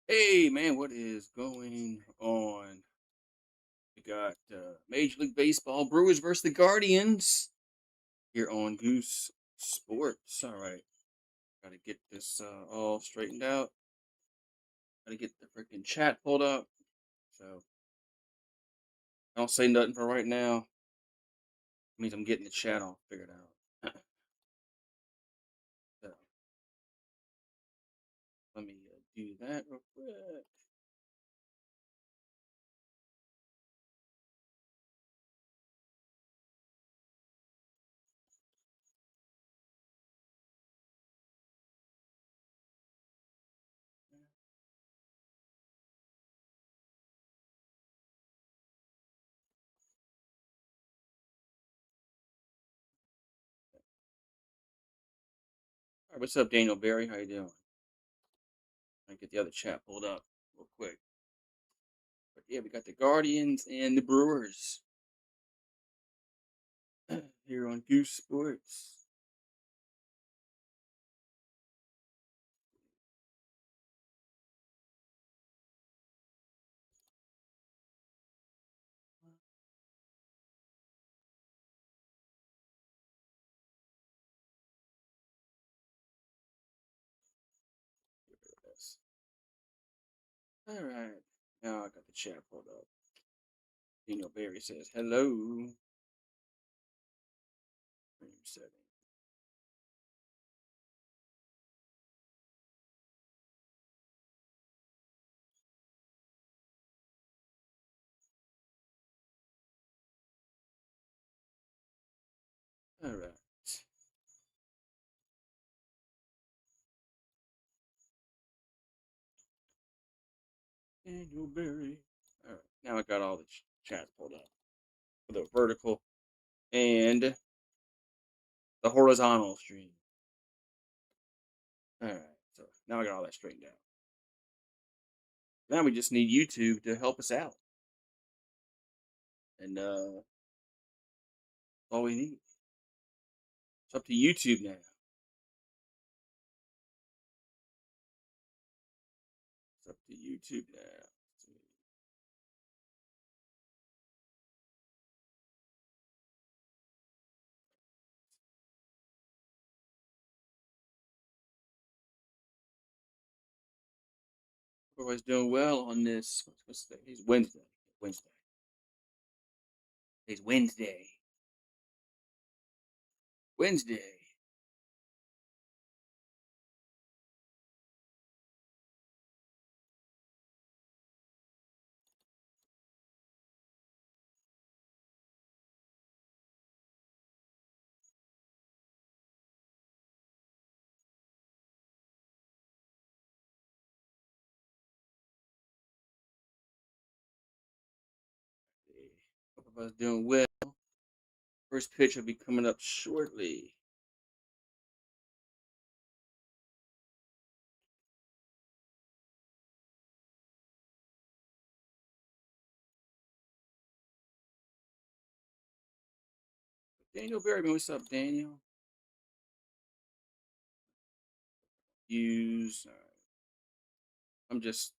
Hey man, what is going on? We got Major League Baseball Brewers versus the Guardians here on Goose Sports. All right, gotta get this all straightened out. Gotta get the freaking chat pulled up. So don't say nothing for right now. Means I'm getting the chat all figured out. So let me do that real quick. All right, what's up, Daniel Barry? How you doing? I get the other chat pulled up real quick. But yeah, we got the Guardians and the Brewers here on Goose Sports. Yes. All right. Now I got the chat pulled up. Daniel Barry says, hello. Frame setting. All right. Daniel Barry. All right. Now I got all the chats pulled up. For the vertical and the horizontal stream. All right. So now I got all that straightened out. Now we just need YouTube to help us out. And that's all we need. It's up to YouTube now. It's up to YouTube now. Everybody's doing well on this. What's today? It's Wednesday. Wednesday. It's Wednesday. Wednesday. Hope everybody's doing well. First pitch will be coming up shortly. Daniel Berryman, what's up, Daniel? Use. I'm just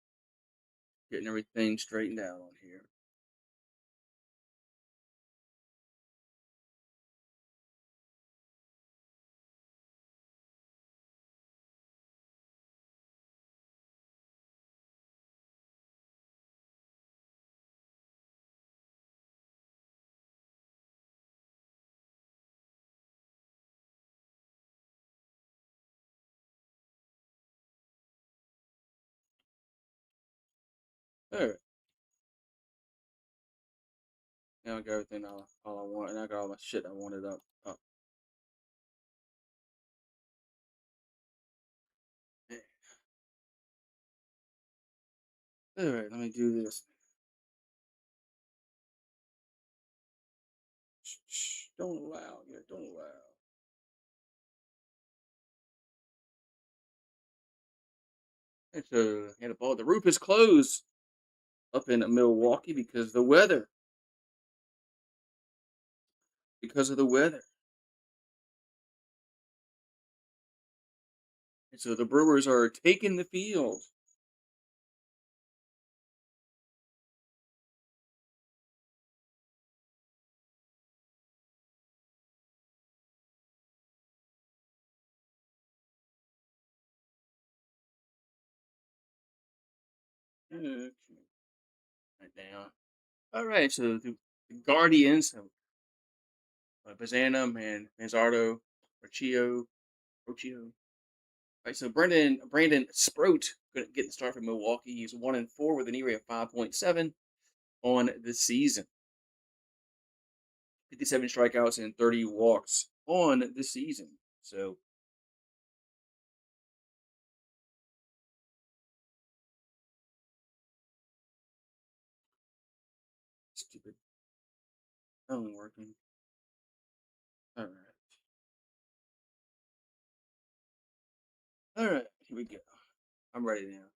getting everything straightened out on here. All right. Now I got everything all I want, and I got all my shit I wanted up. All right, let me do this. Shh, don't allow. Yeah, don't allow. It's had a ball. The roof is closed up in Milwaukee because of the weather. Because of the weather. And so the Brewers are taking the field. Okay. Right down. All right, so the Guardians, Bazana, Manzardo, Rocchio. Right, so Brandon Sproat gonna get the start for Milwaukee. He's 1-4 with an ERA of 5.7 on the season. 57 strikeouts and 30 walks on the season. So stupid. Phone working. All right. All right. Here we go. I'm ready now.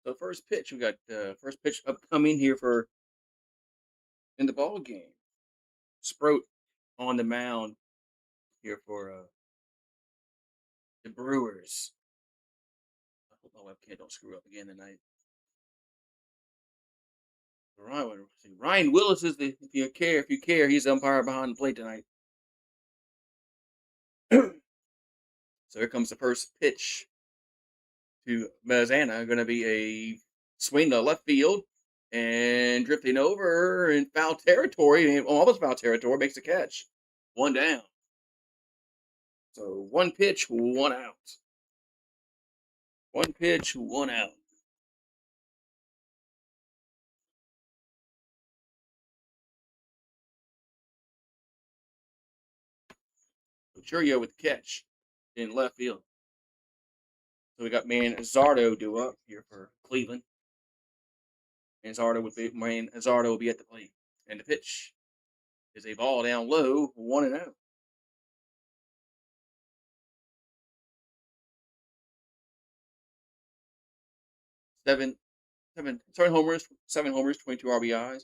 So first pitch, we got first pitch upcoming here for in the ball game. Sproat on the mound here for the Brewers. I hope my webcam don't screw up again tonight. Ryan Willis is the if you care, he's the umpire behind the plate tonight. So here comes the first pitch to Mazana. Going to be a swing to left field and drifting over in foul territory, almost foul territory, makes a catch. One down. So one pitch, one out. One pitch, one out. Churio with the catch in left field. So we got Manzardo due up here for Cleveland. Manzardo will be at the plate. And the pitch is a ball down low, 1-0. Seven homers, 22 RBIs,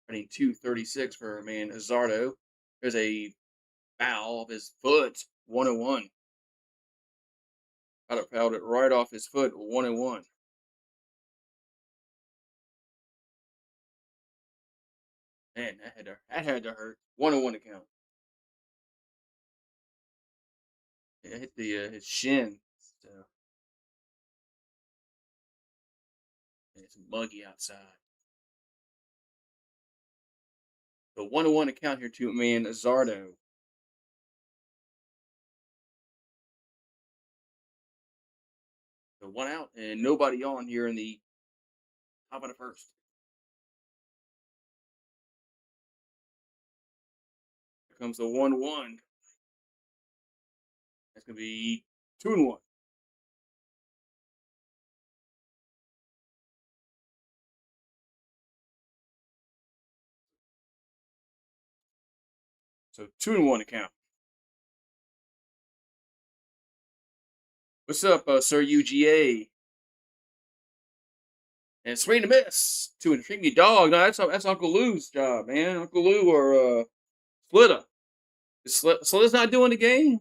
running 236 for Manzardo. There's a foul of his foot, 1-1. Got it fouled it right off his foot, 1-1. Man, that had to hurt. 1-1 to count. It hit his shin. So it's muggy outside. So 1-1 to count here to Manzardo. So one out and nobody on here in the top of the first. Here comes the 1-1. That's gonna be 2-1. So 2-1 to count. What's up, Sir UGA? And swing and miss to an stringy dog. No, that's Uncle Lou's job, man. Uncle Lou or Slitta. Slitta's not doing the game.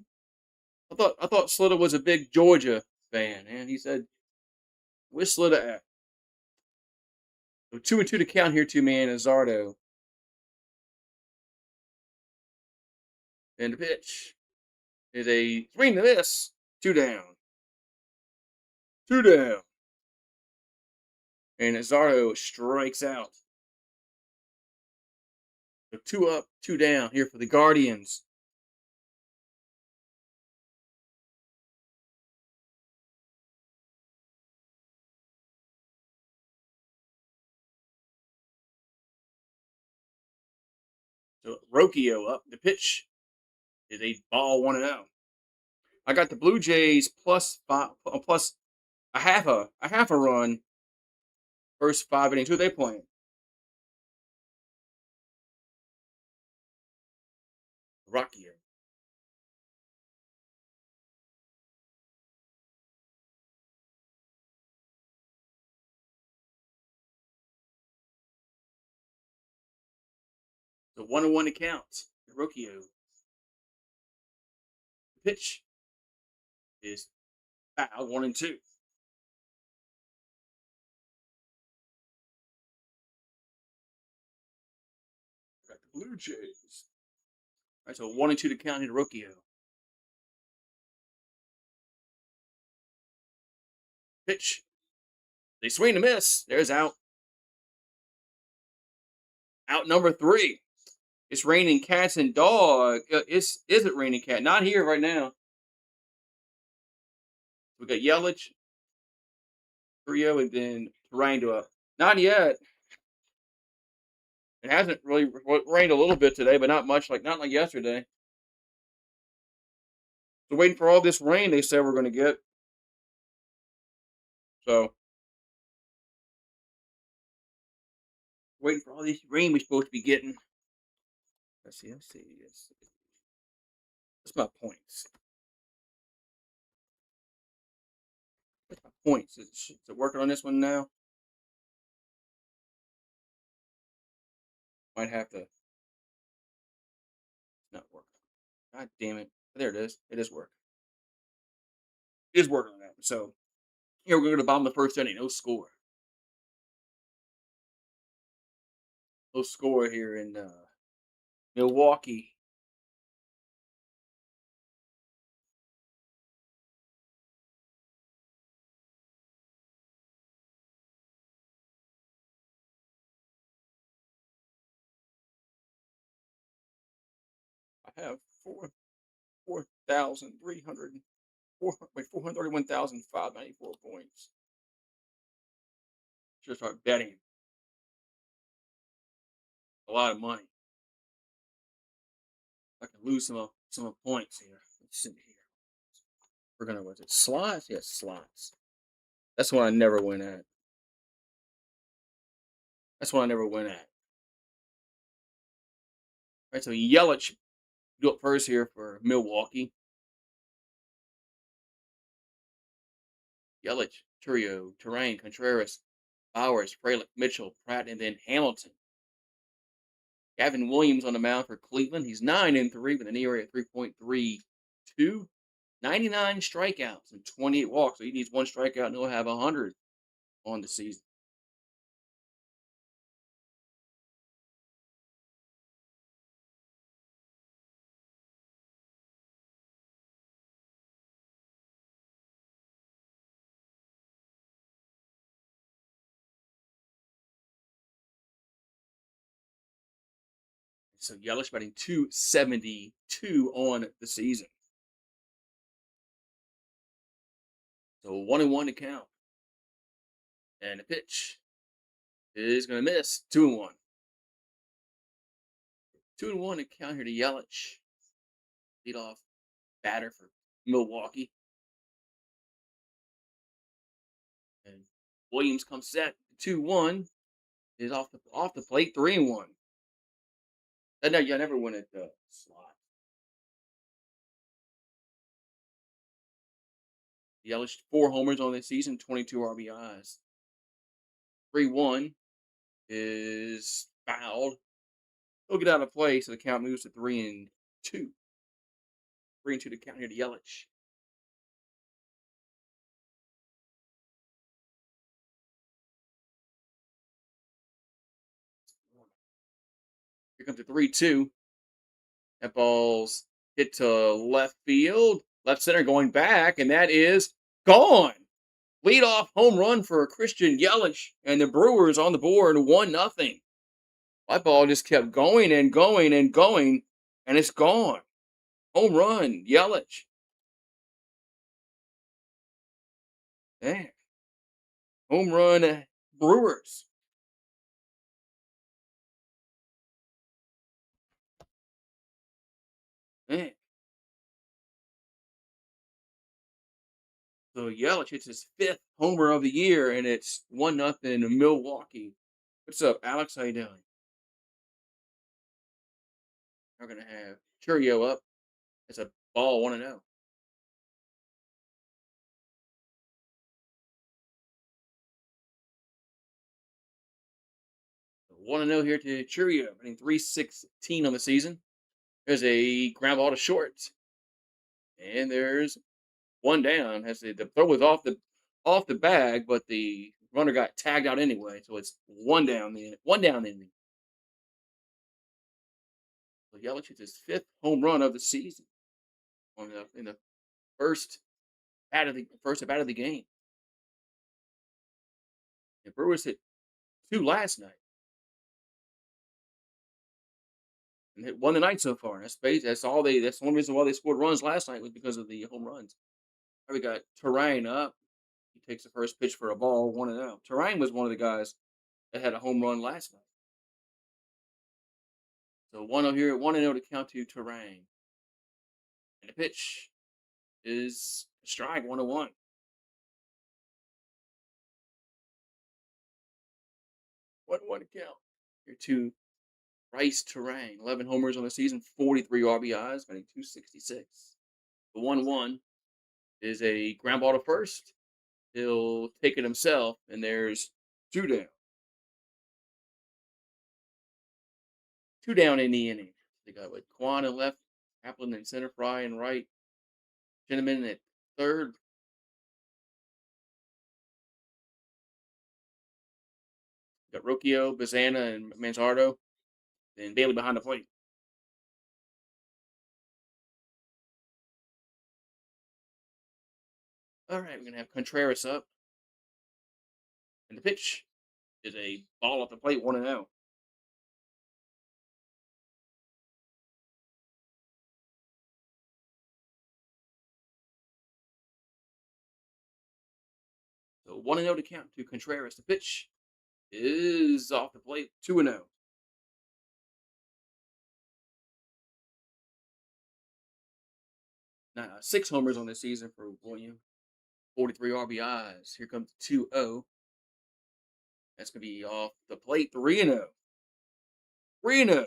I thought Slitta was a big Georgia fan, and he said, "Where's Slitta at?" So 2-2 to count here to Manzardo. And the pitch is a swing and miss. 2 down. 2 down. And Azardo strikes out. So 2 up, 2 down here for the Guardians. So Rocchio up. The pitch is a ball 1-0. I got the Blue Jays plus a half a run. First 5 innings. Who are they playing? Rocchio. So 1-1 to count. Rocchio. The pitch is foul 1-2. Got the Blue Jays. All right, so 1-2 to count here. Rocchio. Pitch They swing and miss. There's out. Out number 3. It's raining cats and dog. Is it raining cat? Not here right now. We got Yelich, Trio, and then Tarandua. Not yet. It hasn't really rained a little bit today, but not much. Not like yesterday. So waiting for all this rain they said we're going to get. So waiting for all this rain we're supposed to be getting. Let's see. What's my points? What's my points? Is it working on this one now? Might have to. It's not working. God damn it. There it is. It is working. It is working on that. So here we're going to bottom of the first inning. No score. No score here in Milwaukee. I have 431,594 points. Should start betting. A lot of money. I can lose some points here. Let's see here. We're gonna what's it? Slots? Yes, slots. That's one I never win at. All right, so Yelich do it first here for Milwaukee. Yelich, Trio, Terrain, Contreras, Bowers, Frelick, Mitchell, Pratt, and then Hamilton. Gavin Williams on the mound for Cleveland. He's 9-3 with an ERA of 3.32. 99 strikeouts and 28 walks. So he needs one strikeout and he'll have 100 on the season. So Yelich batting 272 on the season. So 1-1 to count. And the pitch is going to miss. 2-1. 2-1 to count here to Yelich. Lead off batter for Milwaukee. And Williams comes set. 2-1 is off the plate. 3-1. No, you never win at the slot. Yelich 4 homers on this season, 22 RBIs. 3-1 is fouled. He'll get out of play, so the count moves to 3-2. 3-2 to count here to Yelich. Here comes the 3-2. That ball's hit to left field. Left center going back, and that is gone. Leadoff home run for Christian Yelich, and the Brewers on the board 1-0. That ball just kept going and going and going, and it's gone. Home run, Yelich. Man. Home run, Brewers. Man. So Yelich hits his 5th homer of the year, and it's 1-0 in Milwaukee. What's up, Alex? How you doing? We're gonna have Churio up. It's a ball 1-0. 1-0 here to Churio, hitting 316 on the season. There's a ground ball to short, and there's one down. The throw was off the bag, but the runner got tagged out anyway, so it's one down. One down inning. So Yelich hits his 5th home run of the season in the first at bat of the game. The Brewers hit 2 last night and hit 1 tonight so far. That's all they. That's the only reason why they scored runs last night was because of the home runs. Now we got Terrain up. He takes the first pitch for a ball, 1-0. Terrain was one of the guys that had a home run last night. So 1-0 here, 1-0 to count to Terrain. And the pitch is a strike, 1-1. 1-1 to count. Here to Rice Terrain. 11 homers on the season, 43 RBIs, batting 266. The 1-1 is a ground ball to first. He'll take it himself, and there's 2 down. 2 down in the inning. They got with Quan in left, Kaplan in center, Fry in right, Gentleman at third. Got Rocchio, Bazana, and Manzardo. And Bailey behind the plate. All right, we're going to have Contreras up. And the pitch is a ball off the plate, 1-0. So 1-0 to count to Contreras. The pitch is off the plate, 2-0. Now, 6 homers on this season for William. 43 RBIs. Here comes 2-0. That's going to be off the plate, 3-0. 3-0.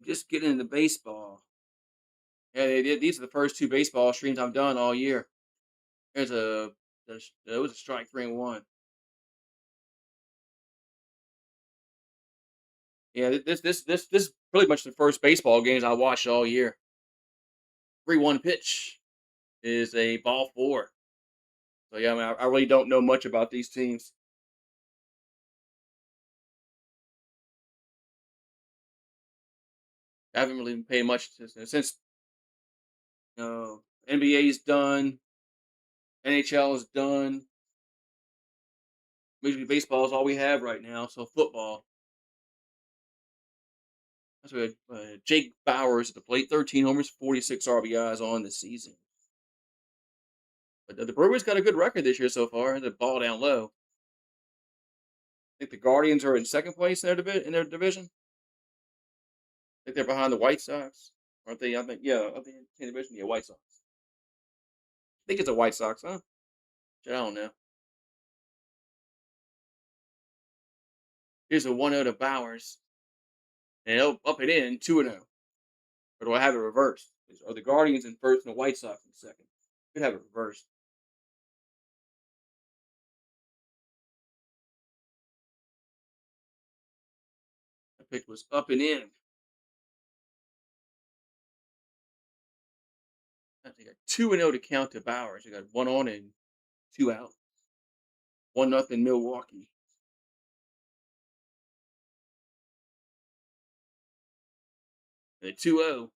Just getting into baseball. Yeah, these are the first 2 baseball streams I've done all year. There's it was a strike, 3-1. Yeah, this is pretty much the first baseball games I watched all year. 3-1 pitch is a ball 4. So yeah, I mean, I really don't know much about these teams. I haven't really been paying much since NBA's done, NHL is done. Major League Baseball is all we have right now. So football. That's what Jake Bowers at the plate, 13 homers, 46 RBIs on the season. But the Brewers got a good record this year so far. The ball down low. I think the Guardians are in second place in their division. I think they're behind the White Sox, aren't they? I think I think in the division, yeah, White Sox. I think it's a White Sox, huh? I don't know. Here's a 1-0 to Bowers, and he'll up it in 2-0. Or do I have it reversed? Are the Guardians in first and the White Sox in second? Could have it reversed. That pitch was up and in. I think a 2-0 to count to Bowers. We got 1 on and 2 out. 1-0 Milwaukee. And the 2-0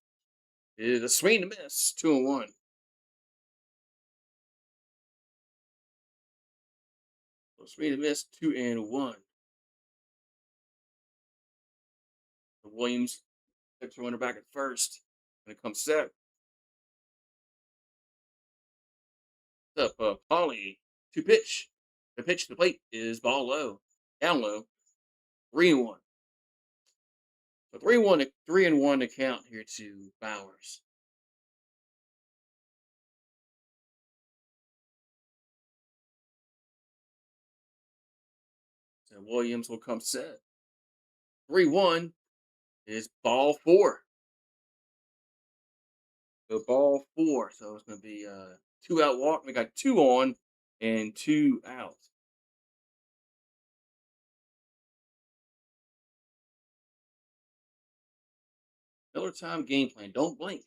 is a swing and a miss. 2-1. So swing and a miss. 2-1. Williams takes runner back at first. And it comes set. What's up, Polly? 2 pitch. The pitch to the plate is ball low. Down low. 3-1. So 3-1 to count here to Bowers. So Williams will come set. 3-1 is ball 4. So ball 4. So it's going to be a 2 out walk. We got 2 on and 2 out. Miller time game plan. Don't blink.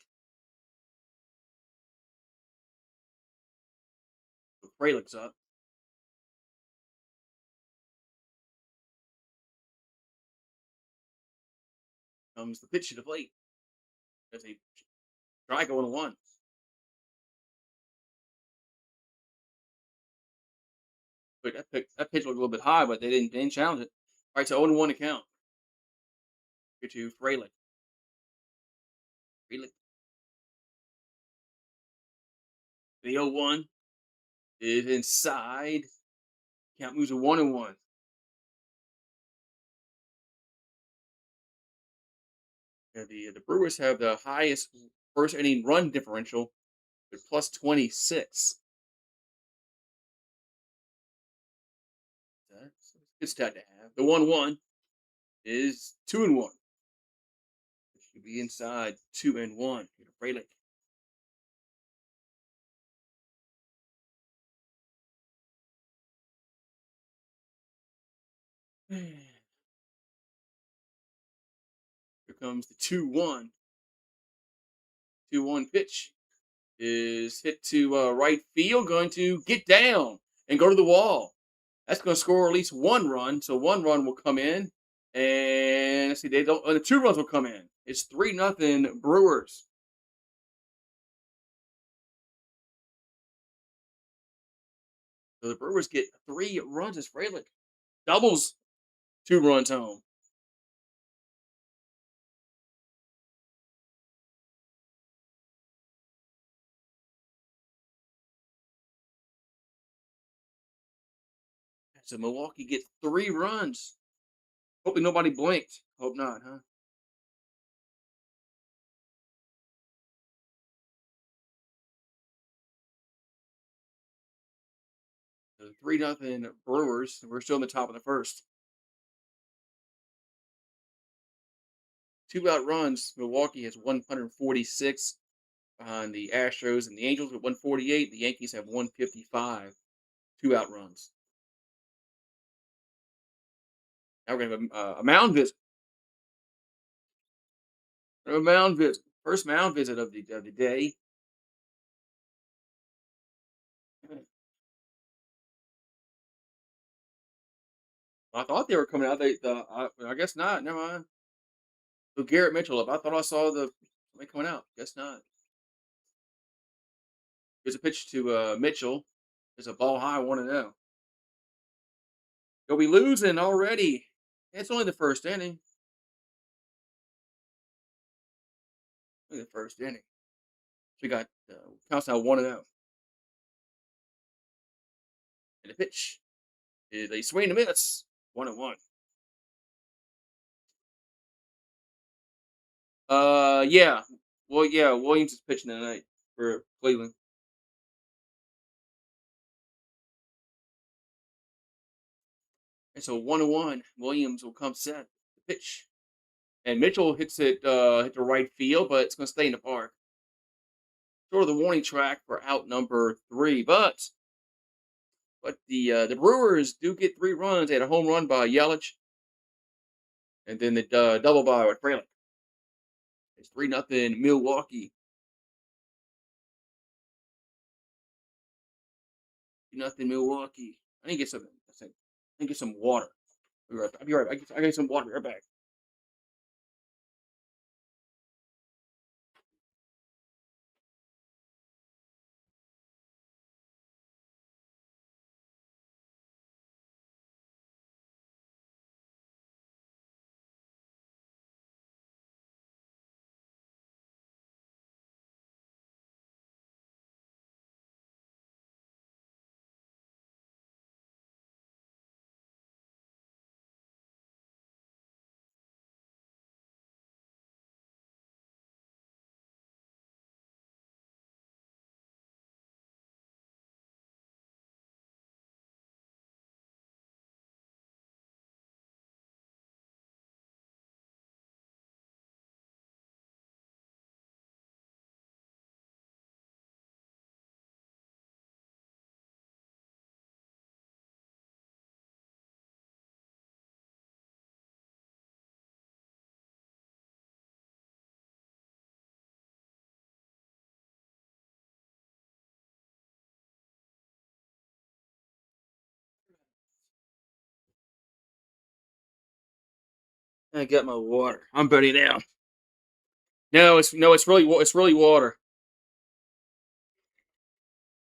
So Fralick's up. Comes the pitch to the plate. That's a Strike 0-1. But that pitch looked a little bit high, but they didn't challenge it. All right, so 0-1 to count. Here to Frelick. Frelick. The 0-1 is inside. Count moves to 1-1. Yeah, the Brewers have the highest first inning run differential at plus 26. That's a good stat to have. The 1-1 is 2-1. It should be inside 2-1. Here to Frelick. Here comes the 2-1. 2-1 pitch is hit to right field, going to get down and go to the wall. That's going to score at least one run. So one run will come in, and let's see, they don't. The 2 runs will come in. It's 3-0 Brewers. So the Brewers get 3 runs as Frelick doubles 2 runs home. So Milwaukee gets 3 runs. Hoping nobody blinked. Hope not, huh? So 3-0 Brewers. We're still in the top of the first. 2 out runs. Milwaukee has 146 behind the Astros and the Angels with 148. The Yankees have 155. 2 out runs. Now we're going to have a mound visit. A mound visit. First mound visit of the day. I thought they were coming out. I guess not. Never mind. So Garrett Mitchell up. I thought I saw somebody coming out. Guess not. There's a pitch to Mitchell. There's a ball high, 1-0. They'll be losing already. It's only the first inning. Only the first inning. We got counts now 1-0. And the pitch is a swing and miss. 1-1. Yeah. Well, yeah. Williams is pitching tonight for Cleveland. And so 1-1. Williams will come set the pitch. And Mitchell hits it hit the right field, but it's going to stay in the park. Sort of the warning track for out number 3, but the Brewers do get 3 runs. They had a home run by Yelich, and then the double by with Frelick. It's 3-0 Milwaukee. 3-0 Milwaukee. I need to get some. I need to get some water. I'll be right back. I get some water. Be right back. I got my water. I'm ready now. No, it's really water.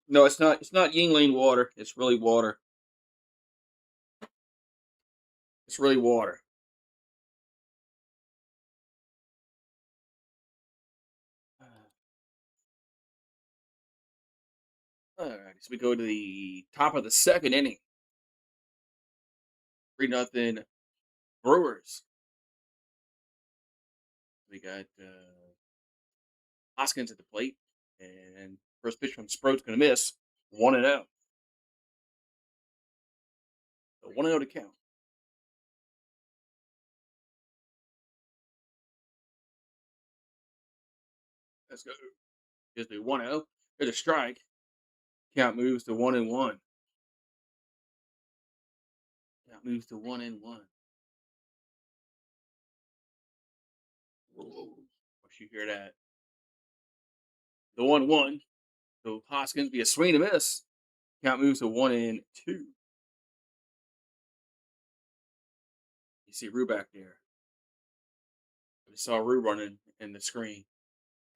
No, it's not. It's not Yingling water. It's really water. It's really water. All right, so we go to the top of the second inning. 3-0 Brewers. We got Hoskins at the plate, and first pitch from Sproat's going to miss. 1-0. So 1-0 to count. Let's go. Here's the 1-0. There's a strike. Count moves to 1-1. Count moves to 1-1. Whoa. Once you hear that. The 1-1. So Hoskins be a swing and a miss. Count moves to 1-2. You see Rue back there. I saw Rue running in the screen.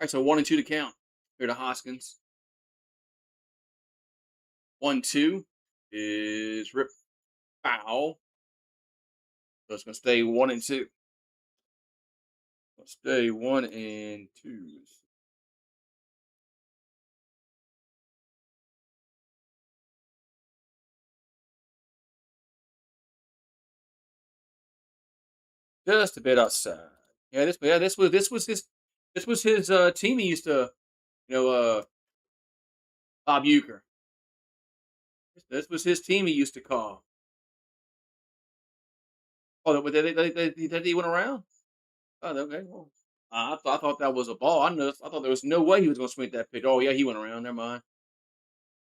All right, so 1-2 to count. Here to Hoskins. 1-2 is rip foul. So it's going to stay 1-2. Let's stay 1-2. Just a bit outside. Yeah, this was his team. He used to, Bob Euchre. This was his team. He used to call. Oh, that he went around. Oh, okay. Well, I thought that was a ball. I thought there was no way he was going to swing that pitch. Oh yeah, he went around. Never mind.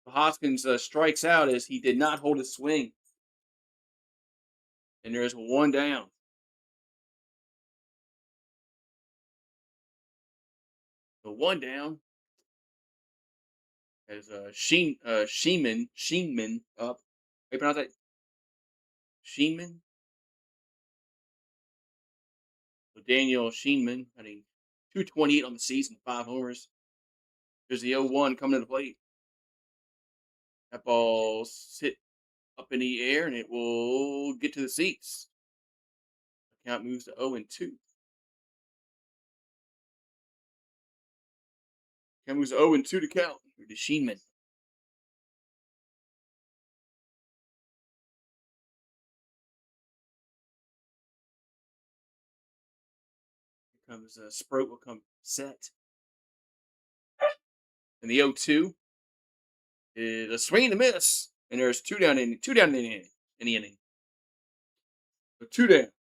Hoskins strikes out as he did not hold his swing, and there's one down. The one down as Sheenman up. How you pronounce that? Sheenman. So Daniel Sheenman, 228 on the season, 5 homers. There's the 0-1 coming to the plate. That ball's hit up in the air, and it will get to the seats. The count moves to 0-2. Count moves to 0-2 to count. To Sheenman. Here comes Sproat will come set. And the 0-2 is a swing and a miss. And there's two down in the inning. So 2 down.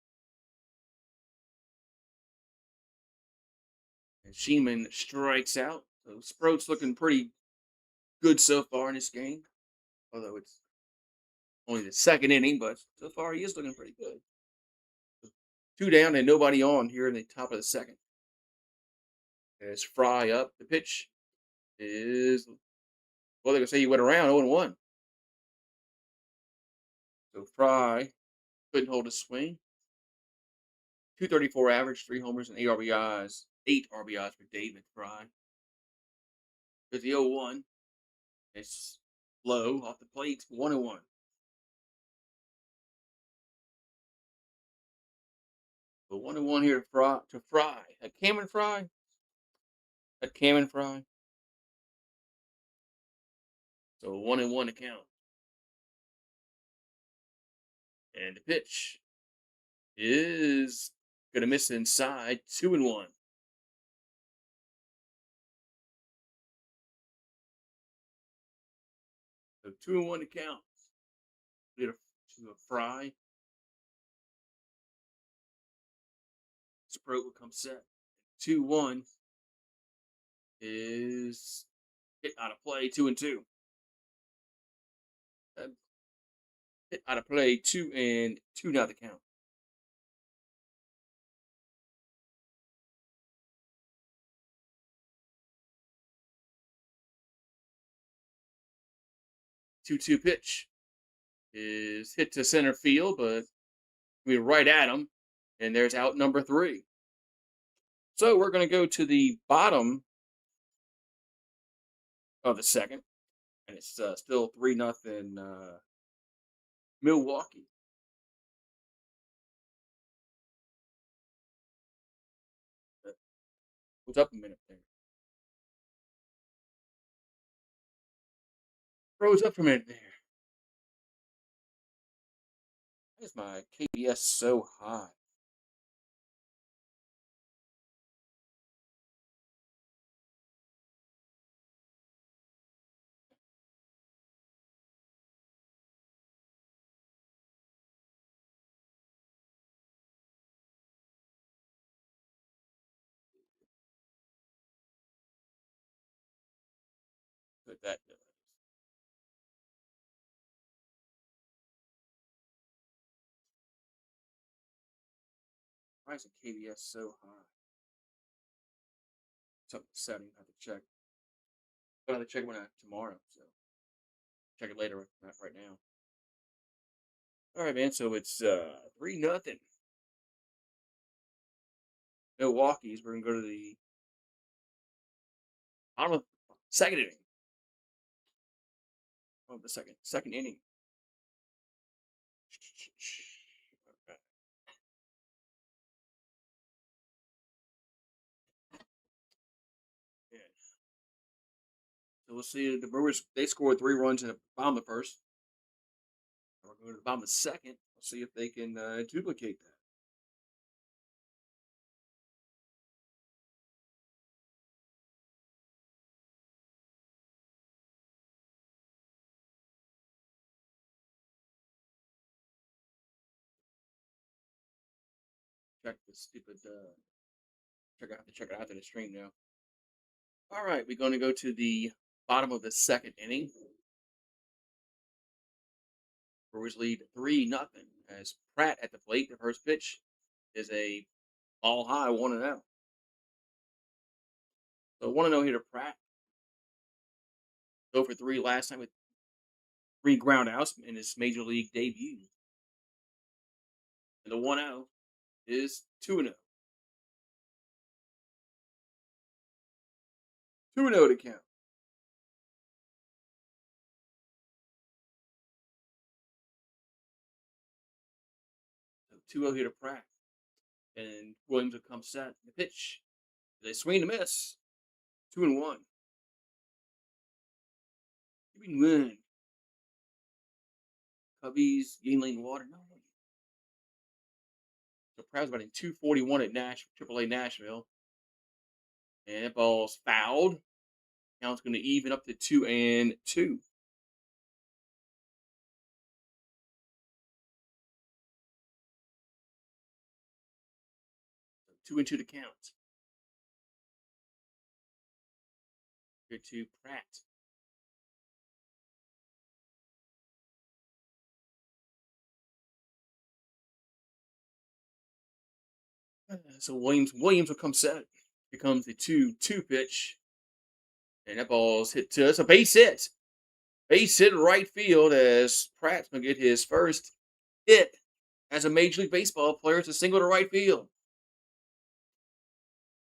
And Sheenman strikes out. So Sproat's looking pretty good so far in this game. Although it's only the second inning, but so far he is looking pretty good. 2 down and nobody on here in the top of the second. There's Fry up. The pitch is, well, they're going to say he went around 0-1. So Fry couldn't hold a swing. 234 average, 3 homers, and 8 RBIs. 8 RBIs for David Fry. There's the 0-1. It's low off the plate, 1-1. So 1-1 here to Fry. At Cameron Fry. So 1-1 to count. And the pitch is going to miss inside, 2-1. So 2-1 to count. To a Fry. Sproat will come set. 2-1 is hit out of play, 2-2. Hit out of play, 2-2 now the count. Two pitch is hit to center field, but we're right at him, and there's out number 3. So we're going to go to the bottom of the second, and it's still 3-0 Milwaukee. What's up a minute there? Froze up for a minute there. Why is my KBS so high? Put that down. Why is the KBS so high? Something setting. I have to check. I'll have to check it tomorrow. So check it later, not right now. All right, man. So it's 3-0 Milwaukee's. We're gonna go to the bottom of second inning. Oh, the second inning. Yeah. So we'll see. The Brewers, they scored 3 runs in the bottom of the first. We're going to the bottom of the second. We'll see if they can duplicate that. Check this stupid. Have to check it after the stream now. All right, we're going to go to the bottom of the second inning. Brewers lead 3-0 as Pratt at the plate. The first pitch is a ball high, 1-0. So 1-0 hitter Pratt. Go for 3 last time with 3 ground outs in his major league debut. And the 1-0 is 2-0. 2-0 to count. So 2-0 hitter Pratt. And Williams will come set. The pitch. They swing and miss. 2-1. Give me one. Cubbies, Yingling Water. No. So Pratt's batting 241 at AAA Nashville. And that ball's fouled. Now it's going to even up to 2-2. So 2-2 to count. Here to Pratt. So Williams will come set. Here comes the 2-2 pitch. And that ball's hit to us. A base hit. Base hit right field as Pratt's going to get his first hit as a Major League Baseball player. It's a single to right field.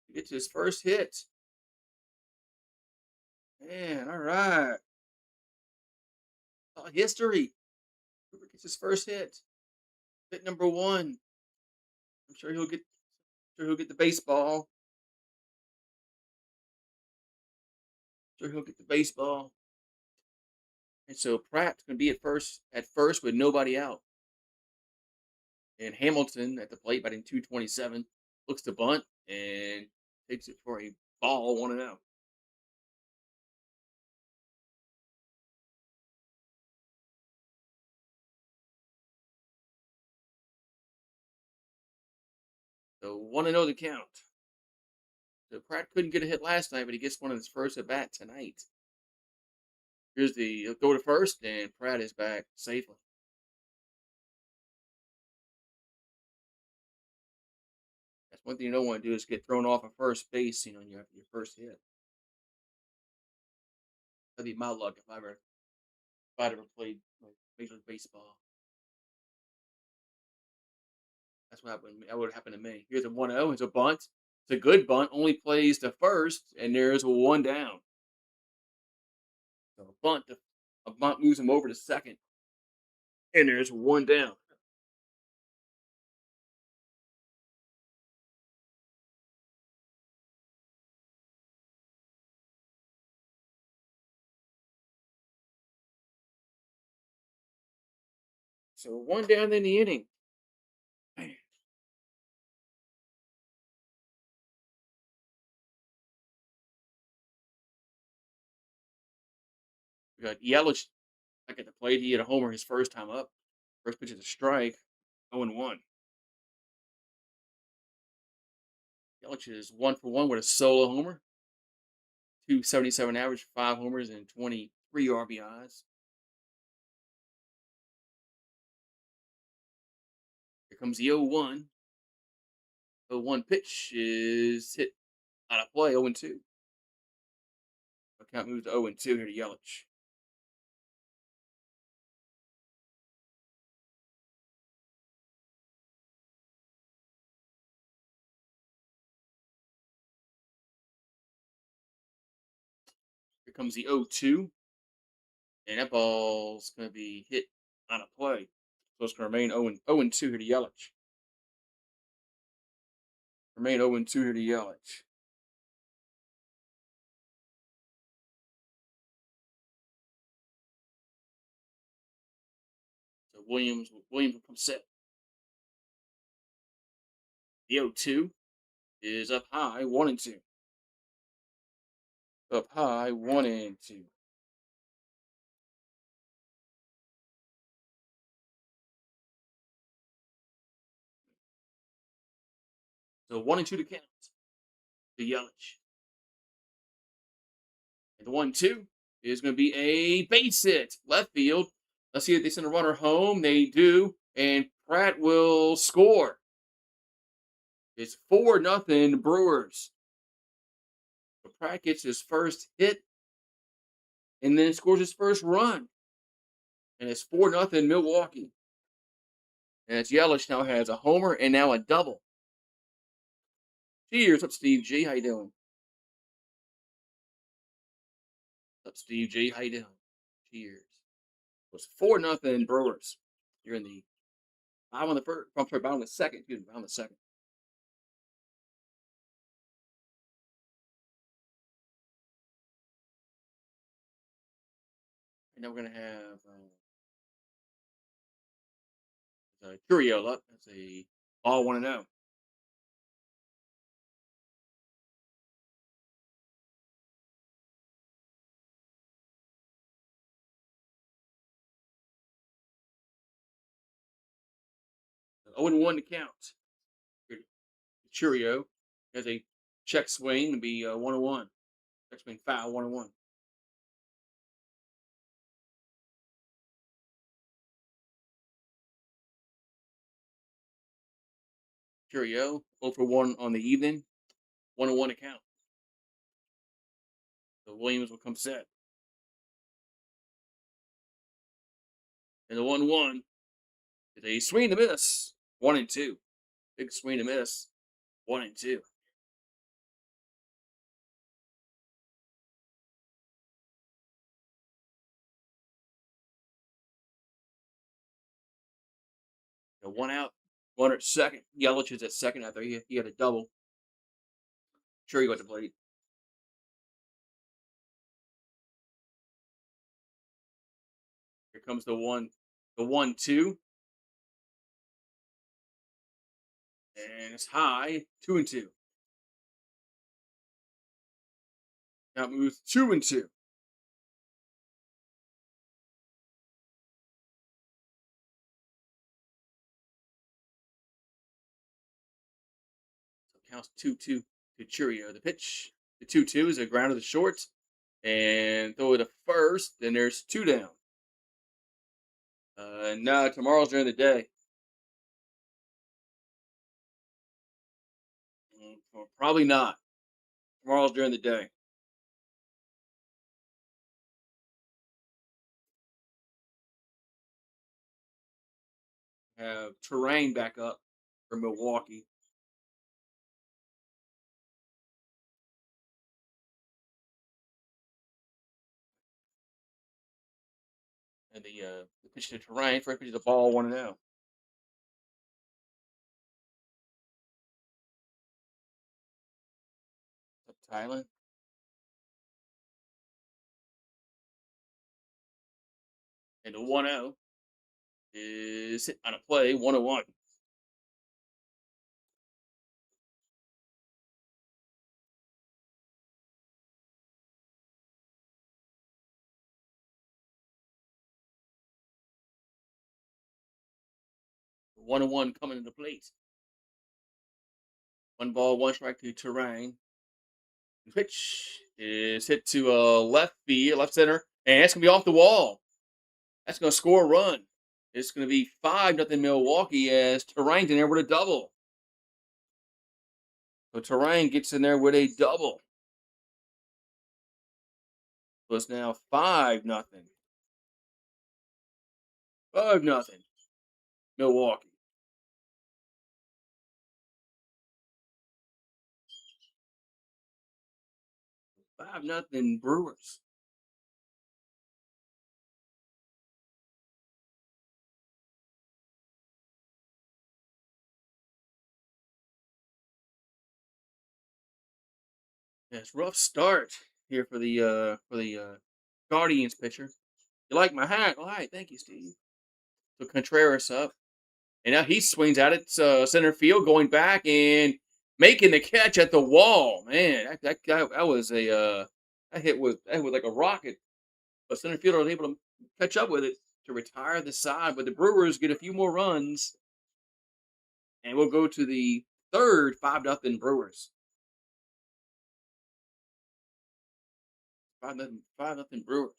He gets his first hit. Man, all right. History. Cooper gets his first hit. Hit number 1. I'm sure he'll get the baseball. Sure he'll get the baseball. And so Pratt's going to be at first with nobody out. And Hamilton at the plate batting 227 looks to bunt and takes it for a ball 1-0. So 1-0 the count. So Pratt couldn't get a hit last night, but he gets one of his first at bat tonight. Here's the go to first, and Pratt is back safely. That's one thing you don't want to do is get thrown off of first base, you know, when you have your first hit. That'd be my luck if I'd ever played Major League Baseball. That's what happened. That would happen to me. Here's a 1-0. It's a bunt. It's a good bunt, only plays to first, and there's a one down. So a bunt moves him over to second, and there's one down. So one down in the inning. Man, we got Yelich back at the plate. He had a homer his first time up. First pitch is a strike. 0-1. Yelich is 1 for 1 with a solo homer. 277 average, 5 homers, and 23 RBIs. Here comes the 0-1. 0-1 pitch is hit out of play, 0-2. Count moves to 0-2 here to Yelich. Here comes the 0-2. And that ball's going to be hit out of play. So it's going to remain 0-2 here to Yelich. Remain 0-2 here to Yelich. So Williams will come set. The 0-2 is up high, 1-2. Up high, 1-2. So 1-2 to count to Yelich. And the 1-2 is going to be a base hit, left field. Let's see if they send a runner home. They do, and Pratt will score. It's 4-0 Brewers. So Pratt gets his first hit, and then scores his first run, and it's 4-0 Milwaukee. And it's Yelich now has a homer and now a double. Cheers, what's up, Steve G? How you doing? What's up, Steve G? How you doing? Cheers. It was 4-0 Brewers. You're in the bottom of the first. I'm sorry, bottom of the second. Excuse me, bottom of the second. And then we're gonna have Curio up. That's a all 1-0. So 0-1 to count. Curio has a check swing to be 1-1. Check swing foul 1-1. Curio 0-for-1 on the evening. 1-1 to count. So Williams will come set. And the 1-1 is a swing to miss. 1-2. Big swing to miss. 1-2. The 1 out. Runner at second. Yelich is at second after he had a double. Sure, he got the plate. Here comes the 1-2. And it's high. 2-2. Now it moves 2-2. So counts 2-2 to Churio. The pitch, the 2-2 is a ground to the short. And throw it to first. Then there's 2 down. No, tomorrow's during the day. Probably not. Tomorrow's during the day. Have terrain back up for Milwaukee. And the pitch to Ryan. First pitch of the ball, 1-0. Up Thailand. And the 1-0 is hit on a play, 1-1. The 1-1 coming to the plate. 1-1 strike to Terrain. The pitch is hit to left field, left center, and it's gonna be off the wall. That's gonna score a run. It's gonna be 5-0 Milwaukee as Terrain's in there with a double. So Terrain gets in there with a double. So it's now 5-0. 5-0 Milwaukee. 5-0 Brewers. Yeah, it's a rough start here for the Guardians pitcher. You like my hat? All right, thank you, Steve. So Contreras up, and now he swings at it, center field, going back and making the catch at the wall. Man, that was that hit was like a rocket. But center fielder was able to catch up with it to retire the side. But the Brewers get a few more runs, and we'll go to the third 5-0 Brewers. 5-0 Brewers.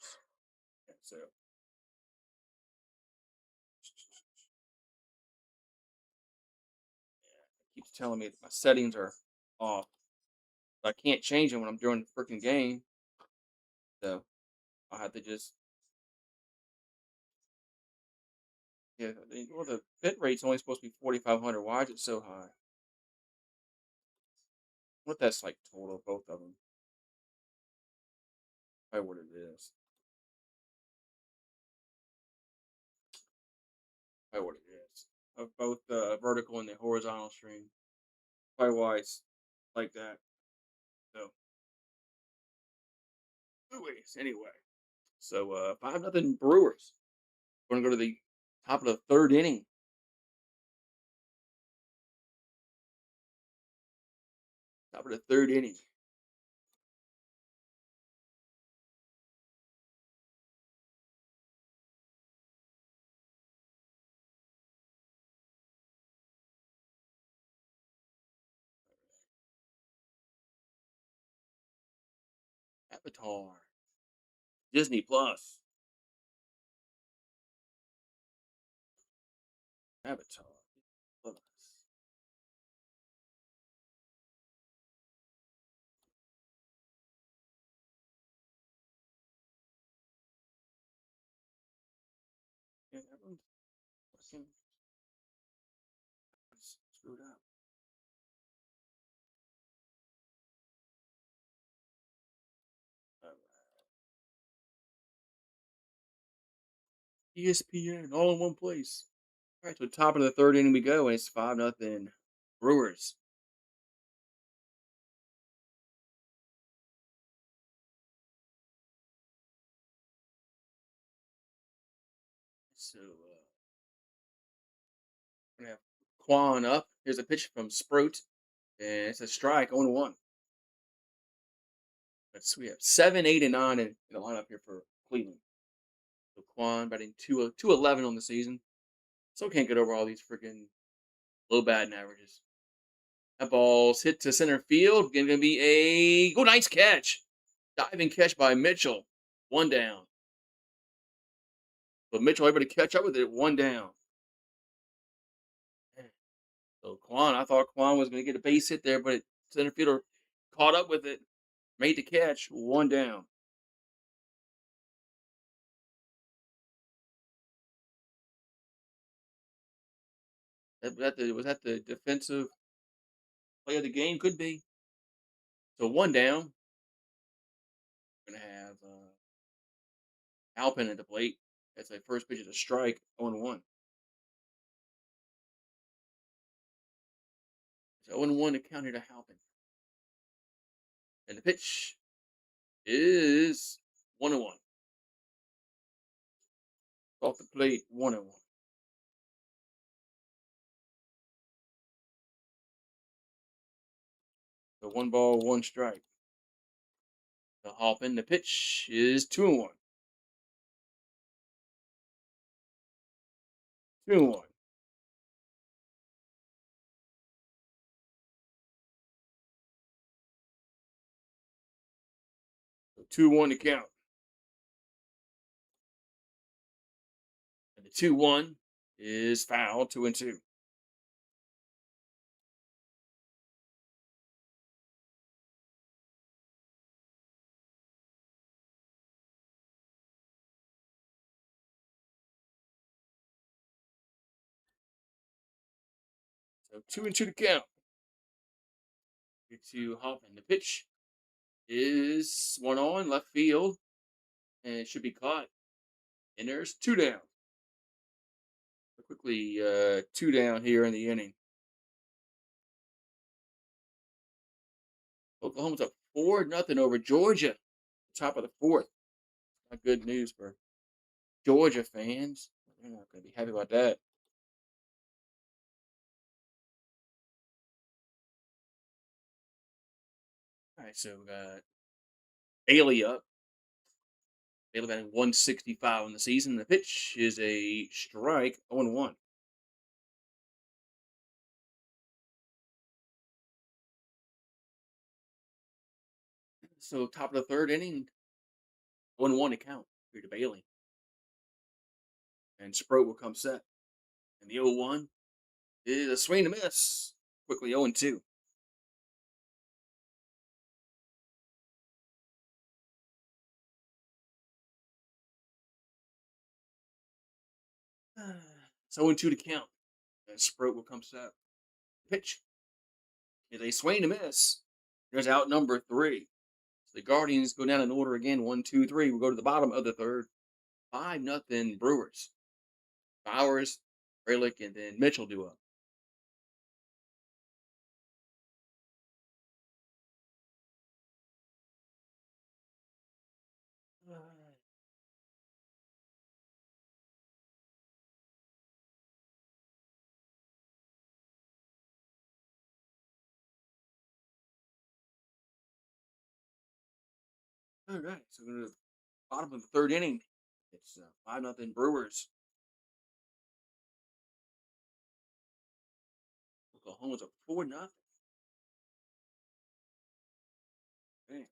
So keeps telling me that my settings are off. I can't change them when I'm doing the freaking game. So I'll have to just yeah. Well, the bit rate's only supposed to be 4,500. Why is it so high? What that's like total both of them? Probably what it is. Probably what it is. Of both the vertical and the horizontal stream. Probably why it's like that. So, anyways, anyway. So 5-0 Brewers. We're gonna go to the top of the third inning. Top of the third inning. Avatar. Disney Plus. Avatar. Plus. Yeah, that one's fucking screwed up. All right. ESPN all in one place. All right, so top of the third inning we go, and it's 5-0 Brewers. So we're gonna have Quan up. Here's a pitch from Sprout, and it's a strike, 0-1. We have 7, 8, and 9 in the lineup here for Cleveland. So Quan batting 211 on the season. So can't get over all these freaking low batting averages. That ball's hit to center field. Going to be a nice catch. Diving catch by Mitchell. 1 down. But Mitchell able to catch up with it. 1 down. So I thought Quan was going to get a base hit there, but center fielder caught up with it, made the catch. 1 down. Was that the defensive play of the game? Could be. So 1 down. We're going to have Alpin at the plate That's a first pitch is a strike, 0-1. So 0-1 to count here to Halpin. And the pitch is 1-1. Off the plate, 1-1. So 1 ball, 1 strike. The Halpin, the pitch is 2-1. 2-1. So 2-1 to count. And the 2-1 is foul, 2-2. So 2-2 to count. Get to Hoffman. The pitch is 1-on left field, and it should be caught. And there's 2 down. So quickly, 2 down here in the inning. Oklahoma's up 4-0 over Georgia. Top of the 4th. Not good news for Georgia fans. They're not going to be happy about that. All right, so we got Bailey up. Bailey batting 165 in the season. The pitch is a strike, 0-1. So top of the 3rd inning, 1-1 to count here to Bailey. And Sproat will come set. And the 0-1 is a swing to miss. Quickly 0-2. So 0-2 to count. And Sproat will come set. Pitch is a swing to miss. There's out number 3. So the Guardians go down in order again. 1, 2, 3. We'll go to the bottom of the 3rd. 5-0 Brewers. Bowers, Frelick, and then Mitchell do up. All right, so we're going to the bottom of the 3rd inning. It's 5-0 Brewers. Oklahoma's up 4-0. Man.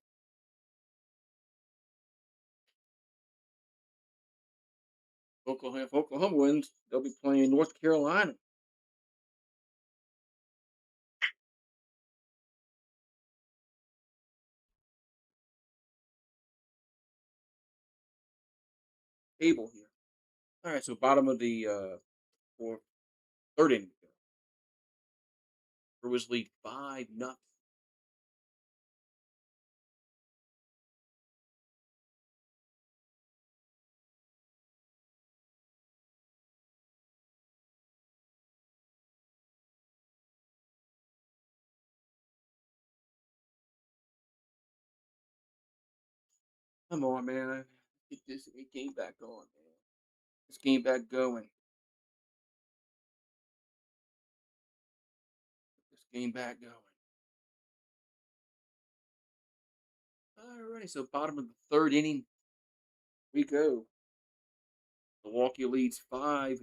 If Oklahoma wins, they'll be playing North Carolina. Table here. All right, so bottom of the 3rd inning. Brewers lead 5-0. Come on, man. Get this game back going, man. This game back going. This game back going. Alrighty, so bottom of the 3rd inning, we go. Milwaukee leads 5-0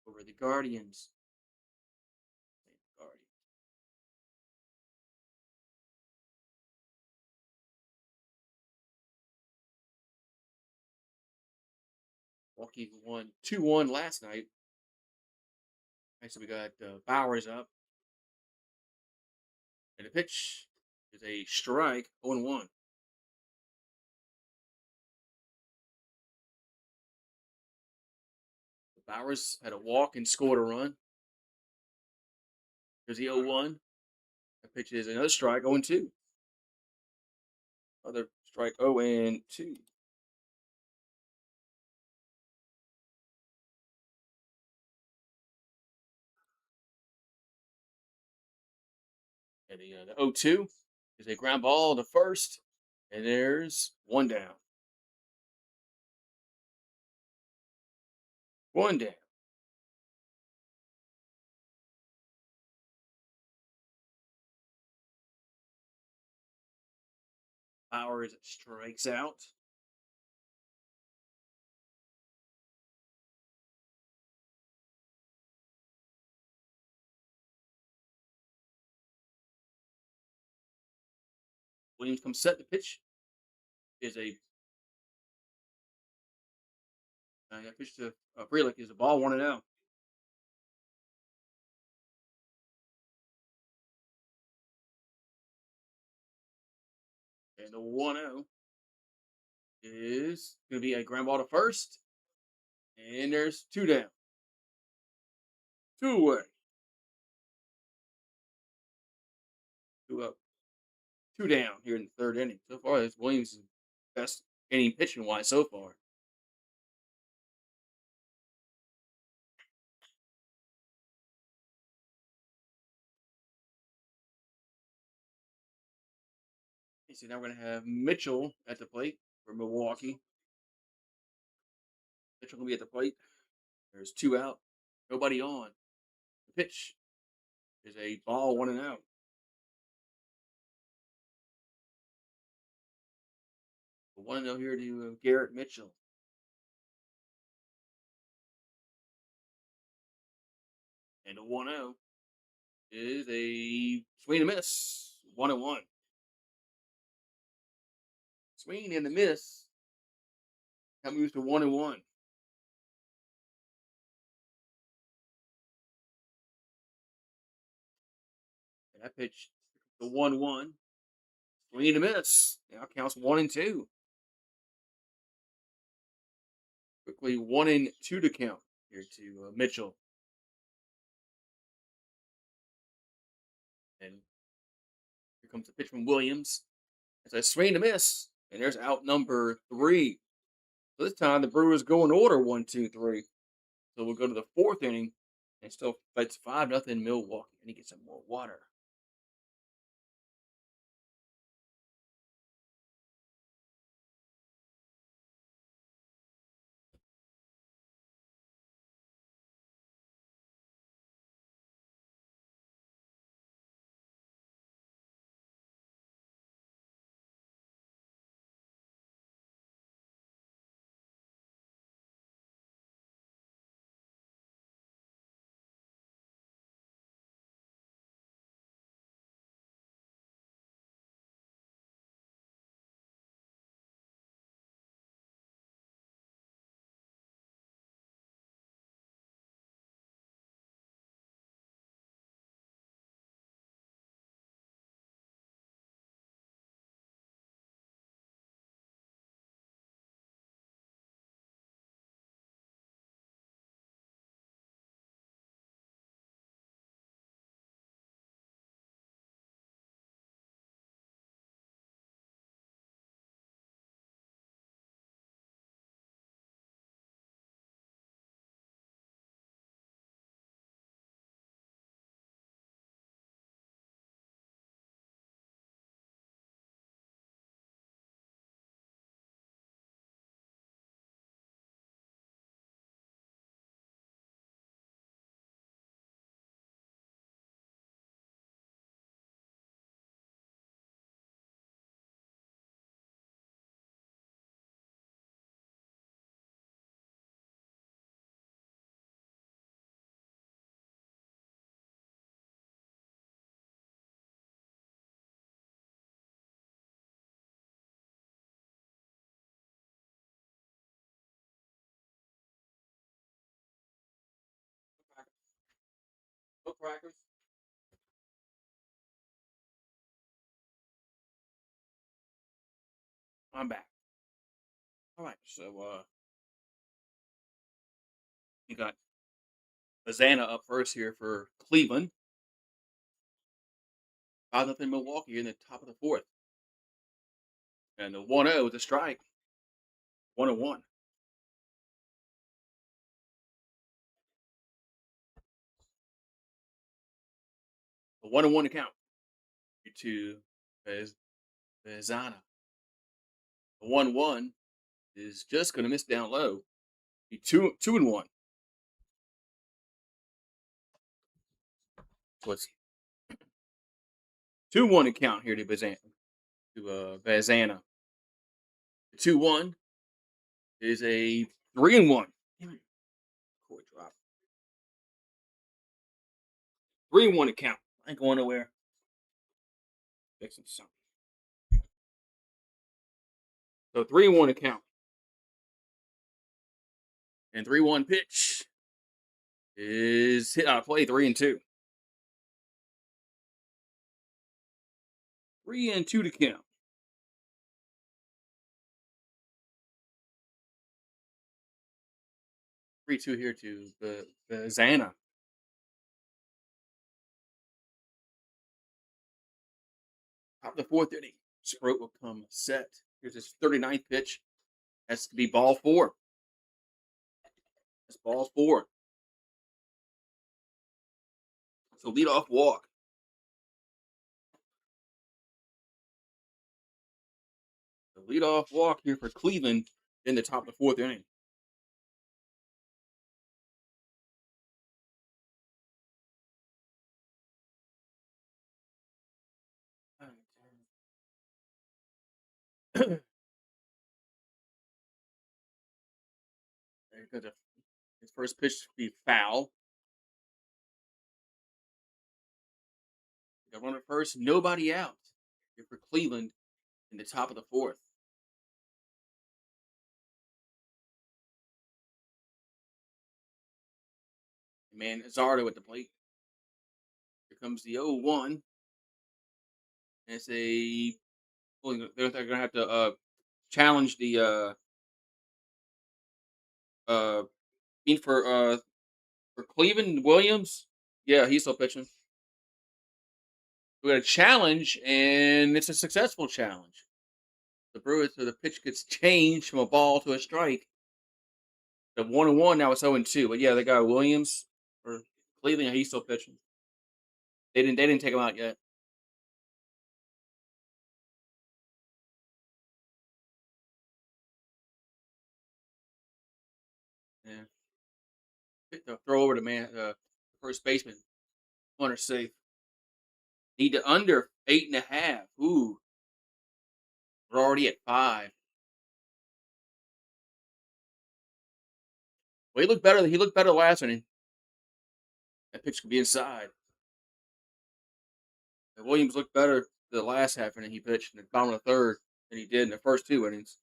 over the Guardians. Milwaukee won 2-1 last night. Right, so we got Bowers up. And the pitch is a strike, 0-1. Bowers had a walk and scored a run. There's the 0-1. The pitch is another strike, 0-2. Another strike, 0-2. And the 0-2 is a ground ball to first. And there's one down. One down. Powers strikes out. Williams comes set. The pitch is a pitch to Frelick is a ball 1-0. And the 1-0 is going to be a ground ball to first. And there's two down. Two away. Two up. Two down here in the third inning. So far, that's Williams' best inning pitching wise so far. So now we're going to have Mitchell at the plate for Milwaukee. Mitchell going to be at the plate. There's two out. Nobody on. The pitch is a ball 1-0. The 1-0 here to Garrett Mitchell. And the 1-0 is a swing and miss. 1-1. Swing and the miss. That moves to 1-1. And that pitch, the 1-1. Swing and a miss. Now counts 1-2. Quickly 1-2 to count here to Mitchell. And here comes the pitch from Williams. It's a swing and a miss. And there's out number 3. So this time the Brewers go in order 1, 2, 3. So we'll go to the fourth inning. And still it's 5-0 Milwaukee. I need to get some more water. No crackers. I'm back. All right. So you got Bazana up first here for Cleveland. 5-0 Milwaukee in the top of the fourth. And the 1-0 is a strike. 1-1. The 1-1 to count. to Vezana. The 1-1 is just going to miss down low. Be 2-1. So it's 2-1 to count here to Vezana. The 2-1 is a 3-1. Damn it. Court drop. 3-1 to count. I ain't going nowhere. Fixing something. So 3-1 to count. And 3-1 pitch is hit out of play. 3-2. 3-2 to count. 3-2 here to the Zana. Top of the fourth inning. Sproat will come set. Here's his 39th pitch. Has to be ball 4. That's ball 4. So leadoff walk. The leadoff walk here for Cleveland in the top of the fourth inning. His first pitch to be foul. Got runner first, nobody out. Here for Cleveland in the top of the fourth. Man, Zardo at the plate. Here comes the 0-1. And it's a. They're going to have to challenge the for Cleveland Williams. Yeah, he's still pitching. We got a challenge, and it's a successful challenge. The Brewers, so the pitch gets changed from a ball to a strike. The 1-1 now it's 0-2. But yeah, they got Williams for Cleveland. He's still pitching. They didn't take him out yet. Yeah. The throw over to first baseman. Runner safe. Need to under 8.5. Ooh. We're already at 5. Well, he looked better last inning. That pitch could be inside. And Williams looked better the last half inning he pitched in the bottom of the third than he did in the first 2 innings.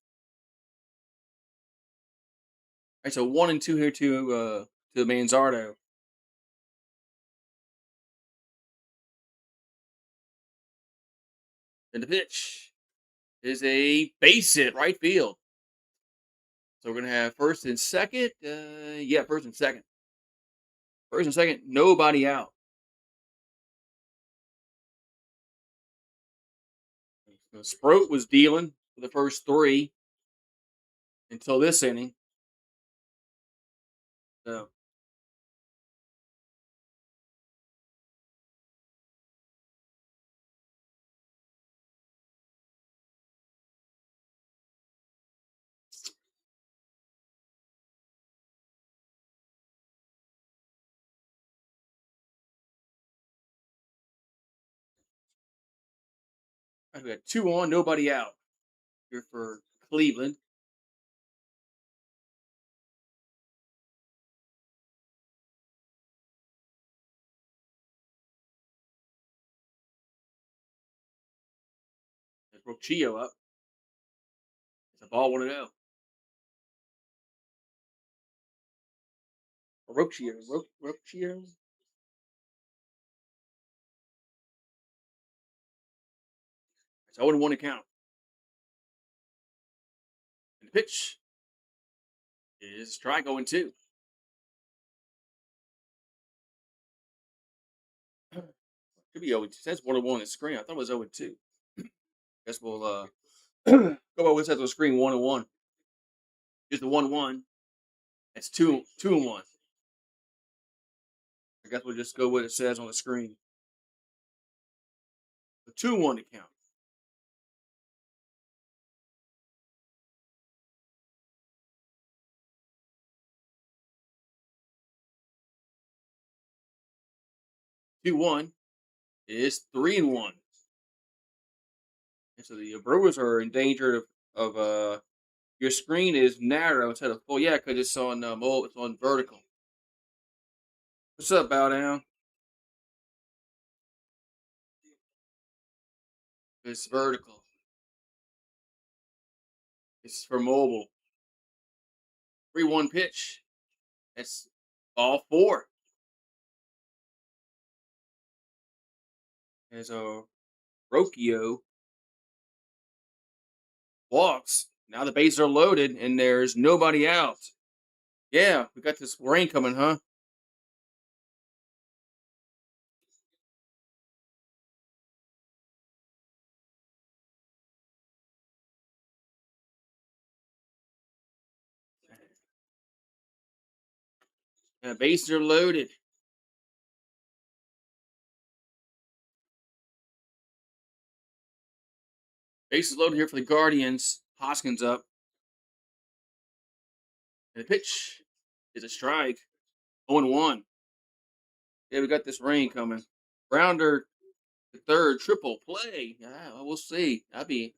All right, so 1-2 here to Manzardo. And the pitch is a base hit right field. So we're going to have first and second. First and second. First and second, nobody out. So Sproat was dealing for the first 3 until this inning. So we got 2 on, nobody out here for Cleveland. Broke Chio up. It's a ball 1-0. Rochio. It's 0-1 to count. And the pitch is strike 0-2. Could be 0-2. It says 1-1 on the screen. I thought it was 0-2. Guess we'll go by what says on the screen 1-1. Here's the 1-1. It's 2-1. I guess we'll just go with what it says on the screen. The 2-1 to count. 2-1 is 3-1. And so the Brewers are in danger of your screen is narrow instead of full. Yeah, because it's on it's on vertical. What's up, Bow Down? It's vertical. It's for mobile. 3-1 pitch. That's ball 4. As a Rocchio walks. Now the bases are loaded and there's nobody out. Yeah, we got this rain coming, huh? Yeah, bases are loaded. Bases loaded here for the Guardians. Hoskins up. And the pitch is a strike. 0-1. Yeah, we got this rain coming. Rounder the third, triple play. Yeah, well, we'll see. That'd be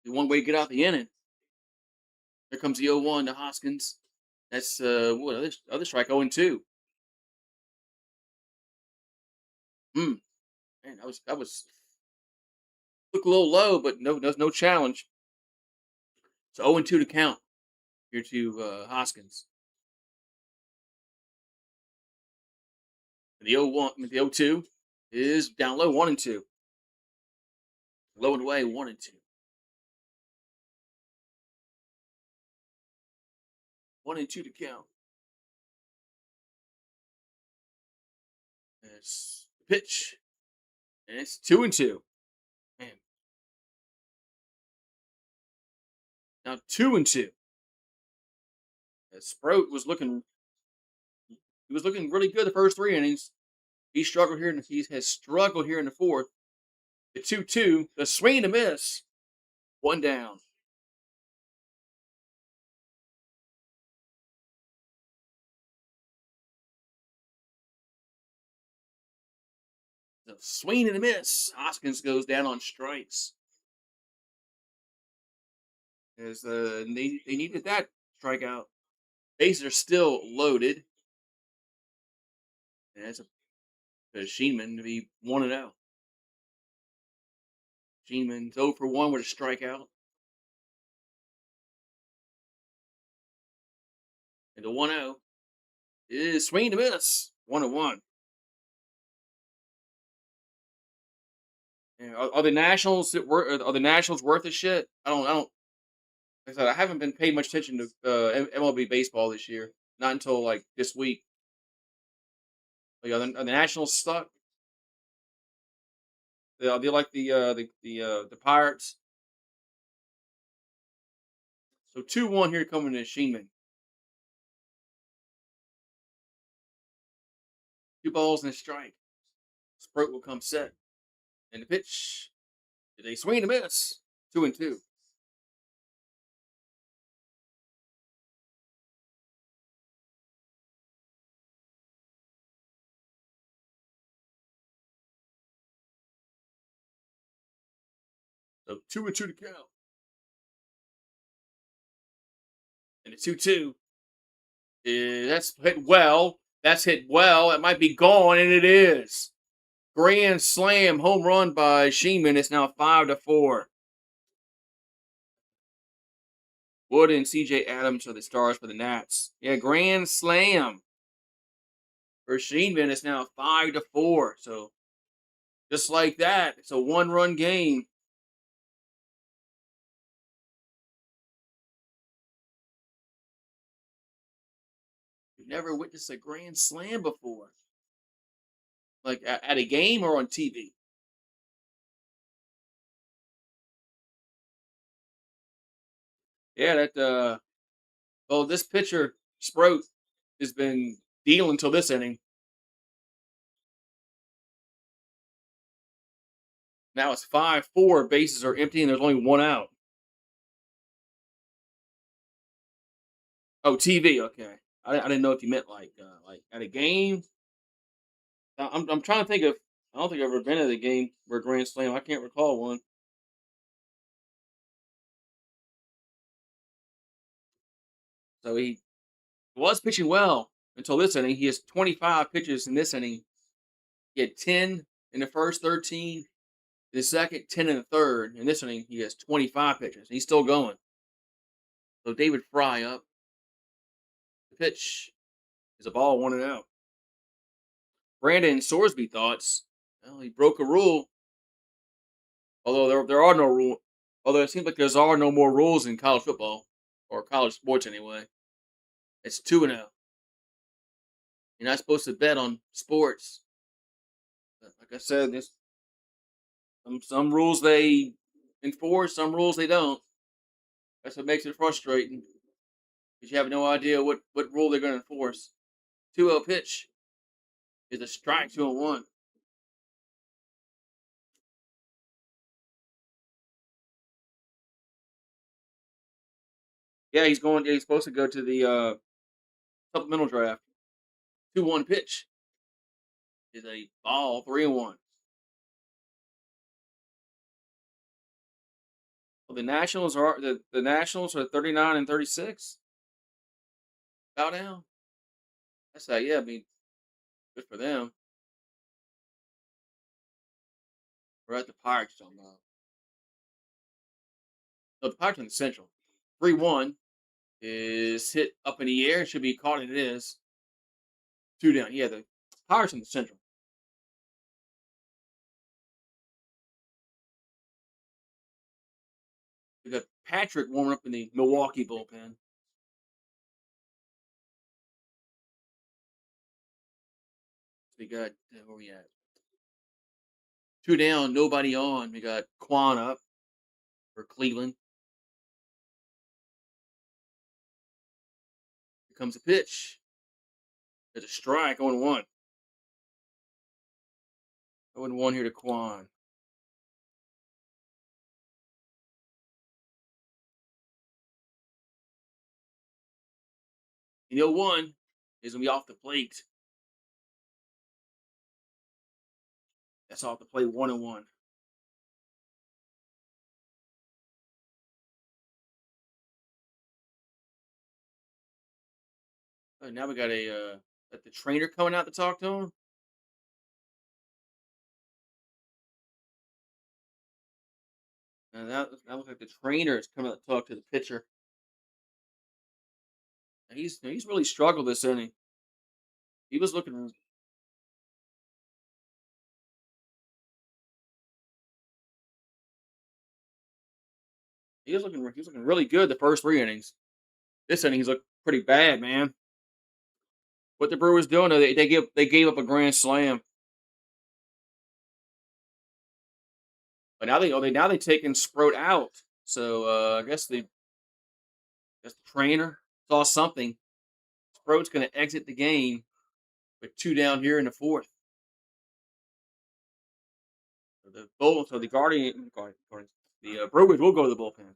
the one way to get out the inning. There comes the 0-1 to Hoskins. That's what other strike 0-2. Man, that was look a little low, but no challenge. So 0-2 to count here to Hoskins. And the 0-1, the 0-2 is down low, 1-2. Low and away, 1-2. 1-2 to count. And it's the pitch. And it's 2-2. Man. Now 2-2. Sprout was looking really good the first 3 innings. He struggled here, and he has struggled here in the fourth. The 2-2, the swing and a miss, 1 down. The swing and a miss. Hoskins goes down on strikes. As they needed that strikeout. Bases are still loaded. And that's a Sheenman to be 1-0. Sheenman's 0-for-1 with a strikeout. And the 1-0 is swing and a miss, 1-1. And are the Nationals worth a shit? I don't. Like I said, I haven't been paying much attention to MLB baseball this year. Not until like this week. Like, are the Nationals stuck? They like the Pirates. So 2-1 here coming to Sheenman. 2 balls and a strike. Sprout will come set. And the pitch is a swing and a miss. 2-2. So 2-2 to count. And the 2-2 that's hit well. That's hit well. It might be gone, and it is. Grand slam home run by Sheenman. It's now 5-4. Wood and C.J. Adams are the stars for the Nats. Yeah, grand slam for Sheenman. It's now 5-4. So just like that, it's a 1-run game. You've never witnessed a grand slam before, like at a game or on TV. Yeah, that. Well, this pitcher Sprout has been dealing until this inning. Now it's 5-4. Bases are empty and there's only one out. Oh, TV. Okay. I didn't know if you meant like at a game. I'm trying to think of. I don't think I've ever been at a game where Grand Slam. I can't recall one. So he was pitching well until this inning. He has 25 pitches in this inning. He had 10 in the first, 13 in the second, 10 in the third. In this inning, he has 25 pitches. He's still going. So David Fry up. The pitch is a ball, 1-0. Brandon Sorsby thoughts. Well, he broke a rule. Although there are no rules. Although it seems like there are no more rules in college football or college sports anyway. It's 2-0. You're not supposed to bet on sports. But like I said, there's some rules they enforce, some rules they don't. That's what makes it frustrating because you have no idea what rule they're going to enforce. 2-0 pitch is a strike. 2-1. Yeah, he's going. Yeah, he's supposed to go to the supplemental draft. 2-1 pitch is a ball. 3-1. Well, the Nationals are 39-36. Bow down. That's that. Yeah, I mean, good for them. We're at the Pirates talking about. No, the Pirates in the Central. 3-1 is hit up in the air. It should be caught, and it is. 2 down. Yeah, the Pirates in the Central. We got Patrick warming up in the Milwaukee bullpen. We got where we at? 2 down, nobody on. We got Quan up for Cleveland. Here comes a pitch. There's a strike. 0-1. 0-1 here to Quan. And 0-1 is gonna be off the plate. That's off the plate. 1-1. Now we got the trainer coming out to talk to him. And that looks like the trainer is coming out to talk to the pitcher. And he's really struggled this inning. He was looking. He was looking really good the first 3 innings. This inning he's looked pretty bad, man. What the Brewers doing? Though, they gave up a grand slam, but now they taking Sproat out. So I guess the trainer saw something. Sproat's going to exit the game with 2 down here in the fourth. So the the Brewers will go to the bullpen.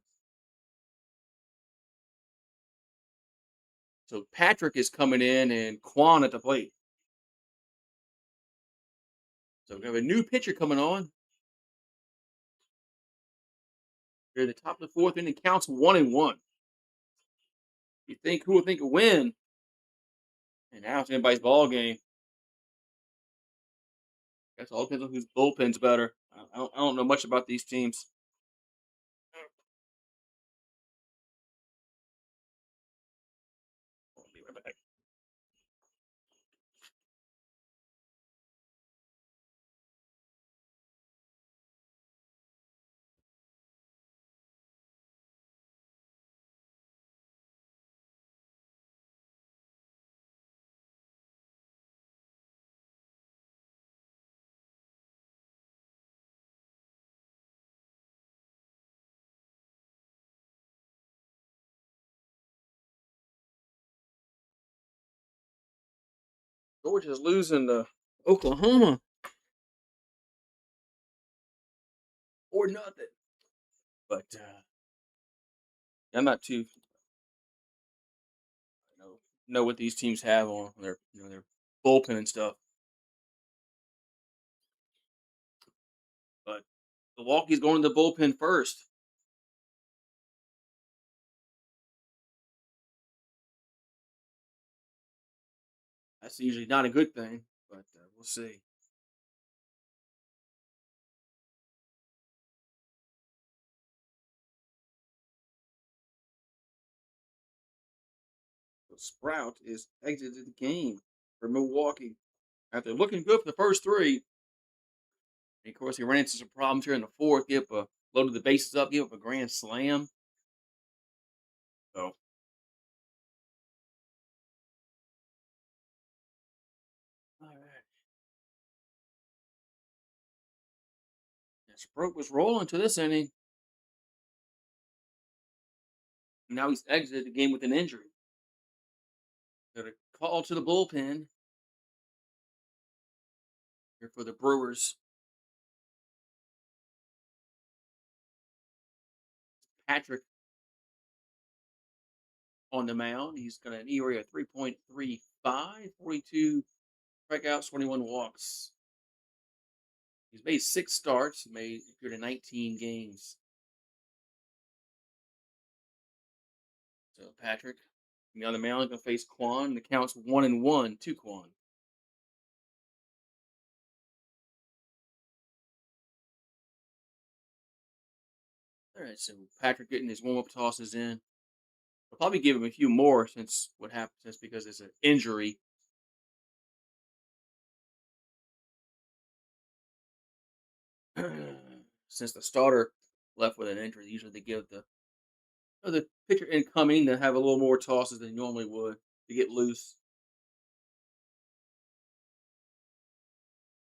So Patrick is coming in and Quan at the plate. So we have a new pitcher coming on. Here at the top of the fourth inning, counts 1-1. You think who will think a win? And now it's anybody's ball game. Guess all depends on whose bullpen's better. I don't know much about these teams. I'll be right back. Georgia's losing to Oklahoma. 4-0. But I'm not too know what these teams have on their bullpen and stuff. But Milwaukee's going to the bullpen first. That's usually not a good thing, but we'll see. So Sprout is exited the game for Milwaukee after looking good for the first three. And of course, he ran into some problems here in the fourth. Loaded the bases up, gave up a grand slam. So, all right. Yeah, Sprout was rolling to this inning. Now he's exited the game with an injury. Got a call to the bullpen here for the Brewers. Patrick on the mound. He's got an ERA of 3.35, 42 strikeouts, 21 walks. He's made 6 starts, appeared in 19 games. So Patrick, on the mound, gonna face Quan. The count's 1-1 to Quan. All right, so Patrick getting his warm-up tosses in. I'll probably give him a few more since what happened, since because it's an injury. Since the starter left with an injury, usually they give the pitcher incoming to have a little more tosses than normally would to get loose.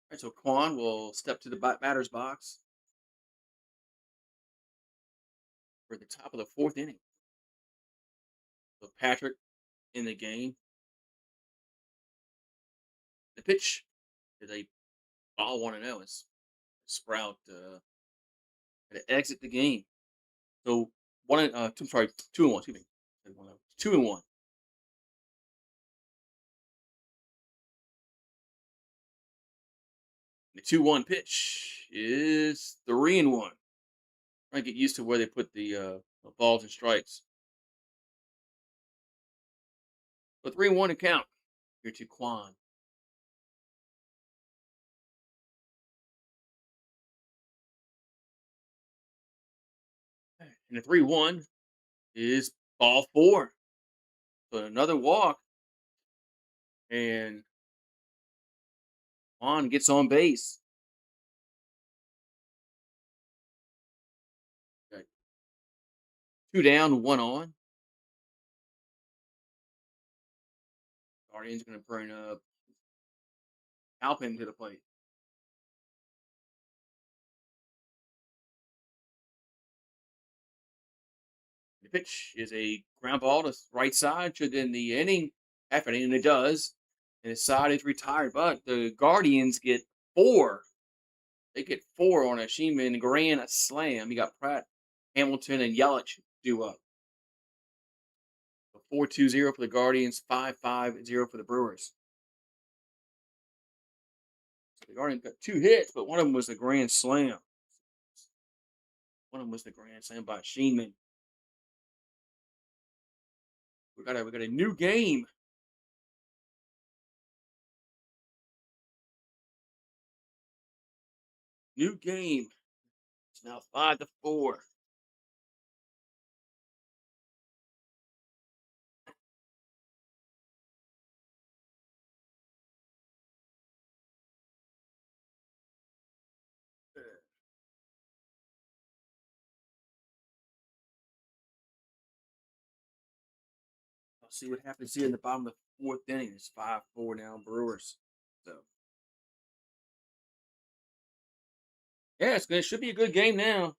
All right, so Quan will step to the batter's box for the top of the fourth inning. So Patrick in the game. The pitch is a ball 1-0. It's Sprout to exit the game. So I'm sorry, 2-1. Excuse me, 2-1. The 2-1 pitch is 3-1. Trying to get used to where they put the balls and strikes. But 3-1 to count here to Quan. And the 3-1 is ball 4. So another walk, and Quan gets on base. Got 2 down, 1 on. Guardians going to bring up Alpin to the plate. The pitch is a ground ball to right side. Should end the inning. Half inning, and it does. And his side is retired. But the Guardians get 4. They get 4 on a Sheeman grand slam. You got Pratt, Hamilton, and Yelich due up. So 4-2-0 for the Guardians, 5-5-0 for the Brewers. So the Guardians got 2 hits, but one of them was the grand slam. One of them was the grand slam by Sheeman. We got a new game. New game. It's now 5-4. I'll see what happens here in the bottom of the 4th inning. It's 5-4 now, Brewers. So yeah, it should be a good game now.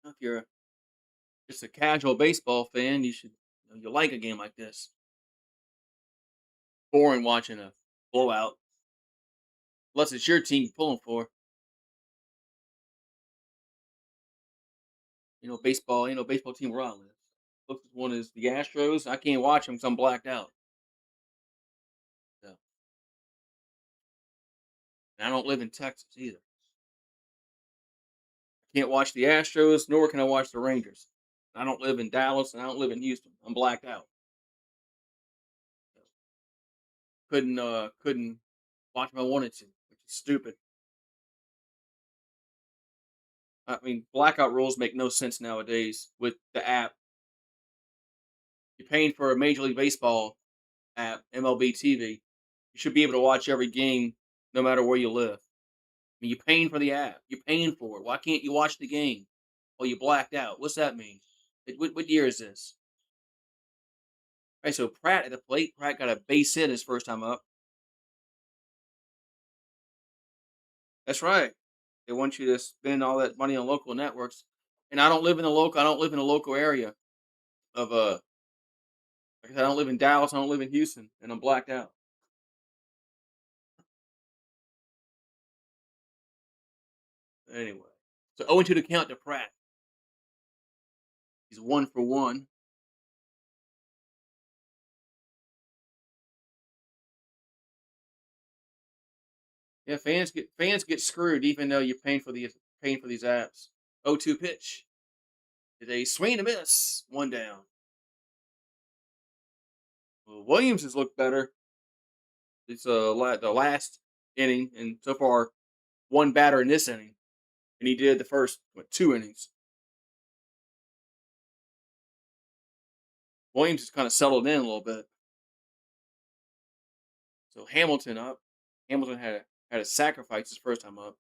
If you're just a casual baseball fan, you like a game like this. Boring watching a blowout, unless it's your team you're pulling for. baseball. Baseball team where I live. Closest one is the Astros. I can't watch them because I'm blacked out. So, and I don't live in Texas either. I can't watch the Astros, nor can I watch the Rangers. I don't live in Dallas, and I don't live in Houston. I'm blacked out. So, couldn't watch them I wanted to, which is stupid. I mean, blackout rules make no sense nowadays with the app. You're paying for a Major League Baseball app, MLB TV. You should be able to watch every game no matter where you live. I mean, you're paying for the app. You're paying for it. Why can't you watch the game? Oh, you blacked out. What's that mean? What year is this? All right, so Pratt at the plate. Pratt got a base hit his first time up. That's right. They want you to spend all that money on local networks. And I don't live in the local. I don't live in the local area of like I said, I don't live in Dallas. I don't live in Houston, and I'm blacked out. Anyway, so 0-2 to count to Pratt. He's 1 for 1. Yeah, fans get screwed even though you're paying for these apps. 0-2 pitch is a swing and a miss. One down. Well, Williams has looked better. It's the last inning, and so far one batter in this inning, and he did the first 2 innings. Williams has kind of settled in a little bit. So Hamilton up. Hamilton had a sacrifice his first time up.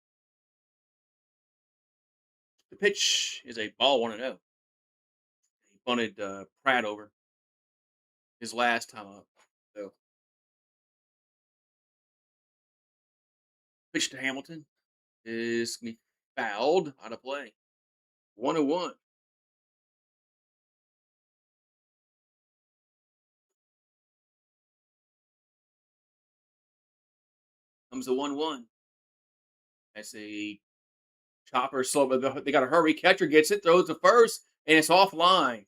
The pitch is a ball 1-0. He bunted Pratt over his last time up. So pitch to Hamilton is going to be fouled out of play. 1-1. Comes the 1-1. That's a chopper. So they got to hurry. Catcher gets it, throws to first, and it's offline.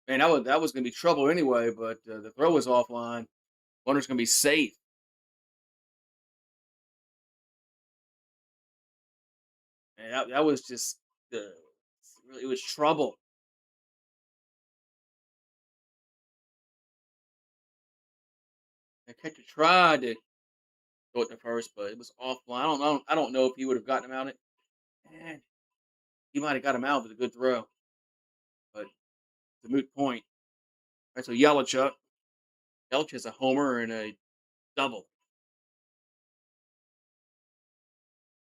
And that was going to be trouble anyway, but the throw was offline. Runner's going to be safe. And that was just it was trouble. The catcher tried to go at the first, but it was offline. I don't know if he would have gotten him out. Eh, he might have got him out with a good throw, but it's a moot point. All right, so Yelich up. Yelich has a homer and a double.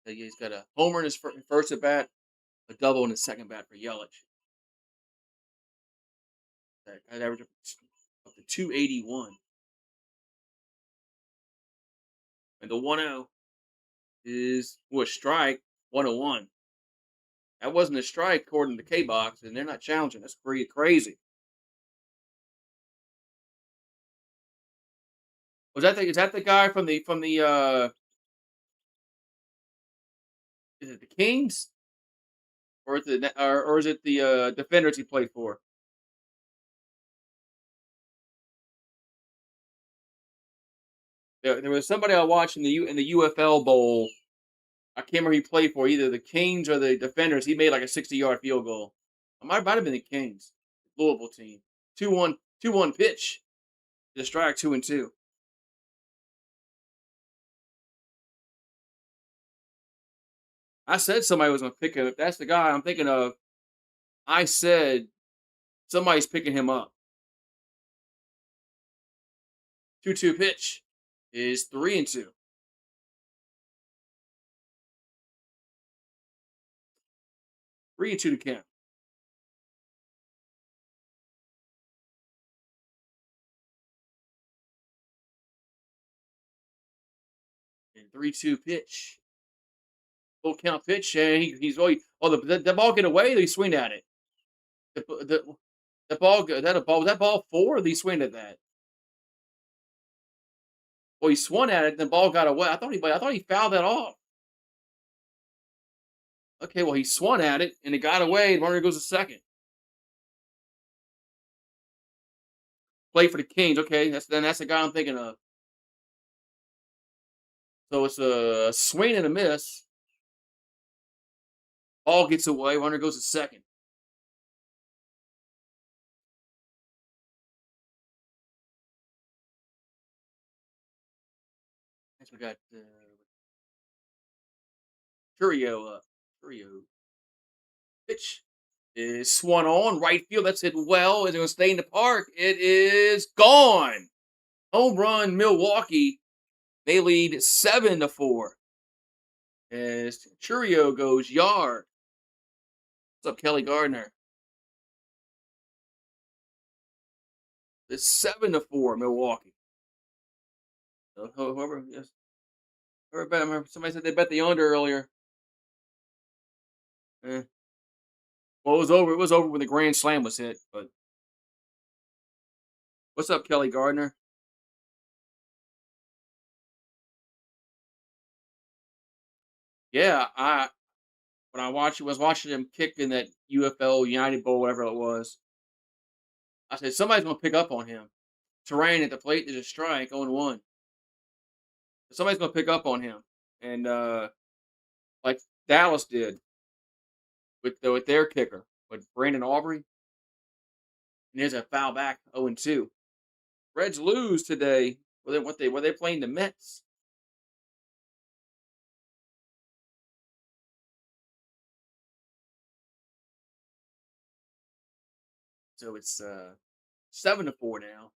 So he's got a homer in his first at bat, a double in his second bat for Yelich. That average up to 281. And the 1-0 is a strike, 101. That wasn't a strike according to K-Box, and they're not challenging. That's pretty crazy. Is that the guy from the is it the Kings or is it the Defenders he played for? There was somebody I watched in the UFL Bowl. I can't remember who he played for, either the Kings or the Defenders. He made like a 60-yard field goal. It might have been the Kings, Louisville team. 2-1 pitch. The strike 2-2. I said somebody was going to pick him. If that's the guy I'm thinking of, I said somebody's picking him up. 2-2 pitch is 3-2. 3-2 to count. And 3-2 pitch. Full count pitch, and he's the ball get away. Or he swing at it. The ball was that ball 4? Or did he swing at that? Well, he swung at it. The ball got away. I thought he fouled that off. Okay, well, he swung at it and it got away. And runner goes to second. Play for the Kings. Okay, that's the guy I'm thinking of. So it's a swing and a miss. Ball gets away. Runner goes to second. Next we got Curio up. Curio pitch is swung on right field. That's hit well. Is it going to stay in the park? It is gone. Home run, Milwaukee. They lead 7-4. As Churio goes yard. What's up, Kelly Gardner? It's 7-4, Milwaukee. So whoever, yes, whoever bet, somebody said they bet the under earlier. Eh. Well, it was over. It was over when the grand slam was hit. But what's up, Kelly Gardner? Yeah, I when I was watching him kick in that UFL United Bowl, whatever it was. I said somebody's gonna pick up on him. Terrain at the plate, there's a strike, 0-1. Somebody's gonna pick up on him, and like Dallas did with their kicker, with Brandon Aubrey, and there's a foul back, 0-2. Reds lose today. Were they playing the Mets? So it's 7-4 now.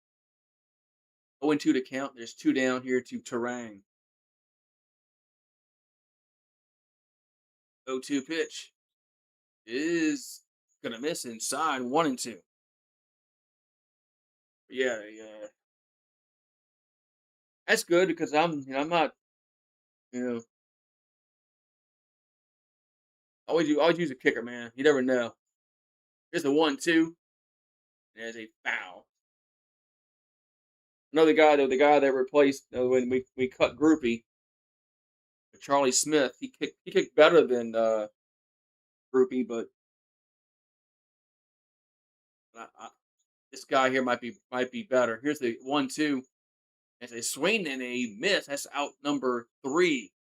0-2 to count. There's two down here to Terang. 0-2 pitch is gonna miss inside 1-2. Yeah, yeah. That's good because I'm not, you know, always use a kicker, man. You never know. Here's the 1-2. There's a foul. Another guy though, the guy that replaced when we cut Groupie, Charlie Smith. He kicked better than Groupie, but this guy here might be better. Here's the 1-2. It's a swing and a miss. That's out number 3.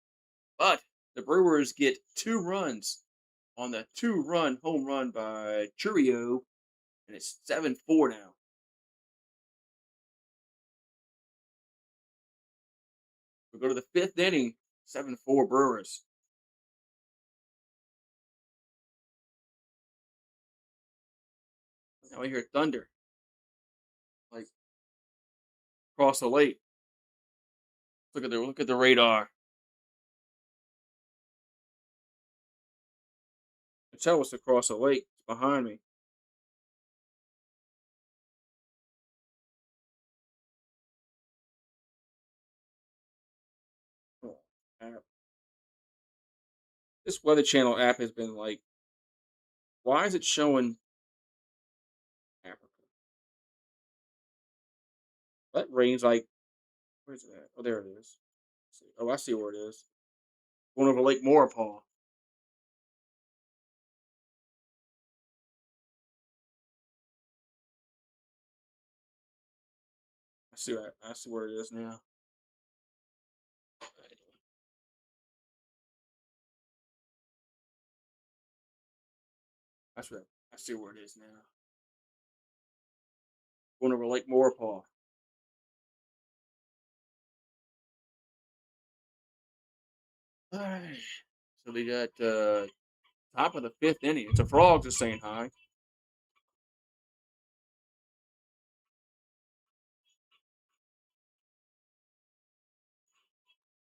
But the Brewers get 2 runs on the 2-run home run by Churio, and it's 7-4 now. We go to the 5th inning. 7-4 Brewers. Now we hear thunder, like across the lake. Look at the radar. I can tell it's across the lake. It's behind me. Oh, app. This Weather Channel app has been like, why is it showing Africa? That rain's like, where's it at? Oh, there it is. Oh, I see where it is. Going over Lake Maurepas. I see where it is now. That's right. I see where it is now. Going over Lake Maurepas. Alright. So we got top of the 5th inning. It's a frog just saying hi.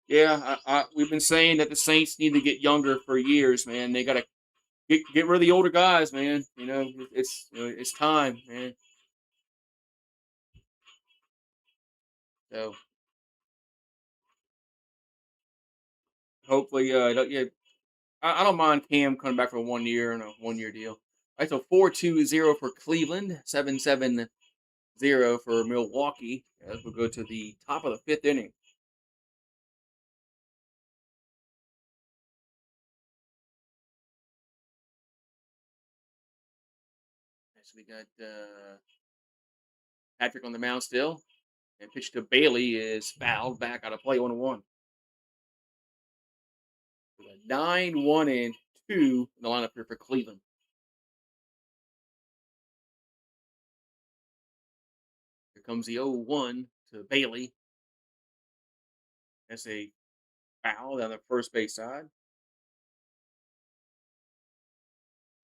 Yeah, we've been saying that the Saints need to get younger for years, man. They got to get rid of the older guys, man. It's time, man. So hopefully, yeah, I don't mind Cam coming back for 1 year and a 1 year deal. All right, so 4-2-0 for Cleveland, 7-7-0 for Milwaukee. As we'll go to the top of the 5th inning. So we got Patrick on the mound still. And pitch to Bailey is fouled back out of play 1-1. 9, 1, and 2 in the lineup here for Cleveland. Here comes the 0-1 to Bailey. That's a foul down the first base side.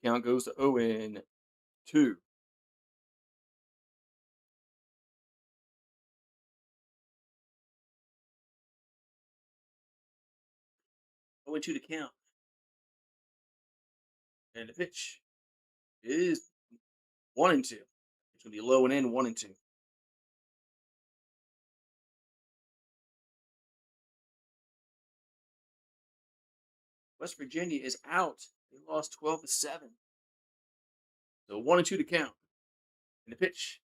Count goes to 0-2. 0-2 to count. And the pitch is 1-2. It's going to be low and in 1-2. West Virginia is out. They lost 12-7. So 1-2 to count. And the pitch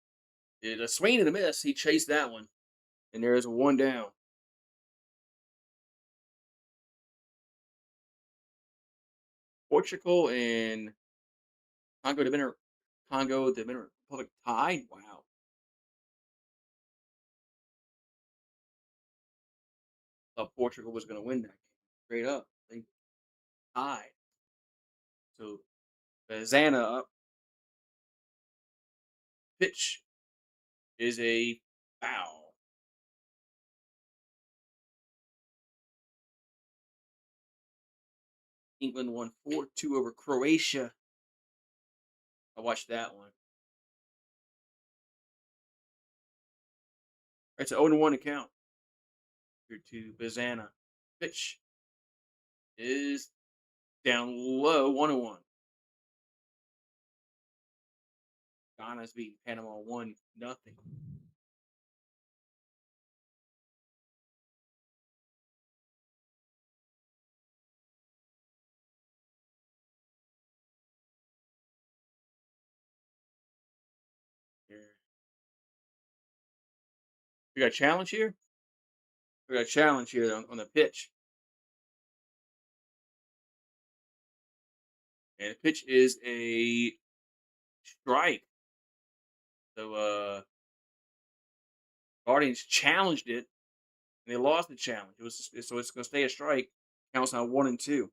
is a swing and a miss. He chased that one. And there is a 1 down. Portugal and Congo Dominican Republic tied. Wow. Thought Portugal was going to win that game. Straight up. They tied. So Bazana up. Pitch is a foul. England won 4-2 over Croatia. I watched that one. It's an 0-1 to count. Here to Bazana. Pitch is down low, 1-1. Ghana's beating Panama 1-0. Here. We got a challenge here. We got a challenge here on the pitch. And the pitch is a strike. So Guardians challenged it, and they lost the challenge. So it's going to stay a strike. Counts now 1-2.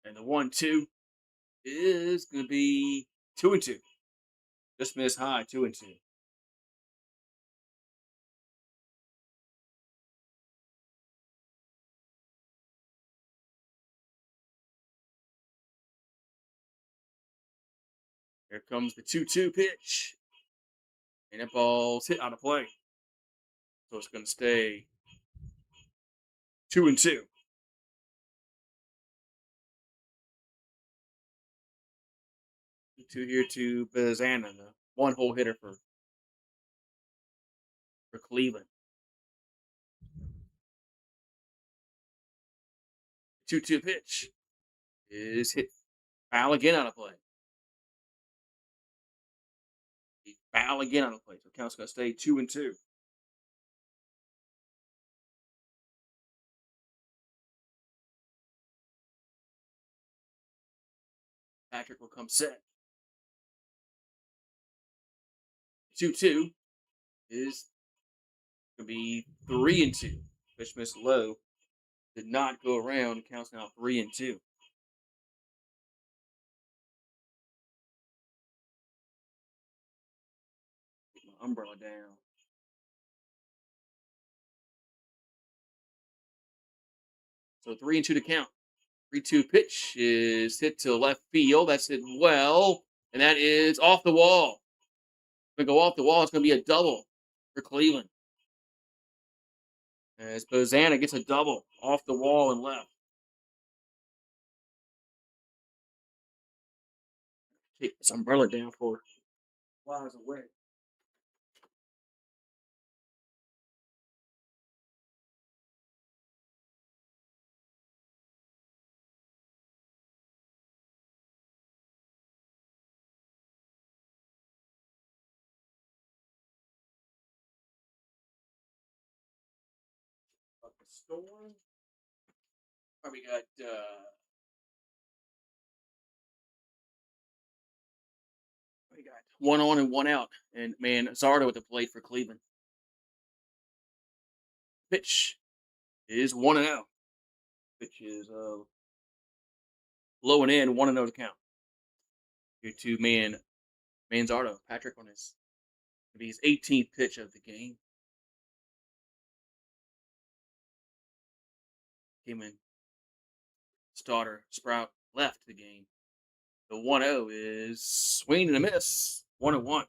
And the 1-2 is going to be 2-2. Just missed high, 2-2. Here comes the 2-2 pitch. And that ball's hit out of play. So it's going to stay 2-2. 2 here to Bazana, the one-hole hitter for Cleveland. 2-2 pitch is hit foul again out of play. Foul again out of play. So count's going to stay 2-2. Patrick will come set. 2-2 is going to be 3-2. Pitch missed low. Did not go around. Counts now 3-2. Get my umbrella down. So 3-2 to count. 3-2 pitch is hit to left field. That's hit well. And that is off the wall. Going to go off the wall. It's going to be a double for Cleveland. As Bazana gets a double off the wall and left. Take this umbrella down for flies away. Storm. We got we got one on and one out, and man, Zardo at the plate for Cleveland. Pitch is 1-0. Pitch is low and in, 1-0 to count. Here to Manzardo, Patrick on his maybe his 18th pitch of the game. Came in. Starter Sprout left the game. The 1-0 is swing and a miss. 1-1.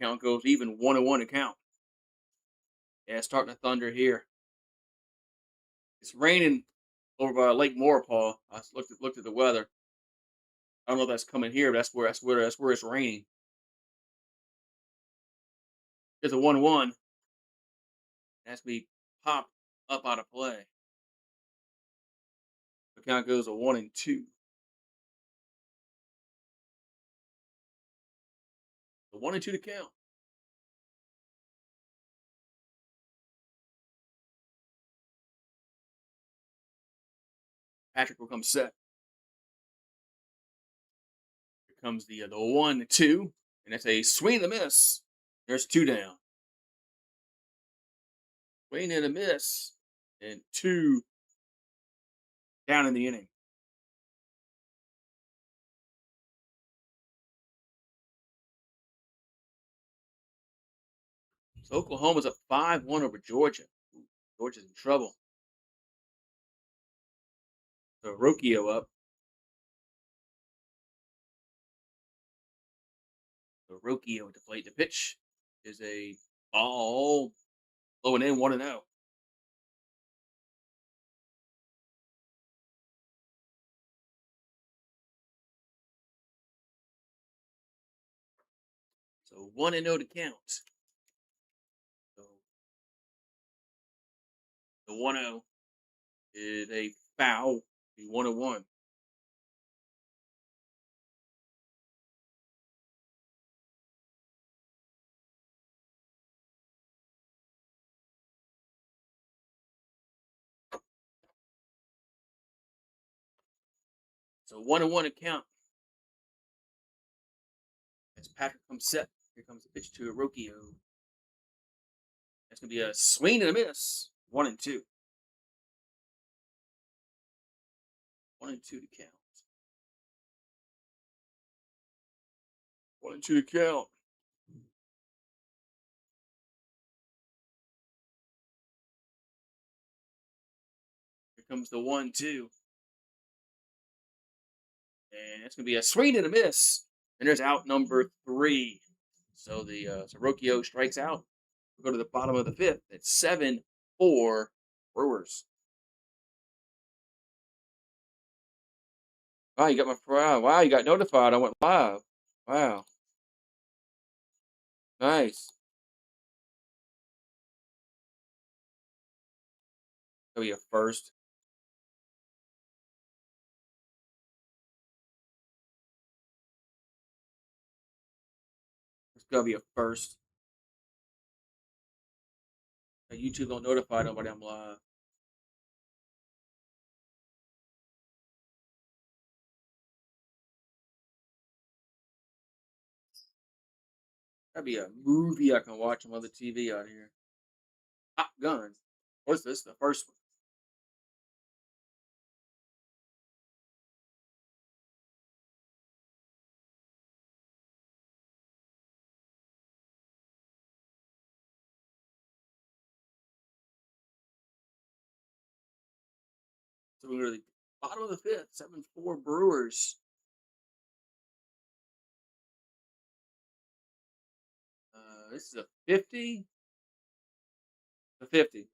Count goes even 1-1 to count. Yeah, starting to thunder here. It's raining over by Lake Maurepas. I looked at the weather. I don't know if that's coming here, but that's where it's raining. It's a 1-1. Has to be popped up out of play. The count goes a 1-2. The 1-2 to count. Patrick will come set. Here comes the 1-2, and that's a swing and a miss. There's 2 down. Swing and a miss, and 2 down in the inning. So Oklahoma's up 5-1 over Georgia. Georgia's in trouble. So Rocchio up. So Rocchio at the plate. The pitch is a ball. Low and in, 1-0. So 1-0 to count. So the 1-0 is a foul. The 1-1. So 1-1 to count. As Patrick comes set, here comes the pitch to Rocchio. That's gonna be a swing and a miss. 1-2. 1-2 to count. 1-2 to count. Here comes the 1-2. And it's going to be a swing and a miss. And there's out number 3. So Rocchio strikes out. We'll go to the bottom of the 5th. It's 7-4 Brewers. Wow, you got wow, you got notified. I went live. Wow. Nice. That'll be a first. It's gonna be a first. YouTube don't notify nobody I'm live. That'd be a movie I can watch on the TV out here. Top Gun. What's this? The first one. So we're going to the bottom of the 5th. 7-4 Brewers. This is a 50. A 50.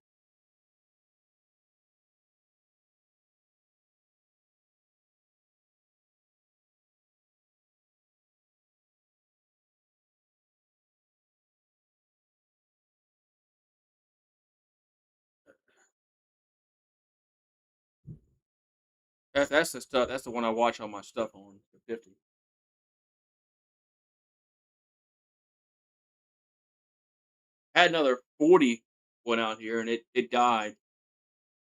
That's the stuff. That's the one I watch all my stuff on. The 50. Had another 40 went out here, and it died.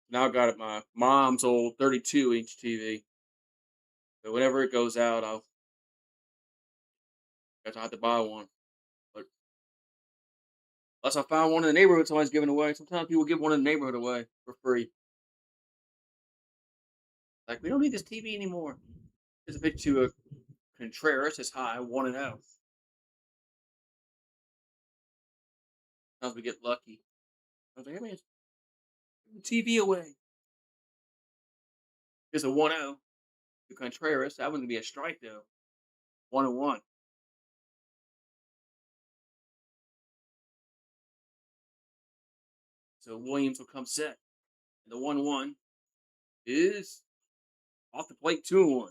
Now I got it my mom's old 32-inch TV. So whenever it goes out, I'll guess I have to buy one. But unless I found one in the neighborhood, somebody's giving away. Sometimes people give one in the neighborhood away for free. Like, we don't need this TV anymore. It's a bit too Contreras is high, 1-0. Sometimes we get lucky. I was like, hey man, give the TV away. It's a 1-0 to Contreras. That wouldn't be a strike though. 1-1. So Williams will come set. And the 1-1 is off the plate, 2-1.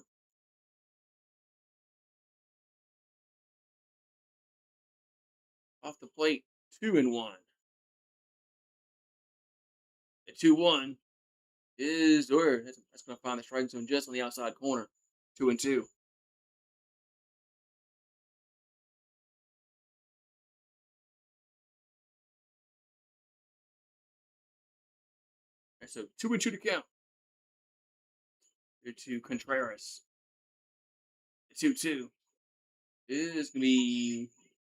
Off the plate, 2-1. The 2-1 is where that's going to find the strike zone just on the outside corner. 2-2. Right, so 2-2 to count. To Contreras. The 2-2 is going to be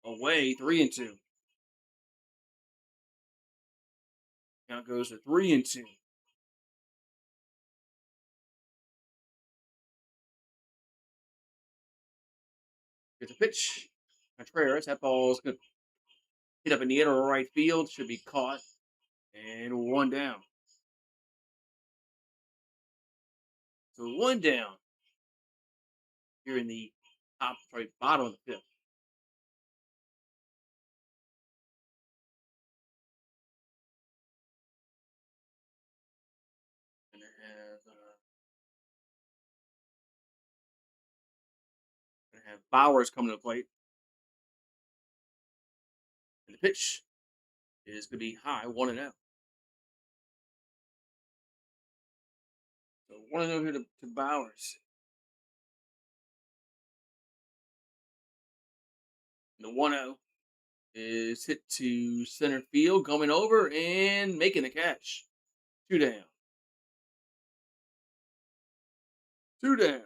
away, 3-2. Count goes to 3-2. Here's a pitch. Contreras. That ball's going to hit up in the inner right field. Should be caught. And 1 down. So 1 down. Here in the bottom of the 5th. And have Bowers coming to the plate. And the pitch is going to be high, 1-0. So 1-0 here to Bowers. And the 1-0 is hit to center field, coming over and making the catch. 2 down. 2 down.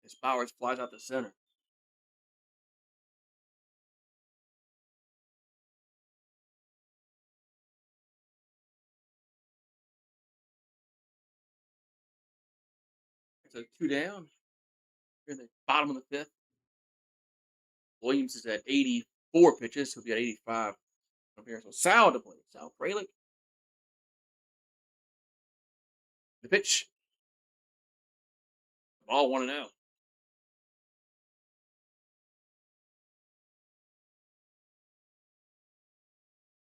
As Bowers flies out the center. So 2 down. Here in the bottom of the 5th. Williams is at 84 pitches. He'll be at 85 from here. So Sal to play. Sal Frelick. The pitch. Ball 1-0.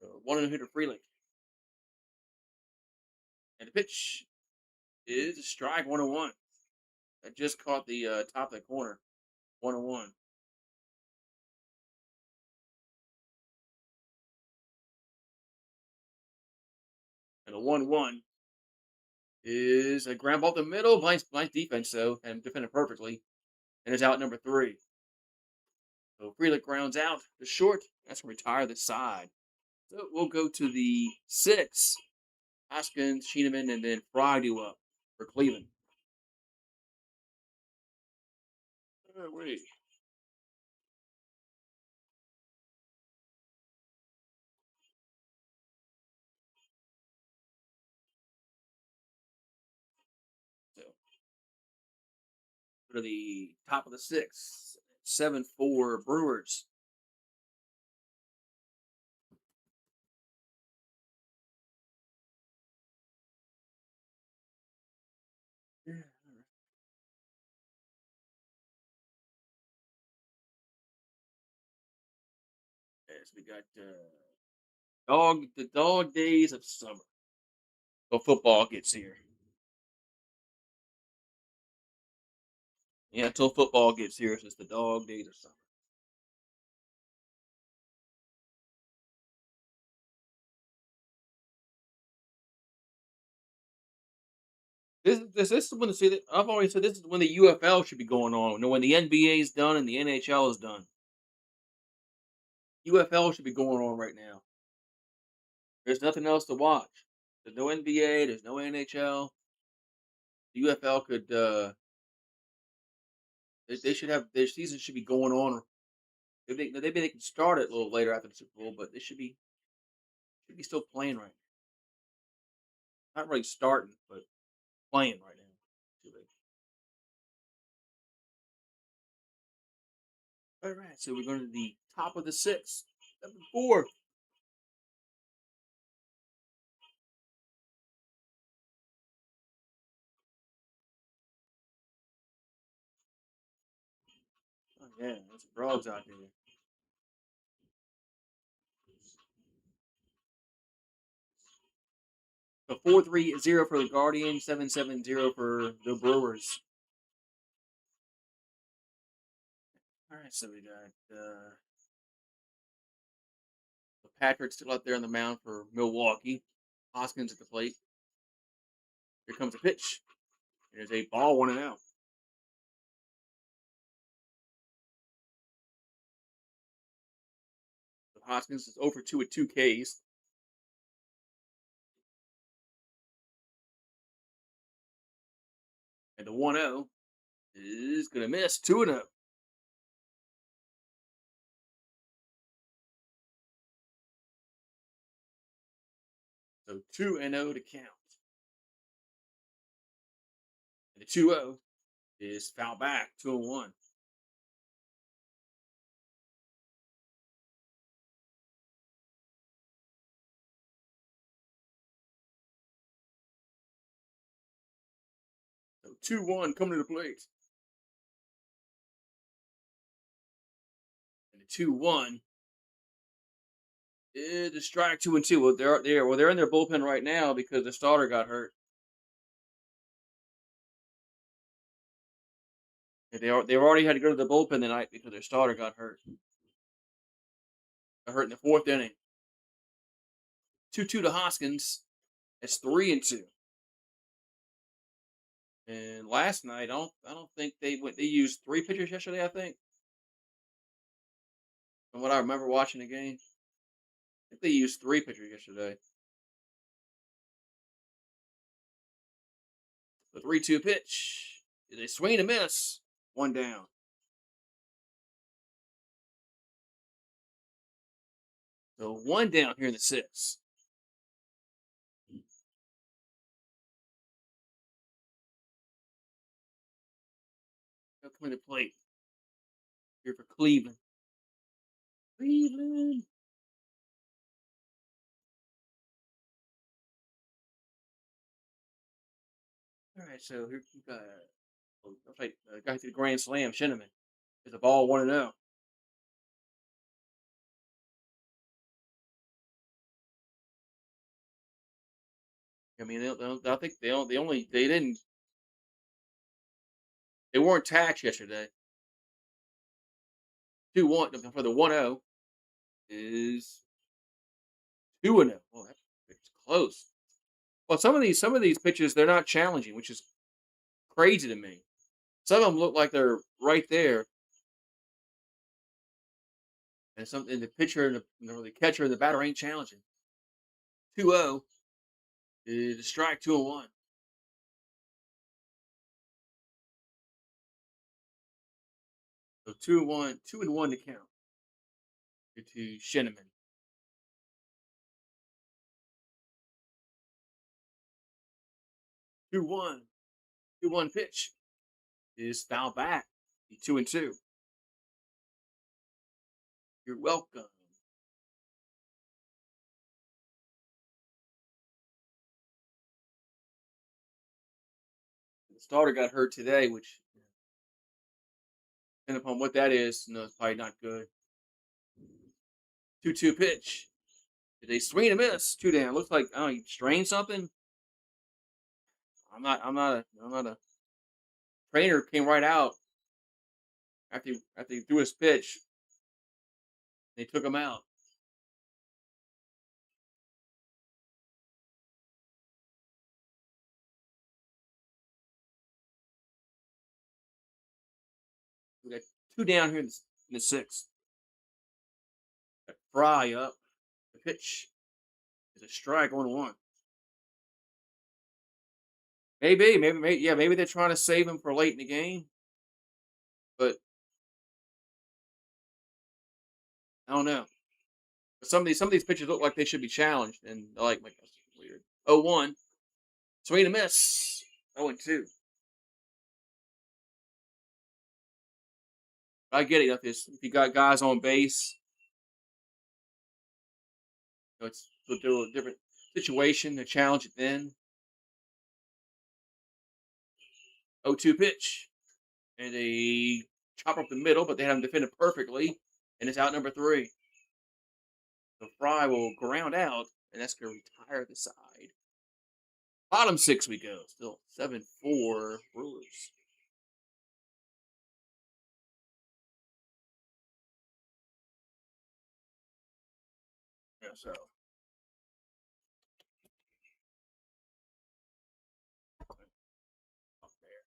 So 1-0 hitter Frelick. And the pitch is a strike, 1-1. That just caught the top of the corner. 1-1. And the 1-1 is a ground ball up the middle. Nice defense, though, and defended perfectly. And it's out number 3. So Frelick grounds out the short. That's going to retire the side. So we'll go to the 6. Hoskins, Schieneman, and then Fry do up for Cleveland. Wait. So go to the top of the 6. 7-4 Brewers. Yes, we got the dog days of summer. Till football gets here. Yeah, until football gets here, it's just the dog days of summer. This is when I've always said this is when the UFL should be going on. When the NBA is done and the NHL is done. UFL should be going on right now. There's nothing else to watch. There's no NBA. There's no NHL. The UFL could. They should have their season should be going on. Maybe they can start it a little later after the Super Bowl, but they should be still playing right now. Not really starting, but playing right now. Too late. All right, so we're going to the top of the sixth, number four. Oh yeah, there's frogs out there. So 4-3-0 for the Guardians, 7-7-0 for the Brewers. All right, so we got the Patrick still out there on the mound for Milwaukee. Hoskins at the plate. Here comes a pitch. There's a ball, 1-0. So Hoskins is 0-2 with 2 Ks. And the 1-0 is going to miss, 2-0. So 2-0 to count. And the 2-0 is foul back, 2-1. So 2-1 coming to the plate. And the 2-1 is a strike, 2-2. Well, they're in their bullpen right now because the starter got hurt. They already had to go to the bullpen tonight because their starter got hurt. Got hurt in the fourth inning. 2-2 to Hoskins. It's 3-2. And last night, I don't think they went. They used 3 pitchers yesterday. I think, from what I remember watching the game, I think they used 3 pitchers yesterday. The 3-2 pitch is a swing and a miss. 1 down. So 1 down here in the 6th. Coming to plate here for Cleveland. Cleveland. All right, so here we got. Looks like the guy through the grand slam, Shinneman. Is a ball 1-0. I mean, I think they weren't taxed yesterday. 2-1 for the 1-0 is 2-0. Oh, that's close. Well, some of these pitches they're not challenging, which is crazy to me. Some of them look like they're right there, and the pitcher and the catcher and the batter ain't challenging. 2-0 is a strike, 2-1. So 2-1, 2-1 to count to Shinneman. 2-1, 2-1 pitch is foul back. 2-2. You're welcome. The starter got hurt today, which, depending upon what that is, it's probably not good. 2-2 pitch. Did they swing and a miss? 2 down. Looks like he strained something. I'm not a trainer. Came right out after he threw his pitch. They took him out. We got 2 down here in the 6th. Got Fry up. The pitch It's a strike, 1-1. Maybe they're trying to save him for late in the game. But I don't know. But some of these pitchers look like they should be challenged, and I like my weird. 0-1. Swing and a miss. 0-2. I get it. If you got guys on base, it's a different situation to challenge it then. 0-2 pitch. And a chopper up the middle, but they have him defended perfectly. And it's out number 3. So Fry will ground out, and that's going to retire the side. Bottom 6 we go. Still 7-4 Brewers. Yeah, so. Up there.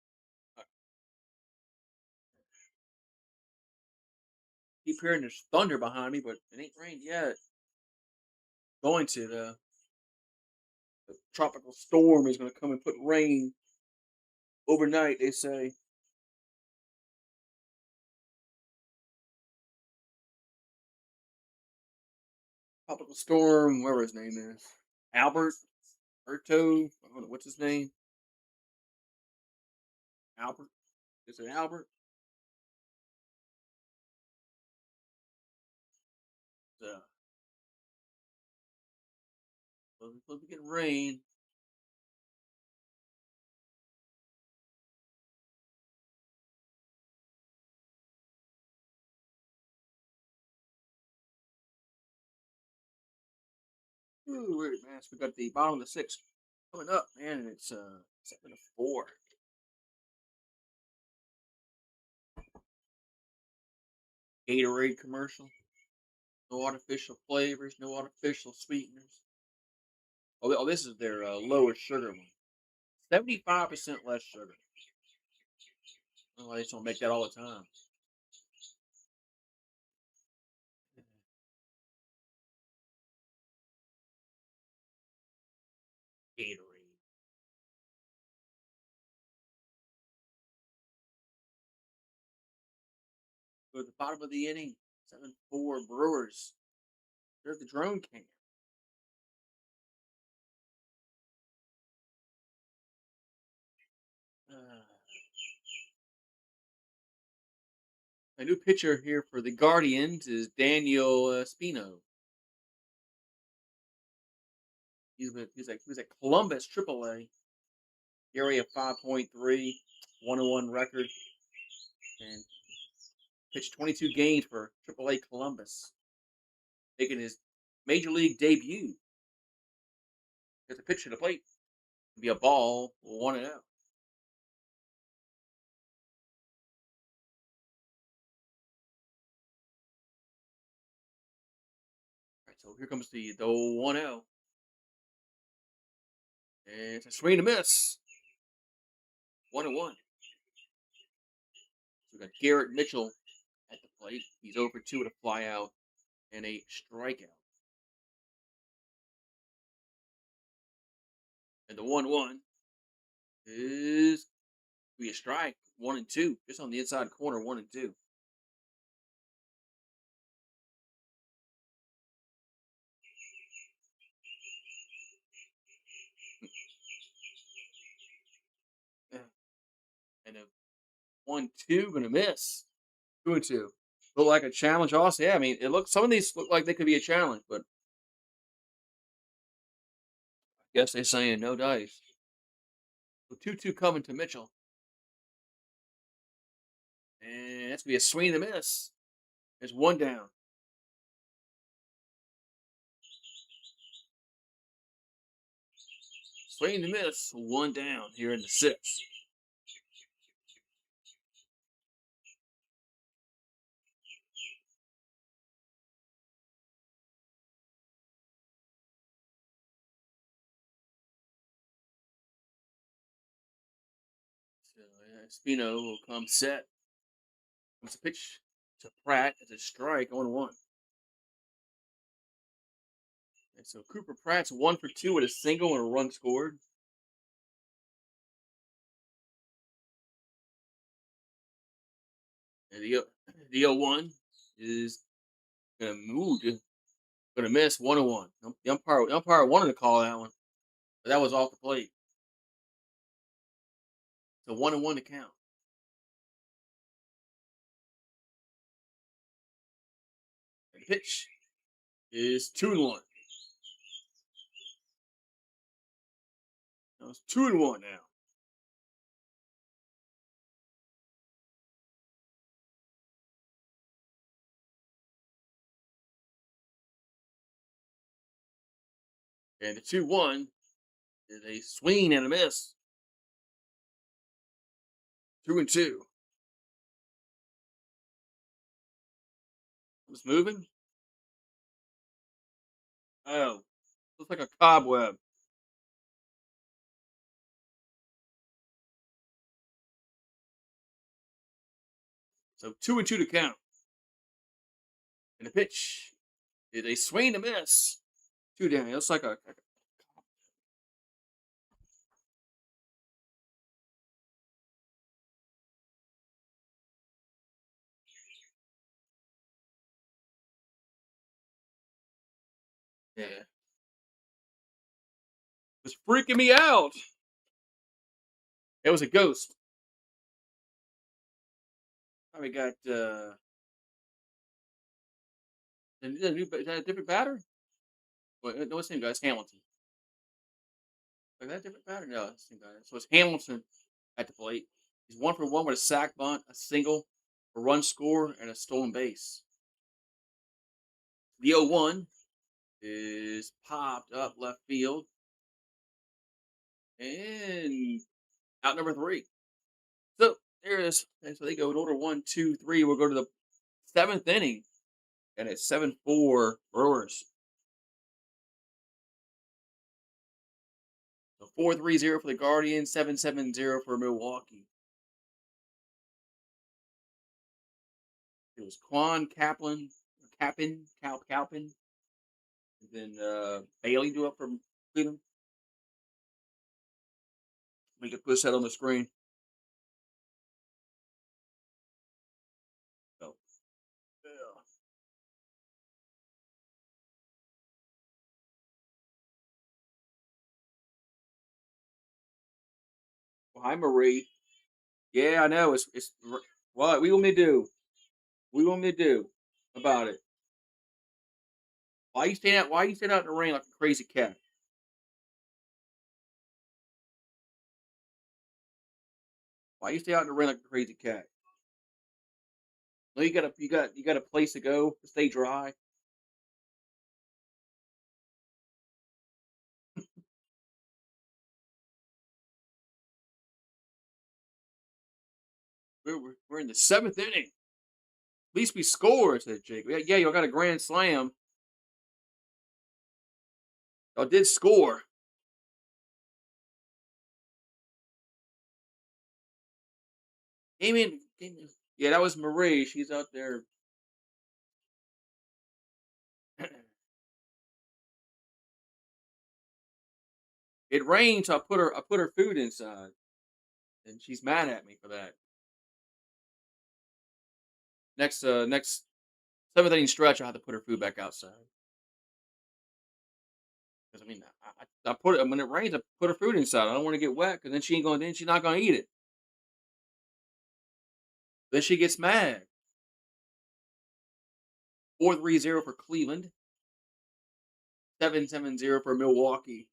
Keep hearing there's thunder behind me, but it ain't rained yet. Going to the tropical storm is going to come and put rain overnight, they say. Tropical storm, whatever his name is. Alberto, I don't know what's his name. Albert. Is it Albert? So, we're supposed to get rain. Ooh, weird, man. So we got the bottom of the 6th coming up, man, and it's 7-4. Gatorade commercial. No artificial flavors, no artificial sweeteners. Oh, this is their lower sugar one. 75% less sugar. Oh, they just don't make that all the time. Gatorade. Go to the bottom of the inning. 7-4 Brewers. There's the drone cam. A new pitcher here for the Guardians is Daniel Spino. He was at Columbus AAA. Area 5.3, 1-1 record, and pitched 22 games for AAA Columbus, making his major league debut. Gets a pitch to the plate, be a ball, 1-0. Right, so here comes the 1-0. And it's a swing and a miss. 1-1. So we got Garrett Mitchell at the plate. He's over 2 with a flyout and a strikeout. And the 1-1 is be a strike. 1-2. Just on the inside corner, 1-2. And a 1-2 gonna miss. 2-2. Look like a challenge also. Yeah, I mean some of these look like they could be a challenge, but I guess they're saying no dice. So 2-2 coming to Mitchell. And that's gonna be a swing and a miss. There's 1 down. Swing and a miss, 1 down here in the 6th. So Spino will come set. It's a pitch to Pratt. It's a strike, 0-1. And so Cooper Pratt's 1 for 2 with a single and a run scored. And the 0-1 is gonna move, gonna miss 1-1. The umpire wanted to call that one, but that was off the plate. So 1-1 to count. And the pitch is 2-1. Now it's 2-1 now. And the 2-1 is a swing and a miss. 2-2. It's moving. Oh, looks like a cobweb. So 2-2 to count. And the pitch is a swing and a miss. 2 down. It looks like a yeah. It's freaking me out. It was a ghost. We got is that a different batter? Well, no, it's the same guy. It's Hamilton. Like that different batter? No, it's the same guy. So it's Hamilton at the plate. He's 1 for 1 with a sac bunt, a single, a run score, and a stolen base. The 0-1 is popped up left field. And out number 3. So there it is. And so they go in order 1, 2, 3. We'll go to the 7th inning. And it's 7-4 Brewers. So 4-3-0 for the Guardians, 7-7-0 for Milwaukee. It was Quan Kaplan, Calpin. And then Bailey do up from Cleveland. We can push that on the screen. So, yeah. Well, hi, Marie. Yeah, I know. It's what we want me to do. We want me to do about it. Why you staying out? Why you staying out in the rain like a crazy cat? Why you stay out in the rain like a crazy cat? No, you got a place to go to stay dry. We're in the 7th inning. At least we scored, said Jake. Yeah, y'all got a grand slam. Y'all did score. Came in. Yeah, that was Marie. She's out there. It rained, so I put her food inside, and she's mad at me for that. Next 7th inning stretch, I have to put her food back outside because I mean I put it when it rains. I put her food inside. I don't want to get wet because then she ain't going. Then she's not going to eat it. Then she gets mad. 4-3-0 for Cleveland. 7-7-0 for Milwaukee.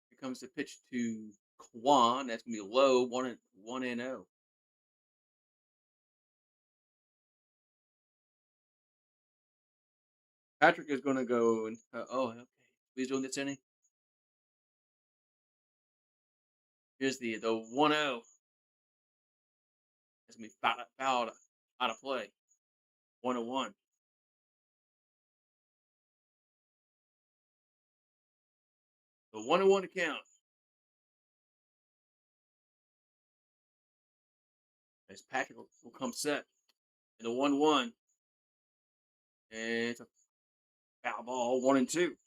Here comes the pitch to Quan. That's gonna be low. 1-0. Patrick is gonna go. Okay. He's doing this inning. Here's the 1-0. That's gonna be fouled out of play. 1-1. The 1-1 to count. As Patrick will come set. And the 1-1 And it's a foul ball, 1-2.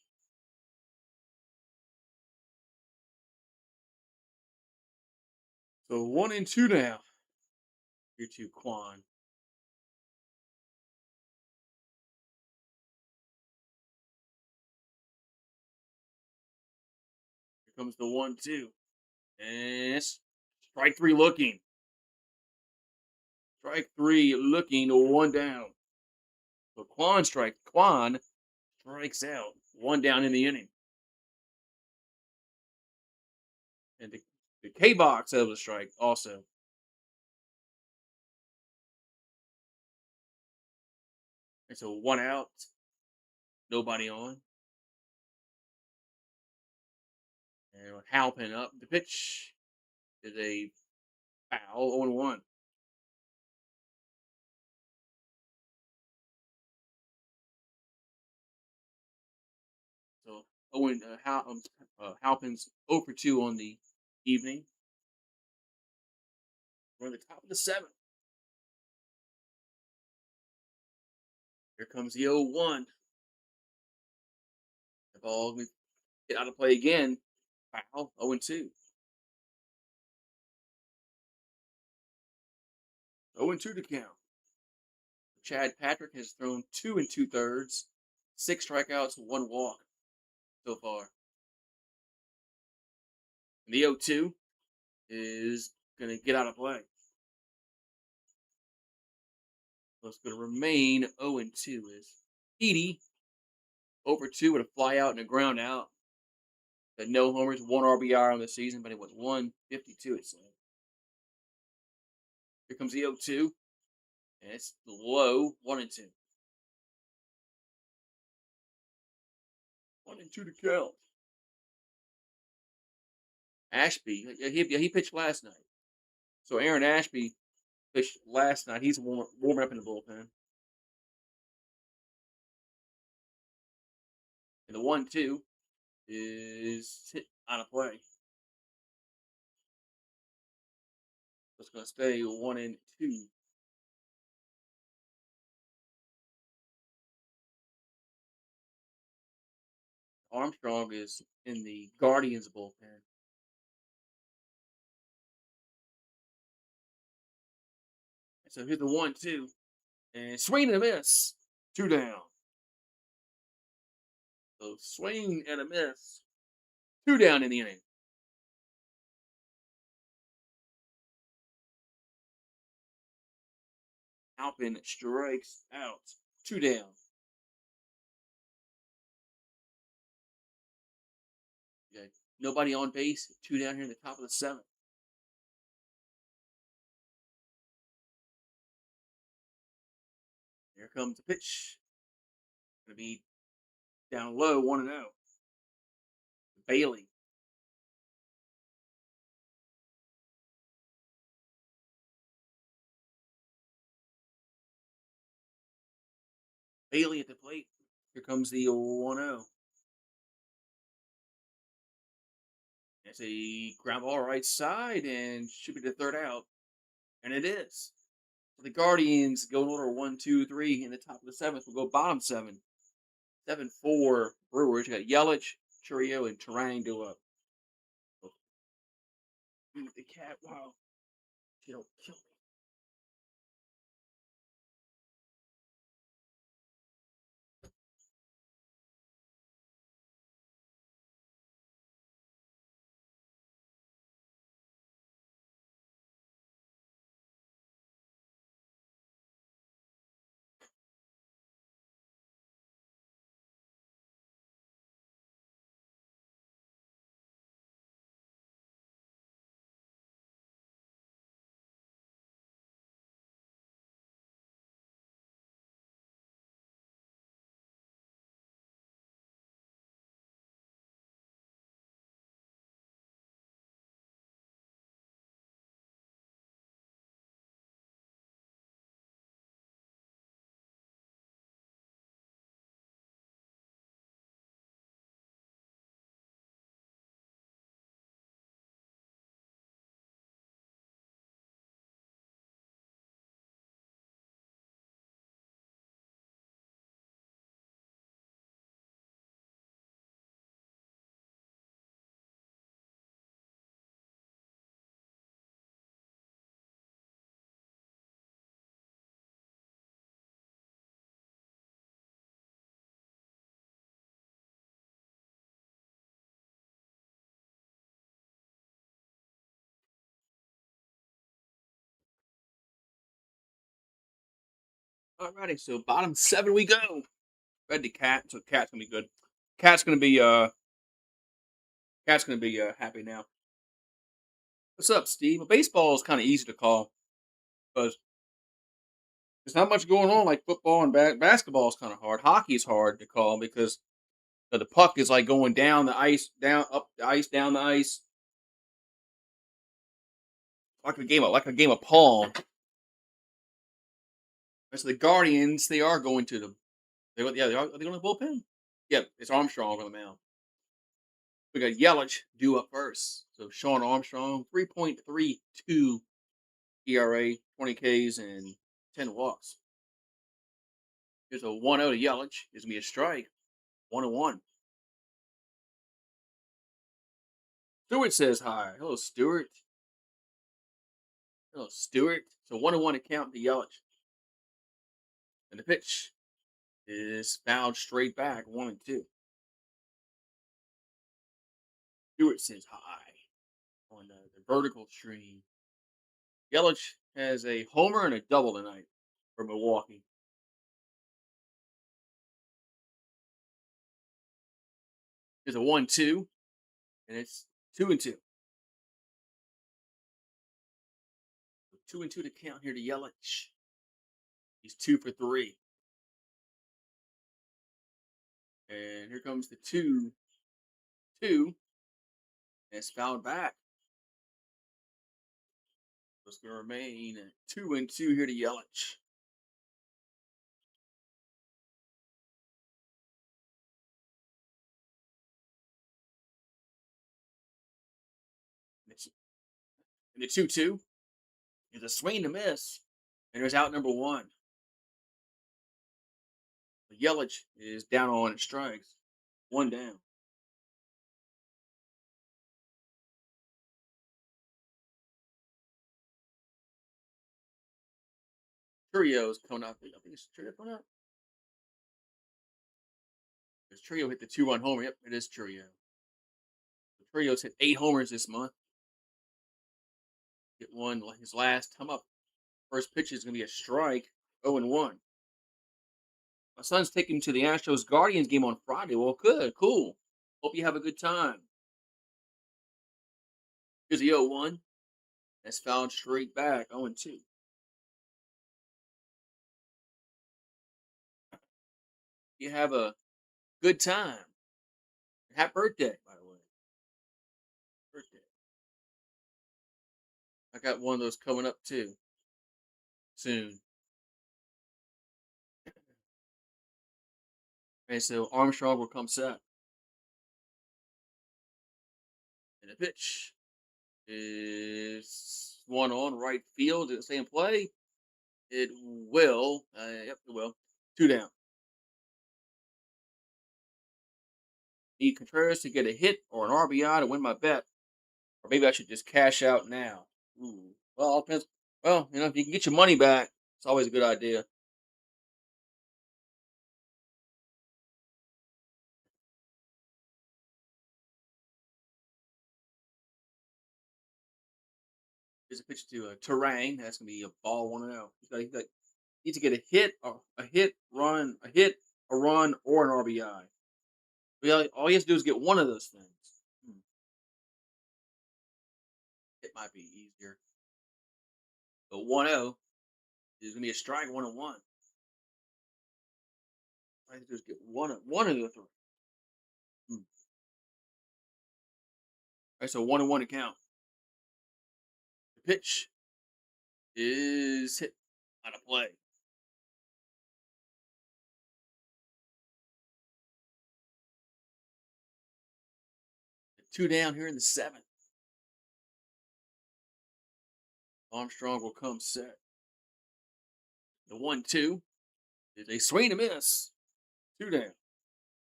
So 1-2 now. Here to Quan. Here comes the 1-2. And strike three looking. Strike three looking, one down. So Quan strikes out, one down in the inning. And the K box of the strike also. And so one out, nobody on. And Halpin up. The pitch is a foul, 0-1. So Halpin's 0 for 2 on the evening. We're on the top of the seventh. Here comes the 0-1. The ball get out of play again. Foul, 0-2. 0-2 to count. Chad Patrick has thrown 2 2/3, 6 strikeouts, 1 walk so far. And the 0-2 is going to get out of play. So it's going to remain 0-2 is Petey 0 for 2 with a fly out and a ground out. That no homers, 1 RBI on the season, but it was 152 it said. Here comes the 0-2. And it's low, 1-2. 1-2 to count. Ashby, he pitched last night. So Aaron Ashby pitched last night. He's warming up in the bullpen. And the 1-2 is hit on a play. It's going to stay 1-2. Armstrong is in the Guardians bullpen. So here's the 1-2. And swing and a miss. 2 down. So swing and a miss. 2 down in the inning. Halpin strikes out. 2 down. Okay. Nobody on base. 2 down here in the top of the seventh. Here comes the pitch. Going to be down low, 1-0. Bailey. Bailey at the plate. Here comes the 1-0. It's a ground ball right side and should be the third out. And it is. So the Guardians go in order 1, 2, 3 in the top of the seventh. We'll go bottom 7. 7-4 Brewers. You got Yelich, Churio, and Terang go up. The cat, wow. She don't kill me. Alrighty, so bottom 7 we go. Read the cat, so cat's gonna be good. Cat's gonna be happy now. What's up, Steve? Well, baseball is kind of easy to call because there's not much going on like football and basketball is kind of hard. Hockey is hard to call because the puck is like going down the ice, down up the ice, down the ice, like a game of pong. As the Guardians, they are going to the are they going to the bullpen? Yep, it's Armstrong on the mound. We got Yelich due up first. So Sean Armstrong, 3.32 ERA, 20 Ks, and 10 walks. Here's a 1-0 to Yelich. Gives me a strike. 1-1. Stewart says hi. Hello, Stewart. Hello, Stewart. So 1-1 to count to Yelich. And the pitch is fouled straight back. 1-2. Stewart says hi on the vertical stream. Yelich has a homer and a double tonight for Milwaukee. There's a 1-2, and it's 2-2. 2-2 to count here to Yelich. He's 2 for 3. And here comes the 2-2. And it's fouled back. So it's going to remain at 2-2 here to Yelich. And the 2-2 is a swing to miss. And there's out number 1. The Yelich is down on strikes. 1 down. Trio's coming out. I think it's Trio coming out. Because Trio hit the 2-run homer. Yep, it is Trio. The Trio's hit 8 homers this month. Get one his last time up. First pitch is going to be a strike. 0-1. My son's taking him to the Astros Guardians game on Friday. Well, good, cool. Hope you have a good time. Here's the 0-1. That's fouled straight back. 0-2. You have a good time. Happy birthday, by the way. Birthday. I got one of those coming up too. Soon. And so Armstrong will come set. And the pitch is one on right field. Did it stay in play? It will. Yep, it will. 2 down. Need Contreras to get a hit or an RBI to win my bet. Or maybe I should just cash out now. Ooh. Well, all depends. Well, if you can get your money back, it's always a good idea. Here's a pitch to Terang. That's gonna be a ball 1-0. He's got needs to get a hit, a run, or an RBI. All he has to do is get one of those things. Hmm. It might be easier. But 1-0 is gonna be a strike. 1-1. I have to just get one of the three. Hmm. All right, so 1-1 to count. The pitch is hit on a play. The 2 down here in the 7th. Armstrong will come set. The 1-2 is a swing and a miss. 2 down.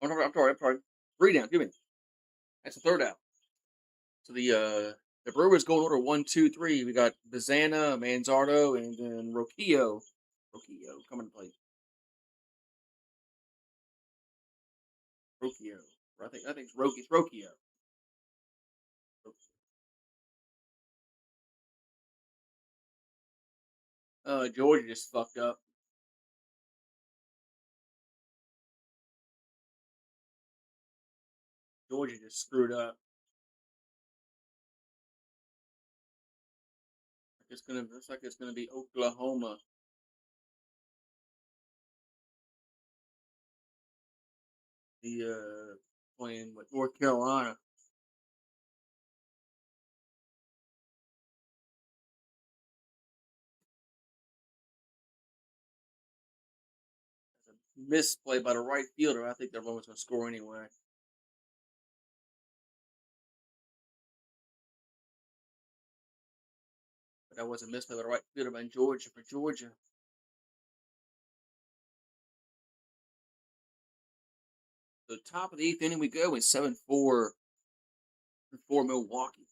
Oh, no, I'm sorry. 3 down. Give me. That's the 3rd out. So the Brewers go in order 1-2-3. We got Bazana, Manzardo, and then Roquillo. Roquillo coming to play. Roquillo. I think it's Roquillo. Georgia just fucked up. Georgia just screwed up. Looks like it's gonna be Oklahoma. The playing with North Carolina. Misplay by the right fielder. I think that one was going to score anyway. But that was a misplay by the right fielder by Georgia for Georgia. The top of the eighth inning we go with 7-4 for Milwaukee.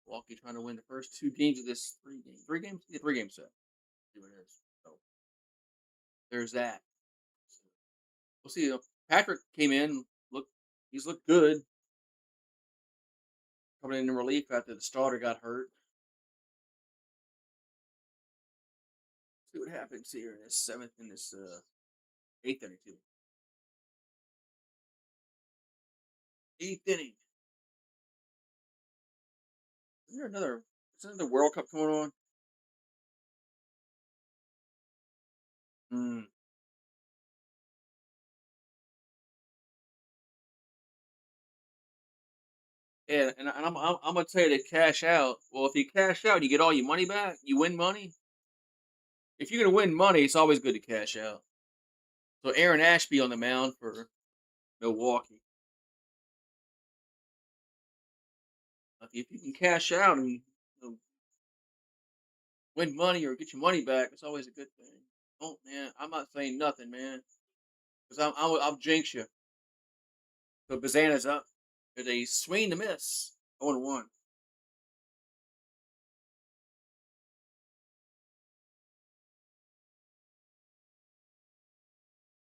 Milwaukee trying to win the first two games of this three game set. See what it is. So there's that. We'll see. Patrick came in. He's looked good. Coming in relief after the starter got hurt. See what happens here in this eighth inning too. Eighth inning. Is there another World Cup going on? Hmm. Yeah, and I'm gonna tell you to cash out. Well, if you cash out, you get all your money back. You win money. If you're gonna win money, it's always good to cash out. So Aaron Ashby on the mound for Milwaukee. If you can cash out and win money or get your money back, it's always a good thing. Oh man, I'm not saying nothing, man, because I'll jinx you. So Bazana's up. There's a swing to miss. 0-1.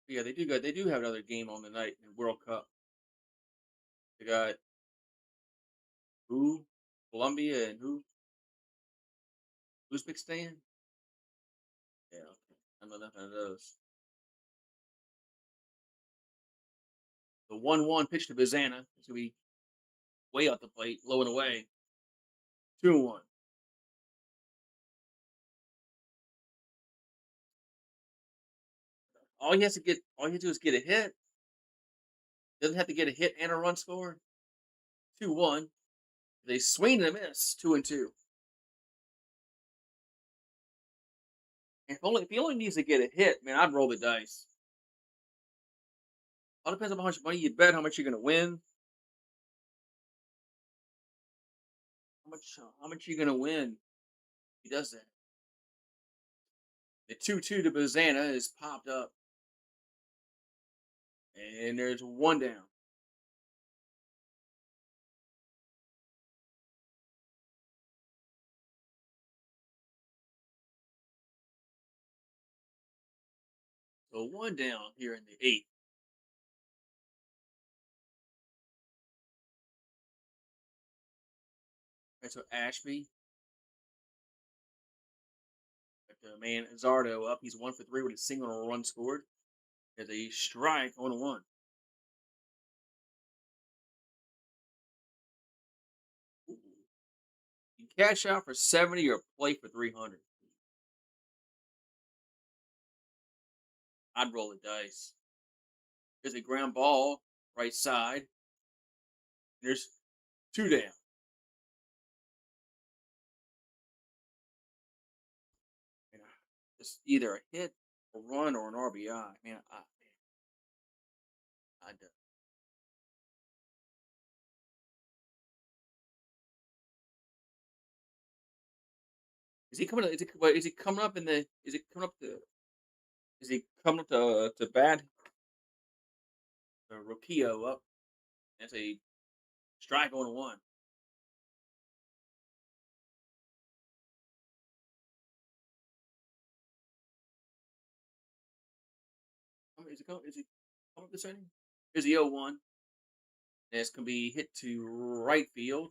Yeah, they do good. They do have another game on the night in World Cup. They got who? Colombia and who? Uzbekistan? Yeah, okay. I know nothing of those. The 1-1 pitch to Bazana. It's going to be way out the plate, low and away. 2-1. All he has to do is get a hit. Doesn't have to get a hit and a run scored. 2-1. They swing and a miss. 2-2. If he only needs to get a hit, man, I'd roll the dice. All depends on how much money you bet, how much you're going to win. How much you're going to win. He does that. The 2-2 to Bazana is popped up. And there's one down. So one down here in the eighth. Right, so Ashby. The man Zardo up. He's 1 for 3 with a single and a run scored. There's a strike on 1. You cash out for 70 or play for 300. I'd roll the dice. There's a ground ball, right side. There's 2 down. And it's either a hit, a run, or an RBI. Man, I do. Is he coming? Is he coming up in the? Is it coming up the? Is he coming up to bat? Rocchio up. That's a strike on 1. Is he coming? Is he coming up this inning? Here's the 0-1. This can be hit to right field,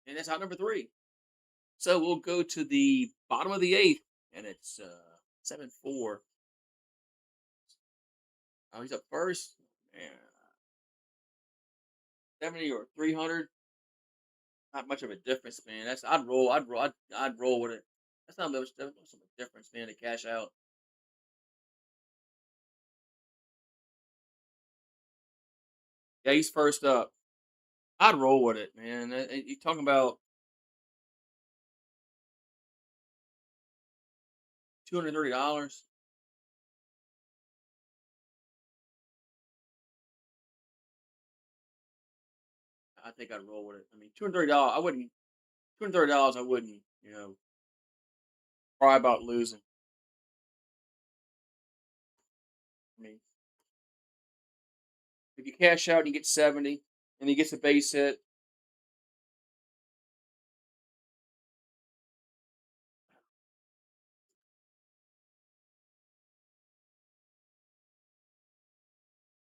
and that's out number 3. So we'll go to the bottom of the eighth, and it's 7-4 Oh, he's up first. Man, 70 or 300. Not much of a difference, man. That's I'd roll. I'd roll with it. That's not much. That's not much of a difference, man. To cash out. Yeah, he's first up. I'd roll with it, man. You talking about $230? I think I'd roll with it. I mean, $230. I wouldn't. $230. I wouldn't. Cry about losing. I mean, if you cash out and you get 70, and he gets a base hit,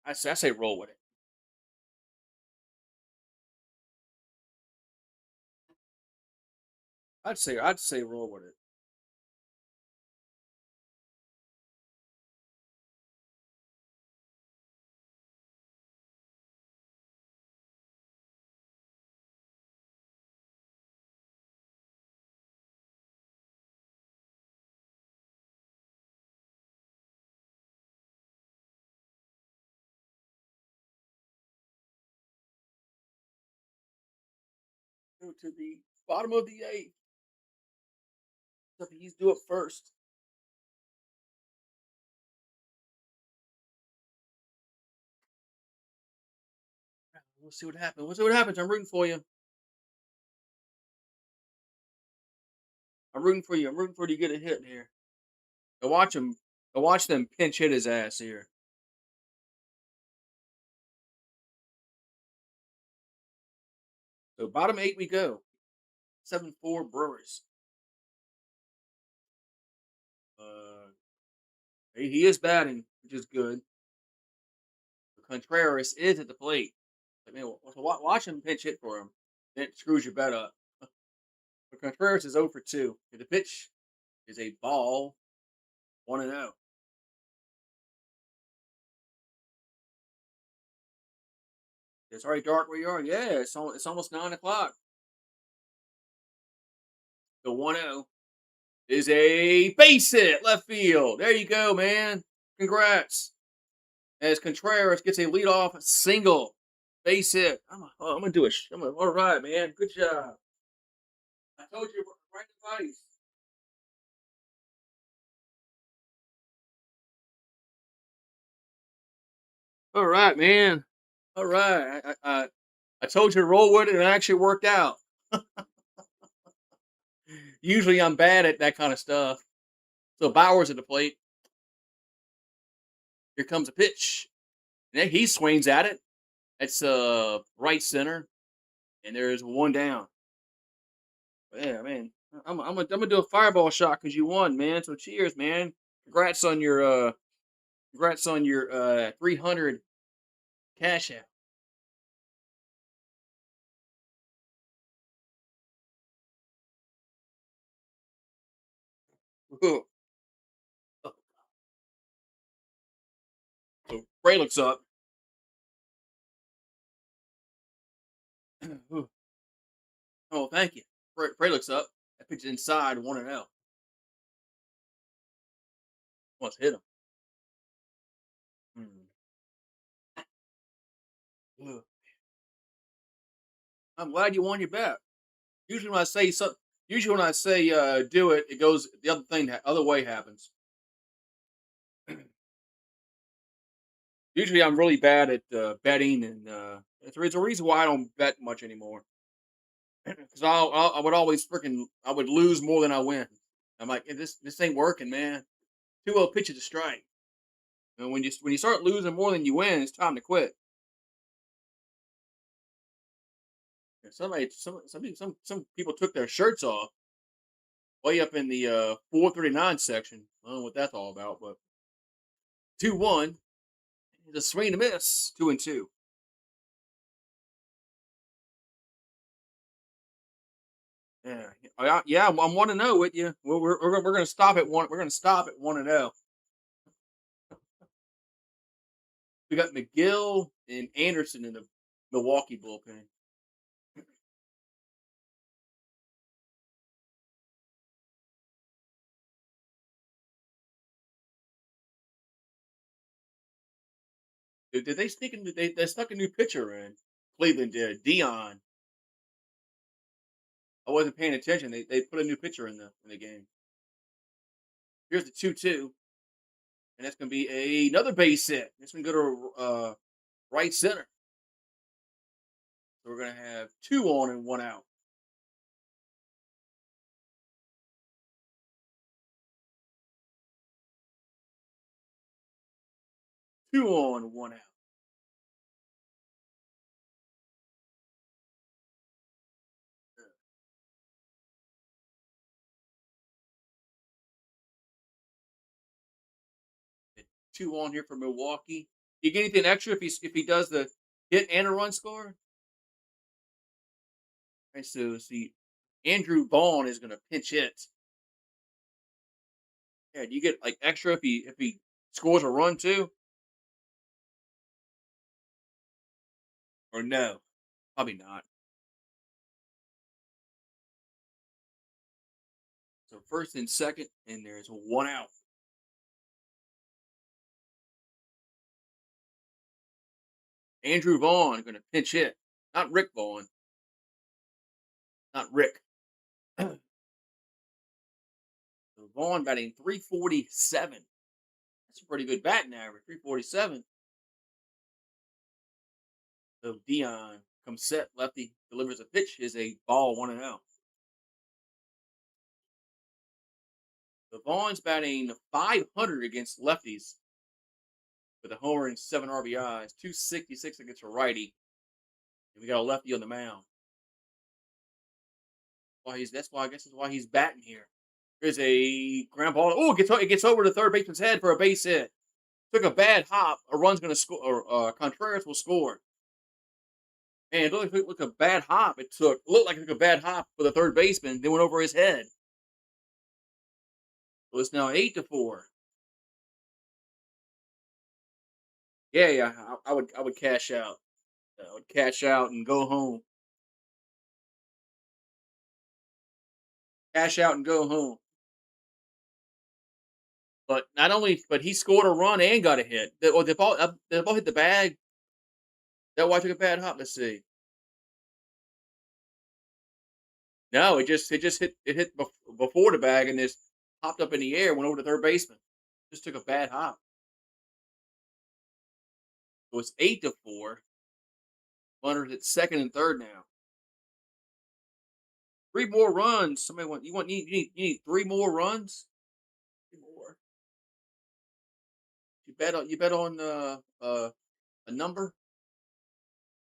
I say roll with it. I'd say roll with it. Go to the bottom of the eighth. He's due it first. We'll see what happens. We'll see what happens. I'm rooting for you. I'm rooting for you. I'm rooting for you to get a hit here. Go watch him. Go watch them pinch hit his ass here. So bottom eight we go. 7-4 Brewers. Uh, he is batting, which is good. Contreras is at the plate. I mean, watch him pinch hit for him. It screws your bet up. But Contreras is 0 for 2. The pitch is a ball, 1-0. It's already dark where you are. Yeah, it's almost 9 o'clock. The 1-0 is a base hit left field. There you go, man. Congrats. As Contreras gets a leadoff single base hit. I'm gonna do it. All right, man. Good job. I told you right advice. All right, man. All right. I told you to roll with it, and it actually worked out. Usually, I'm bad at that kind of stuff. So Bauer's at the plate. Here comes a pitch. And he swings at it. It's right center, and there's one down. Yeah, man. I'm gonna do a fireball shot because you won, man. So cheers, man. Congrats on your 300 cash out. So Ray looks up. Oh, thank you. Ray looks up. I pitch it inside 1-0. Almost hit him. Mm. Ugh. I'm glad you won your bet. Usually when I say something, usually when I say do it, it goes the other thing. Other way happens. Usually I'm really bad at betting, and it's a reason why I don't bet much anymore. Because I would always I would lose more than I win. I'm like, this ain't working, man. 2-0 pitch is a strike. And when you start losing more than you win, it's time to quit. And some people took their shirts off way up in the 439 section. I don't know what that's all about, but 2-1 is a swing and a miss. 2-2. Yeah, yeah. I'm 1-0 with you. We're gonna stop at one. We're gonna stop at 1-0. We got McGill and Anderson in the Milwaukee bullpen. Did they sneak in? They snuck a new pitcher in. Cleveland did. Dion. I wasn't paying attention. They put a new pitcher in the game. Here's the 2-2, and that's going to be another base hit. It's going to go to right center. So we're going to have 2 on and 1 out. Two on, 1 out. And 2 on here for Milwaukee. You get anything extra if he does the hit and a run score? Right, so see, Andrew Vaughn is going to pinch hit. Yeah, do you get like extra if he scores a run too, or no? Probably not. So first and second, and there's 1 out. Andrew Vaughn going to pinch hit, not Rick Vaughn, not Rick. So Vaughn batting 347. That's a pretty good batting average, 347. So Dion comes set, lefty delivers a pitch, is a ball, 1 and out. So Vaughn's batting 500 against lefties with a homer and 7 RBIs, 266 against a righty. And we got a lefty on the mound. That's why I guess that's why he's batting here. There's a ground ball. Oh, it gets over the third baseman's head for a base hit. Took a bad hop. A run's going to score. Or Contreras will score. And it looked a bad hop. Looked like it took a bad hop for the third baseman. Then went over his head. So it's now 8-4. Yeah. I would cash out. I would cash out and go home. Cash out and go home. But he scored a run and got a hit. The ball hit the bag. That why I took a bad hop. Let's see. No, it just hit before the bag and just hopped up in the air, went over to third baseman. Just took a bad hop. So it's 8-4. Runners at second and third now. 3 more runs. Somebody you need 3 more runs. 3 more. You bet on a number.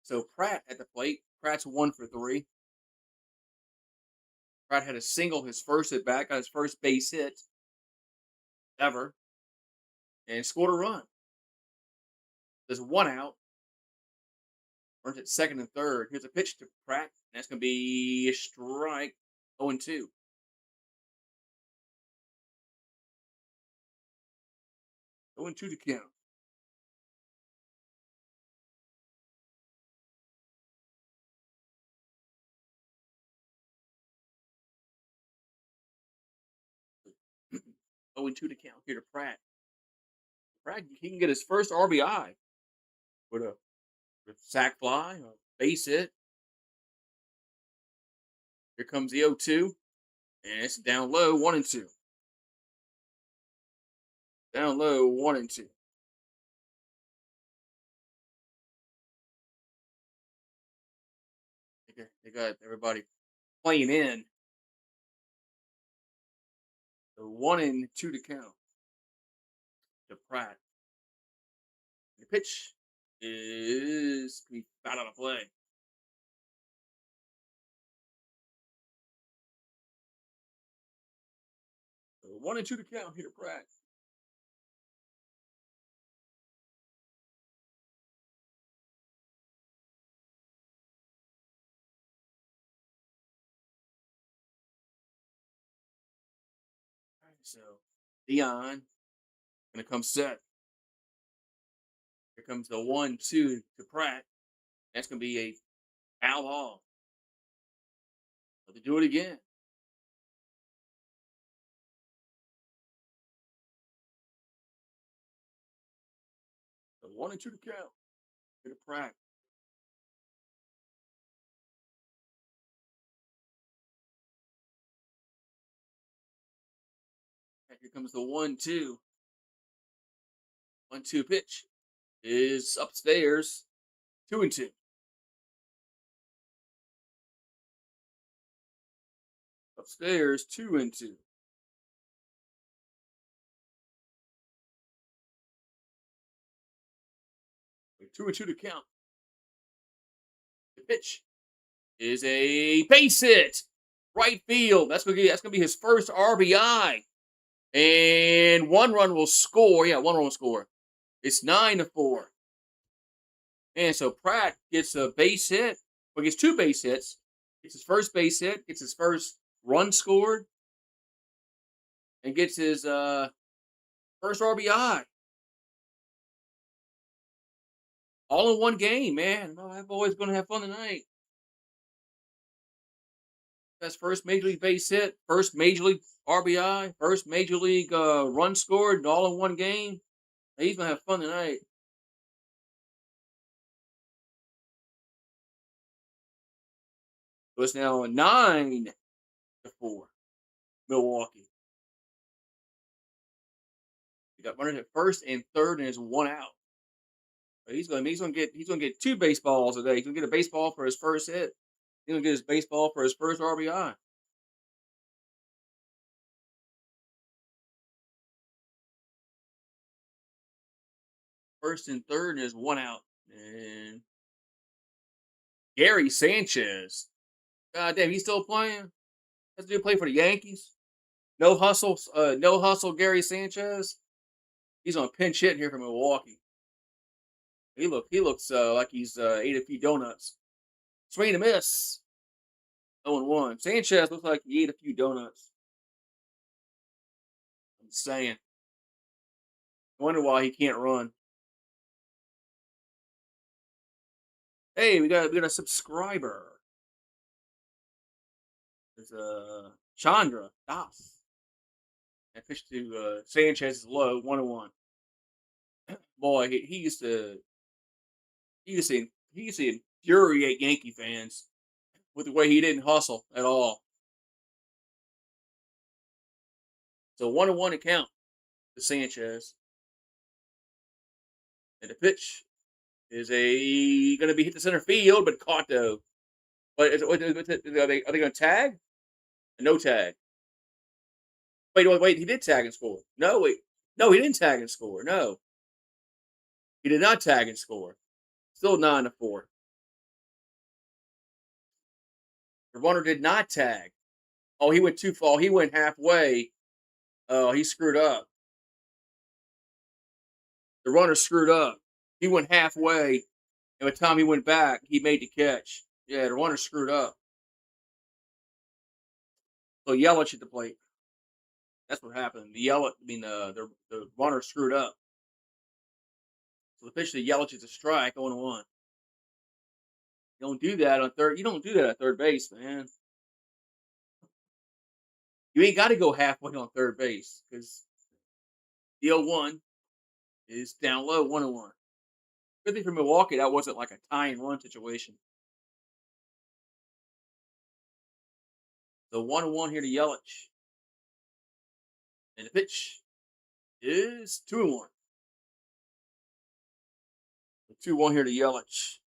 So Pratt at the plate. Pratt's 1 for 3. Pratt had a single his first at bat, got his first base hit ever, and scored a run. There's 1 out. Runs at second and third. Here's a pitch to Pratt. That's going to be a strike. 0-2. 0-2 to count. Oh, and 2 to count here to Pratt. Pratt, he can get his first RBI with a sac fly, a base hit. Here comes the 0-2, and it's down low, 1-2. Down low, 1-2. They got everybody playing in. So 1-2 to count to Pratt. The pitch is out of play. So 1-2 to count here to Pratt. So Dion gonna come set. Here comes the 1-2 to Pratt. That's going to be a foul ball. But they do it again. The 1-2 to count. To Pratt. And here comes the 1-2. 1-2 pitch is upstairs. 2-2. Upstairs, 2-2. With 2-2 to count. The pitch is a base hit. Right field. That's gonna be his first RBI. And one run will score. Yeah, one run will score. It's 9-4. And so Pratt gets a base hit. Well, gets two base hits. Gets his first base hit. Gets his first run scored. And gets his first RBI. All in one game, man. Oh, that boy's going to have fun tonight. That's first Major League base hit, first Major League RBI, first Major League run scored, all in one game. He's going to have fun tonight. So it's now 9-4. Milwaukee. He got runners at first and third, and there's one out. But he's gonna get two baseballs today. He's gonna get a baseball for his first hit. He's gonna get his baseball for his first RBI. First and third, and there's one out. And Gary Sanchez. God damn, he's still playing. That's dude play for the Yankees. No hustle, Gary Sanchez. He's on a pinch hit here for Milwaukee. He looks like he's ate a few donuts. Swing and a miss. 0-1. Sanchez looks like he ate a few donuts. I'm saying. I wonder why he can't run. Hey, we got a subscriber. There's Chandra Das. That pitch to Sanchez is low, 1-1. Boy, he used to infuriate Yankee fans with the way he didn't hustle at all. So 1-1 to count to Sanchez. And the pitch is going to be hit to center field, but caught though. But are they going to tag? No tag. Wait, he did tag and score. No, he didn't tag and score. No. He did not tag and score. Still 9-4. The runner did not tag. Oh, he went too far. He went halfway. Oh, he screwed up. The runner screwed up. He went halfway, and by the time he went back, he made the catch. Yeah, the runner screwed up. So Yelich at the plate. That's what happened. The runner screwed up. So the pitch to Yelich is a strike, 0-1. You don't do that on third. You don't do that at third base, man. You ain't got to go halfway on third base because the 0-1 is down low, 1-1. Good thing for Milwaukee, that wasn't like a tie and run situation. So 1-1 here to Yelich. And the pitch is 2-1. 2-1 here to Yelich.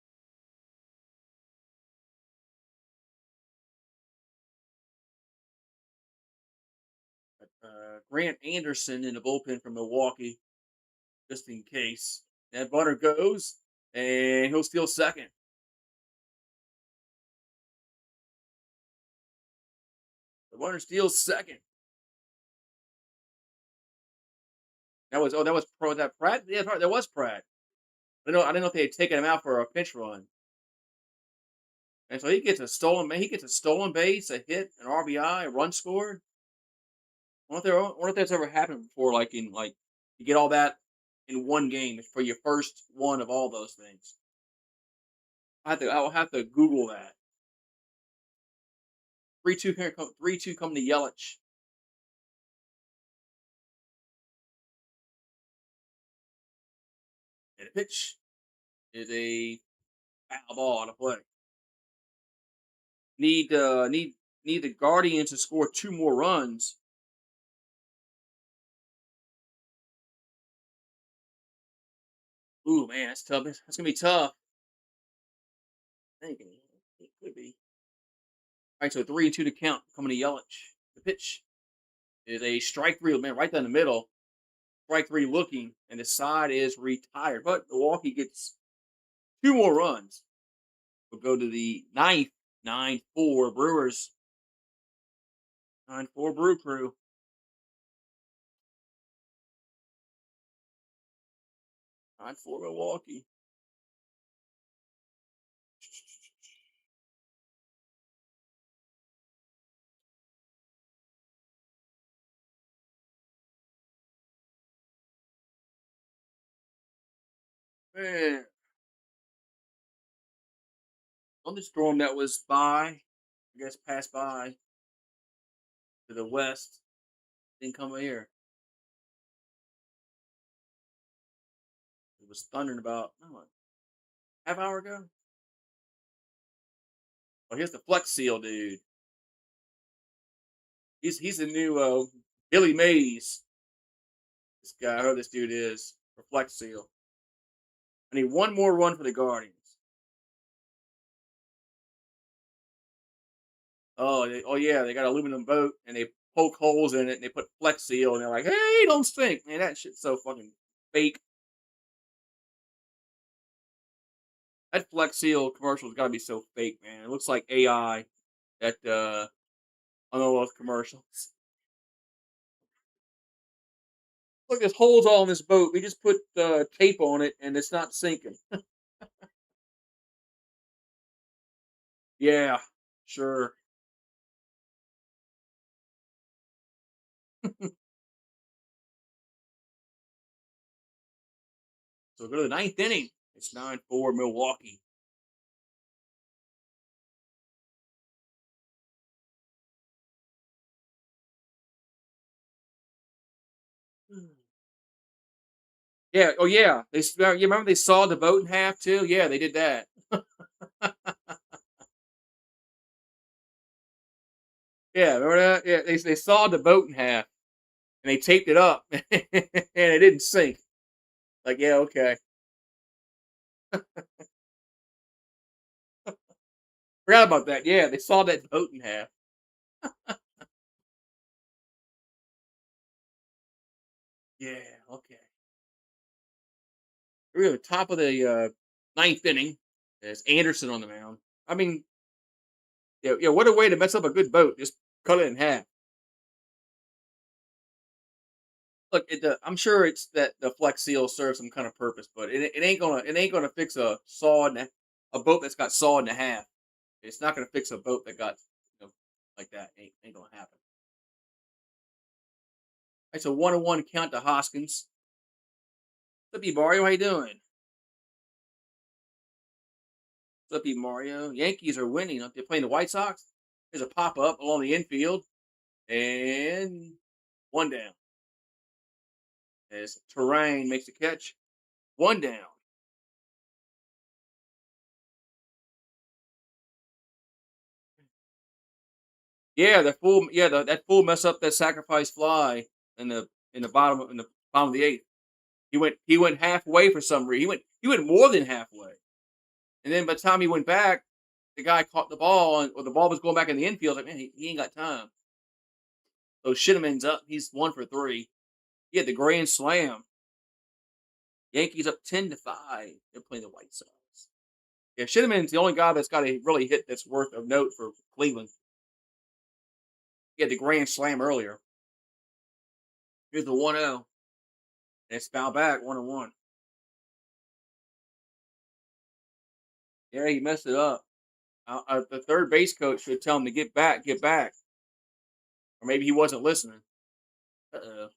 Grant Anderson in the bullpen from Milwaukee, just in case. That runner goes, and he'll steal second. The runner steals second. That was Pratt? Yeah, that was Pratt. I didn't know if they had taken him out for a pinch run. And so he gets a stolen base, a hit, an RBI, a run scored. I wonder if that's ever happened before, you get all that in one game for your first one of all those things. I'll have to Google that. 3-2 3-2 coming to Yelich. And the pitch is a foul ball to play. Need the Guardians to score 2 more runs. Ooh, man, that's tough. That's gonna be tough. I think it could be. All right, so 3-2 to count coming to Yelich. The pitch is a strike 3, man, right down the middle. Strike 3 looking, and the side is retired. But Milwaukee gets 2 more runs. We'll go to the ninth, 9-4 Brewers. 9-4 Brew Crew. 9-4 Milwaukee. Man, on the storm that was I guess passed by to the west, didn't come here. It was thundering about half hour ago. Oh, here's the Flex Seal dude. He's the new Billy Mays. This guy, I heard this dude is for Flex Seal. I need 1 more run for the Guardians. Oh yeah, they got an aluminum boat and they poke holes in it and they put Flex Seal and they're like, hey, don't stink. Man, that shit's so fucking fake. That Flex Seal commercial's gotta be so fake, man. It looks like AI at on all those commercials. Look, there's holes all in this boat. We just put tape on it and it's not sinking. Yeah, sure. So go to the ninth inning. It's 9-4 Milwaukee. Yeah. Oh, yeah. You remember they sawed the boat in half too? Yeah, they did that. Yeah, remember that? Yeah, they sawed the boat in half and they taped it up and it didn't sink. Like, yeah, okay. Forgot about that. Yeah, they sawed that boat in half. Yeah, okay. We're at the top of the ninth inning. There's Anderson on the mound. I mean, yeah, what a way to mess up a good boat. Just cut it in half. Look, I'm sure it's that the Flex Seal serves some kind of purpose, but it ain't gonna fix a boat that's got sawed in half. It's not gonna fix a boat that got like that. Ain't gonna happen. It's a 1-1 count to Hoskins. What's up, Mario? How you doing? What's up, Mario? Yankees are winning. They're playing the White Sox. There's a pop up along the infield, and 1 down. As Terrain makes the catch, 1 down. Yeah, that fool messed up that sacrifice fly in the bottom of the eighth. He went halfway for some reason. He went more than halfway. And then by the time he went back, the guy caught the ball or the ball was going back in the infield. Like, man, he ain't got time. So Shinneman's up. He's 1 for 3. He had the grand slam. Yankees up 10-5. They're playing the White Sox. Yeah, Shinneman's the only guy that's got a really hit that's worth of note for Cleveland. He had the grand slam earlier. Here's the 1-0. And it's foul back 1-1. Yeah, he messed it up. The third base coach should tell him to get back. Or maybe he wasn't listening. Uh-oh.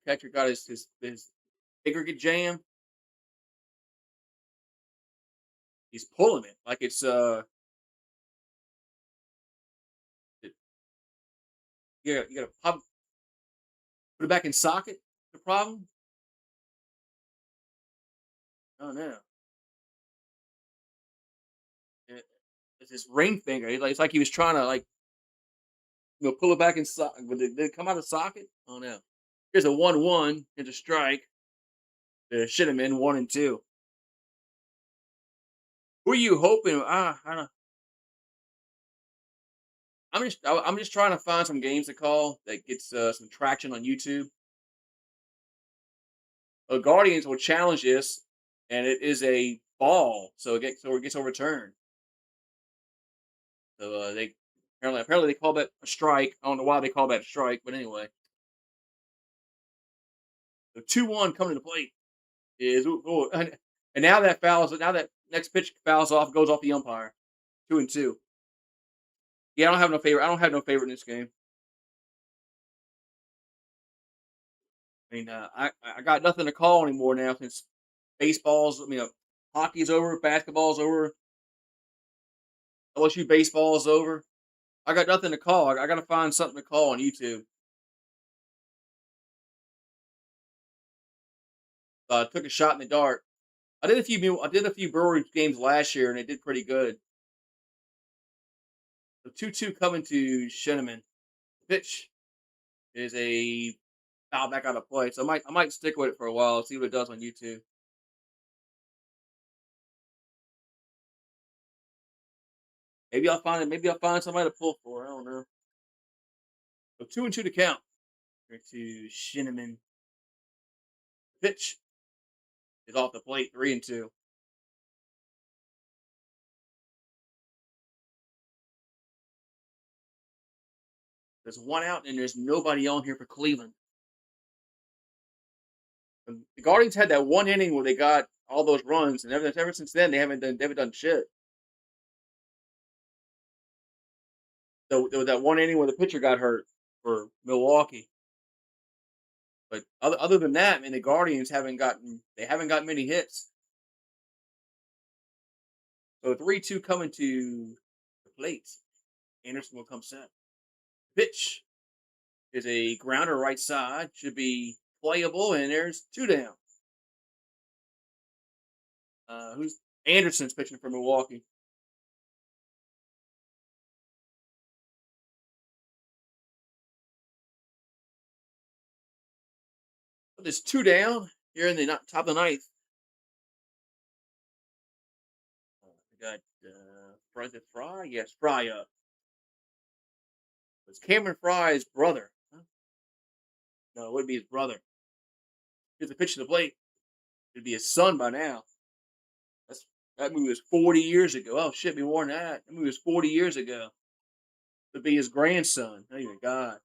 The catcher got his Finger get jammed. He's pulling it like it's you gotta put it back in socket. The problem? Oh no. It, it's his ring finger. It's like he was trying to pull it back in socket. Did it come out of socket? Oh no. Here's a 1-1. Here's a strike. Should have been 1-2. Who are you hoping? I don't. I'm just trying to find some games to call that gets some traction on YouTube. Guardians will challenge this, and it is a ball, so it gets overturned. So they apparently they call that a strike. I don't know why they call that a strike, but anyway. The 2-1 coming to the plate is and now that next pitch fouls off, goes off the umpire. 2-2. Yeah, I don't have no favorite. I don't have no favorite in this game. I mean, I got nothing to call anymore now since baseball's. I mean, hockey's over, basketball's over, LSU baseball's over. I got nothing to call. I got to find something to call on YouTube. Took a shot in the dark. I did a few Brewers games last year, and they did pretty good. The 2-2 coming to Shinneman. Pitch is a foul back out of play, so I might stick with it for a while, see what it does on YouTube. Maybe I'll find it. Maybe I'll find somebody to pull for. I don't know. So 2-2 to count. Here to Shinneman. Pitch is off the plate. 3-2. There's one out, and there's nobody on here for Cleveland. The Guardians had that one inning where they got all those runs, and ever since then they haven't done shit. So there was that one inning where the pitcher got hurt for Milwaukee. But other than that, I mean, the Guardians haven't gotten many hits. So 3-2 coming to the plate. Anderson will come set. Pitch is a grounder right side. Should be playable, and there's 2 down. Who's Anderson's pitching for Milwaukee? There's 2 down here in the top of the ninth. We got Fry. Yes, Fry up. It's Cameron Fry's brother. Huh? No, it would be his brother. Here's the pitch to the plate. It'd be his son by now. That movie was 40 years ago. Oh shit, be more than that. That movie was 40 years ago. It'd be his grandson. Oh my god.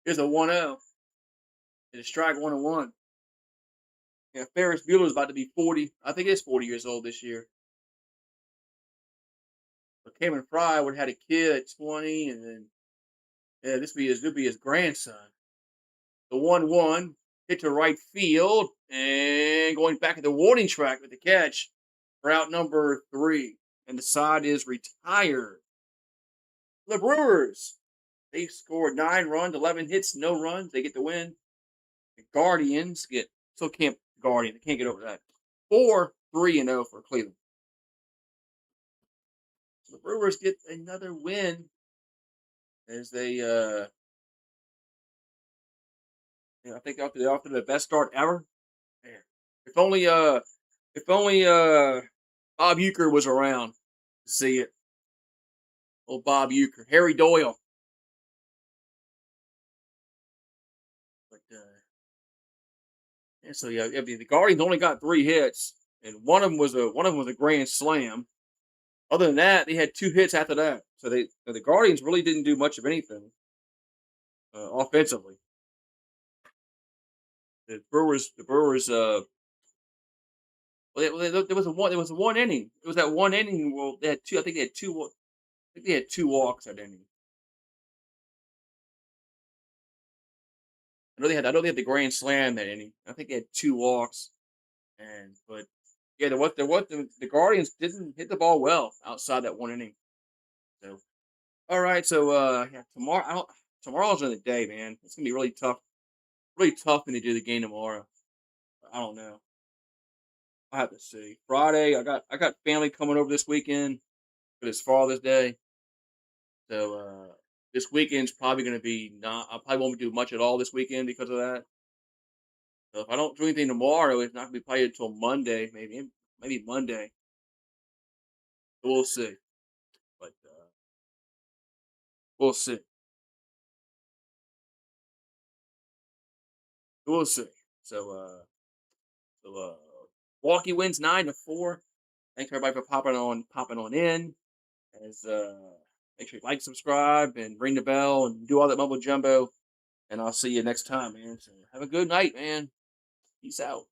Here's a 1-0. It's a strike 1-1. Yeah, Ferris Bueller's about to be 40. I think it's 40 years old this year. But Cameron Fry would have had a kid at 20, and then this would be his grandson. The 1-1 hit to right field, and going back at the warning track with the catch for out number 3, and the side is retired. The Brewers, they scored 9 runs, 11 hits, no runs. They get the win. The Guardians can't get over that. 4-3-0 for Cleveland. So the Brewers get another win as they I think they're off to the best start ever. Man, if only Bob Uecker was around to see it. Oh, Bob Uecker, Harry Doyle. But so the Guardians only got 3 hits, and one of them was a grand slam. Other than that, they had 2 hits after that. So the Guardians really didn't do much of anything offensively. The Brewers. Well, there was a 1 inning. It was that 1 inning. Well, they had 2. I think they had 2. I think they had 2 walks that inning. I know they had the grand slam that inning. I think they had 2 walks, but yeah, the Guardians didn't hit the ball well outside that one inning. So all right, so yeah, tomorrow's another day, man. It's gonna be really tough when they do the game tomorrow. I don't know. I have to see. Friday, I got family coming over this weekend for this Father's Day. So this weekend's probably gonna be not. I probably won't do much at all this weekend because of that. So if I don't do anything tomorrow, it's not gonna be probably until Monday, maybe Monday. We'll see, but we'll see. We'll see. So Milwaukee wins 9-4. Thanks everybody for popping on in. As make sure you like, subscribe, and ring the bell, and do all that mumbo jumbo. And I'll see you next time, man. So have a good night, man. Peace out.